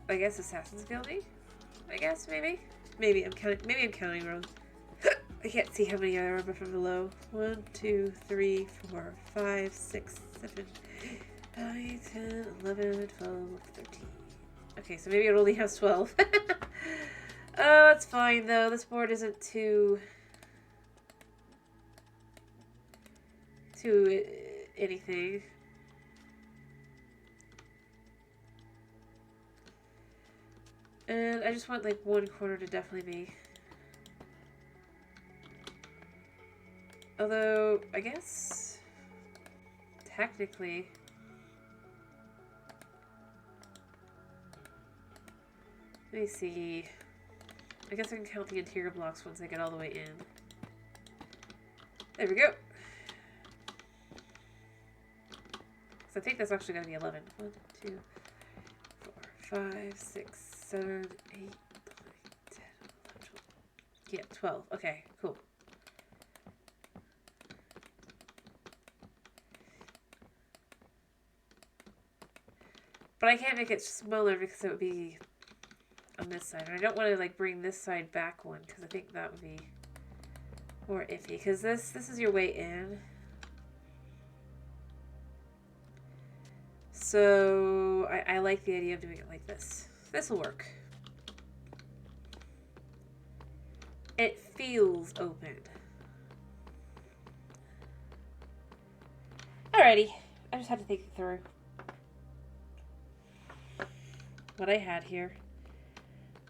I guess Assassin's Guildy? I guess, maybe? Maybe I'm counting wrong. I can't see how many I remember from below. 1, 2, 3, 4, 5, 6, 7, 9, 10, 11, 12, 13. Okay, so maybe it only has 12. Oh, that's fine though. This board isn't too anything. And I just want like one corner to definitely be Although, I guess... technically... Let me see... I guess I can count the interior blocks once I get all the way in. There we go. So I think that's actually going to be 11. 1, 2, 4, 5, 6, 7, 8, 9, 10, 11, 12. Yeah, 12. Okay, cool. But I can't make it smaller because it would be on this side. And I don't want to like bring this side back one because I think that would be more iffy. Because this is your way in. So I like the idea of doing it like this. This will work. It feels open. Alrighty. I just had to think it through. What I had here.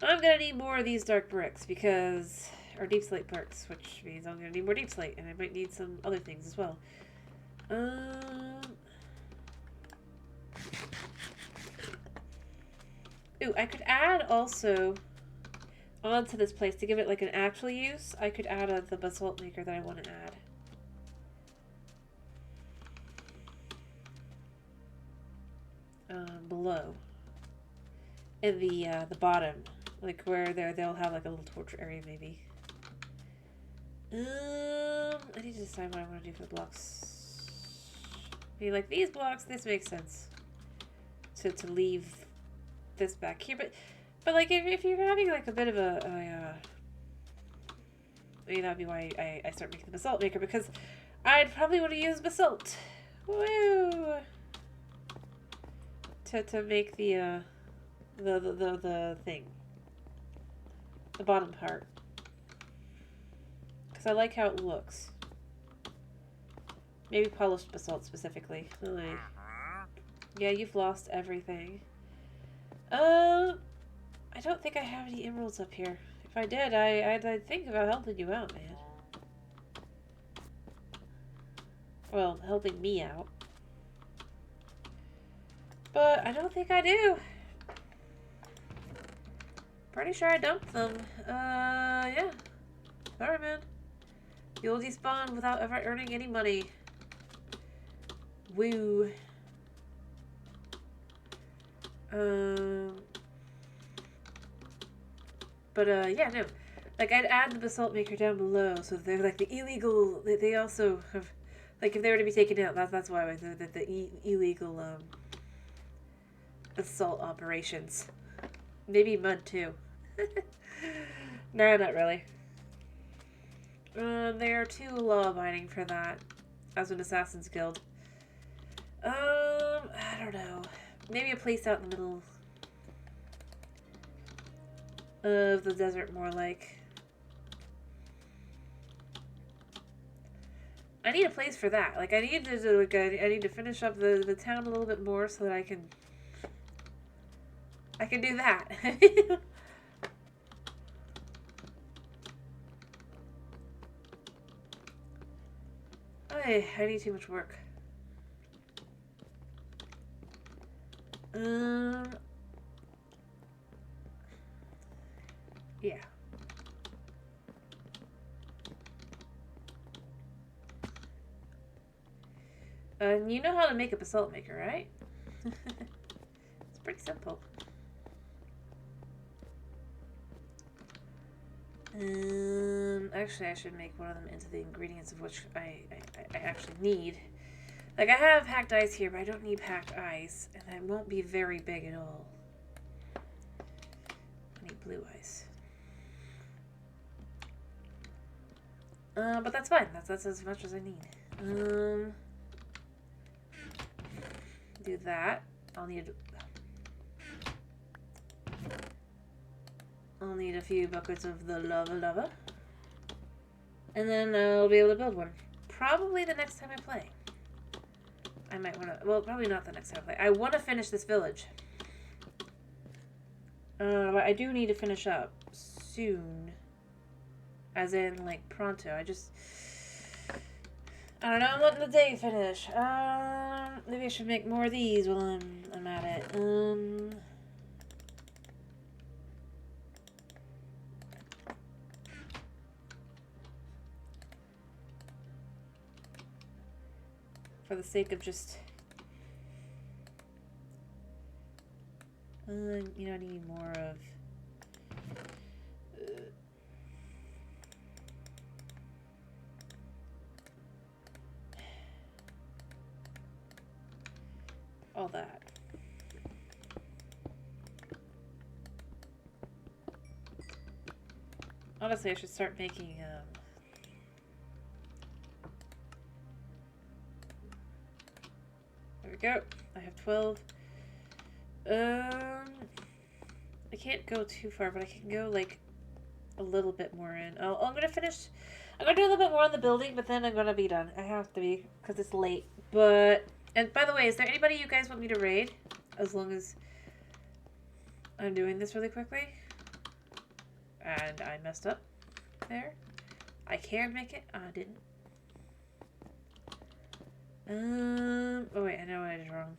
I'm gonna need more of these dark bricks because, or deep slate bricks, which means I'm gonna need more deep slate, and I might need some other things as well. Ooh, I could add also onto this place to give it like an actual use. I could add the basalt maker that I want to add. Below. In the bottom, like where they'll have like a little torture area maybe. I need to decide what I want to do for the blocks. Maybe like these blocks, this makes sense. To leave this back here, but like if you're having like a bit of maybe that'd be why I start making the basalt maker, because I'd probably want to use basalt. Woo! To make the thing. The bottom part. Because I like how it looks. Maybe polished basalt specifically. Like, yeah, you've lost everything. I don't think I have any emeralds up here. If I did, I'd think about helping you out, man. Well, helping me out. But I don't think I do. Pretty sure I dumped them. Yeah. Sorry, man. You'll despawn without ever earning any money. Woo. Yeah, no. Like, I'd add the basalt maker down below, so they're like the illegal. They also have, like, if they were to be taken out, that's why the illegal assault operations. Maybe mud too. No, not really. They are too law-abiding for that as an assassin's guild. I don't know. Maybe a place out in the middle of the desert, more like. I need a place for that. Like, I need to finish up the town a little bit more so that I can do that. I need too much work. Yeah. You know how to make a basalt maker, right? It's pretty simple. Actually, I should make one of them into the ingredients of which I actually need. Like, I have hacked ice here, but I don't need hacked ice, and it won't be very big at all. I need blue ice. But that's fine. That's as much as I need. Do that. I'll need a few buckets of the lava. And then I'll be able to build one. Probably the next time I play. I might want to... Well, probably not the next time I play. I want to finish this village. But I do need to finish up soon. As in, like, pronto. I don't know, I'm letting the day finish. Maybe I should make more of these while I'm at it. For the sake of just... you know, I need more of... all that. Honestly, I should start making, there we go. I have 12. I can't go too far, but I can go, like, a little bit more in. Oh, I'm gonna finish... I'm gonna do a little bit more on the building, but then I'm gonna be done. I have to be, because it's late. But... And by the way, is there anybody you guys want me to raid? As long as I'm doing this really quickly. And I messed up there. I can make it. I didn't. Oh wait, I know what I did wrong.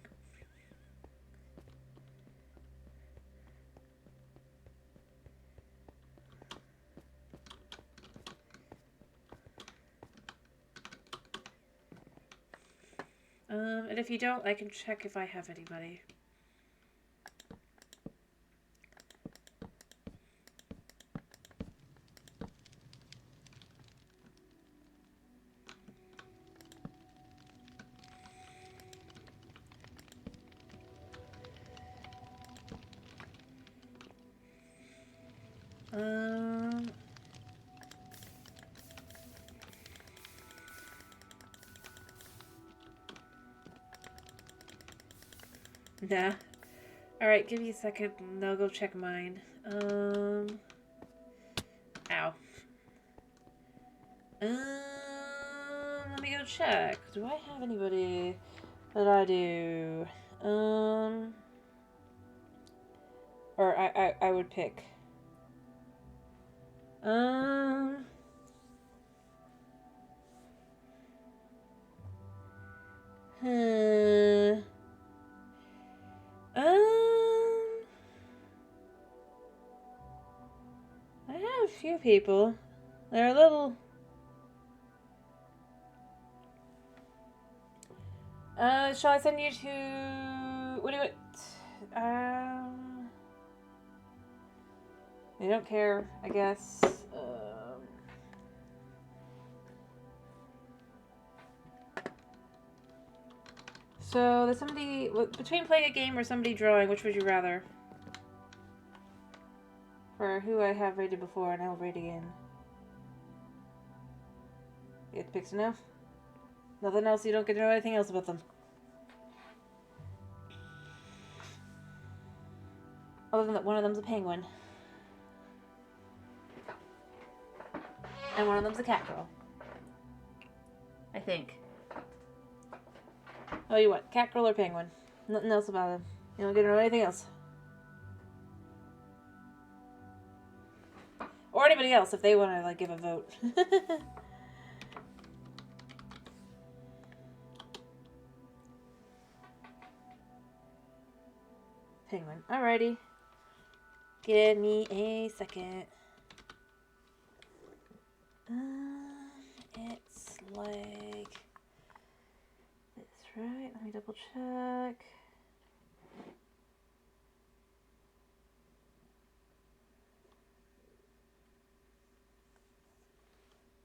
And if you don't, I can check if I have anybody. Nah. Alright, give me a second and I'll go check mine. Ow. Let me go check. Do I have anybody that I do? Or I would pick. I have a few people. They're a little... shall I send you to... What do you... They don't care, I guess. So, there's somebody... Between playing a game or somebody drawing, which would you rather? For who I have rated before, and I'll rate again. You get to pick enough? Nothing else, you don't get to know anything else about them. Other than that one of them's a penguin. And one of them's a cat girl. I think. Oh, you what? Cat girl or penguin? Nothing else about them. You don't get to know anything else. Or anybody else if they want to, like, give a vote. Penguin. Alrighty. Give me a second. It's like this, right? Let me double check.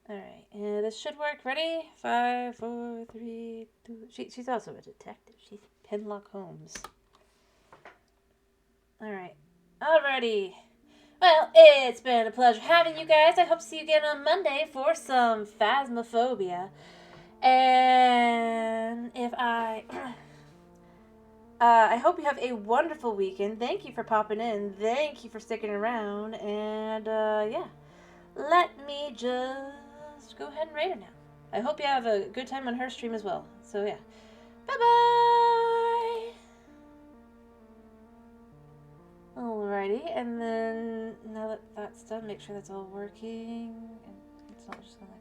Alright, this should work. Ready? 5, 4, 3, 2. She's also a detective. She's Penlock Holmes. Alright. Alrighty. Well, it's been a pleasure having you guys. I hope to see you again on Monday for some Phasmophobia. And if I hope you have a wonderful weekend. Thank you for popping in. Thank you for sticking around. And, yeah. Let me just go ahead and rate it now. I hope you have a good time on her stream as well. So, yeah. Bye-bye! Alrighty, and then now that that's done, make sure that's all working. And it's not just gonna like...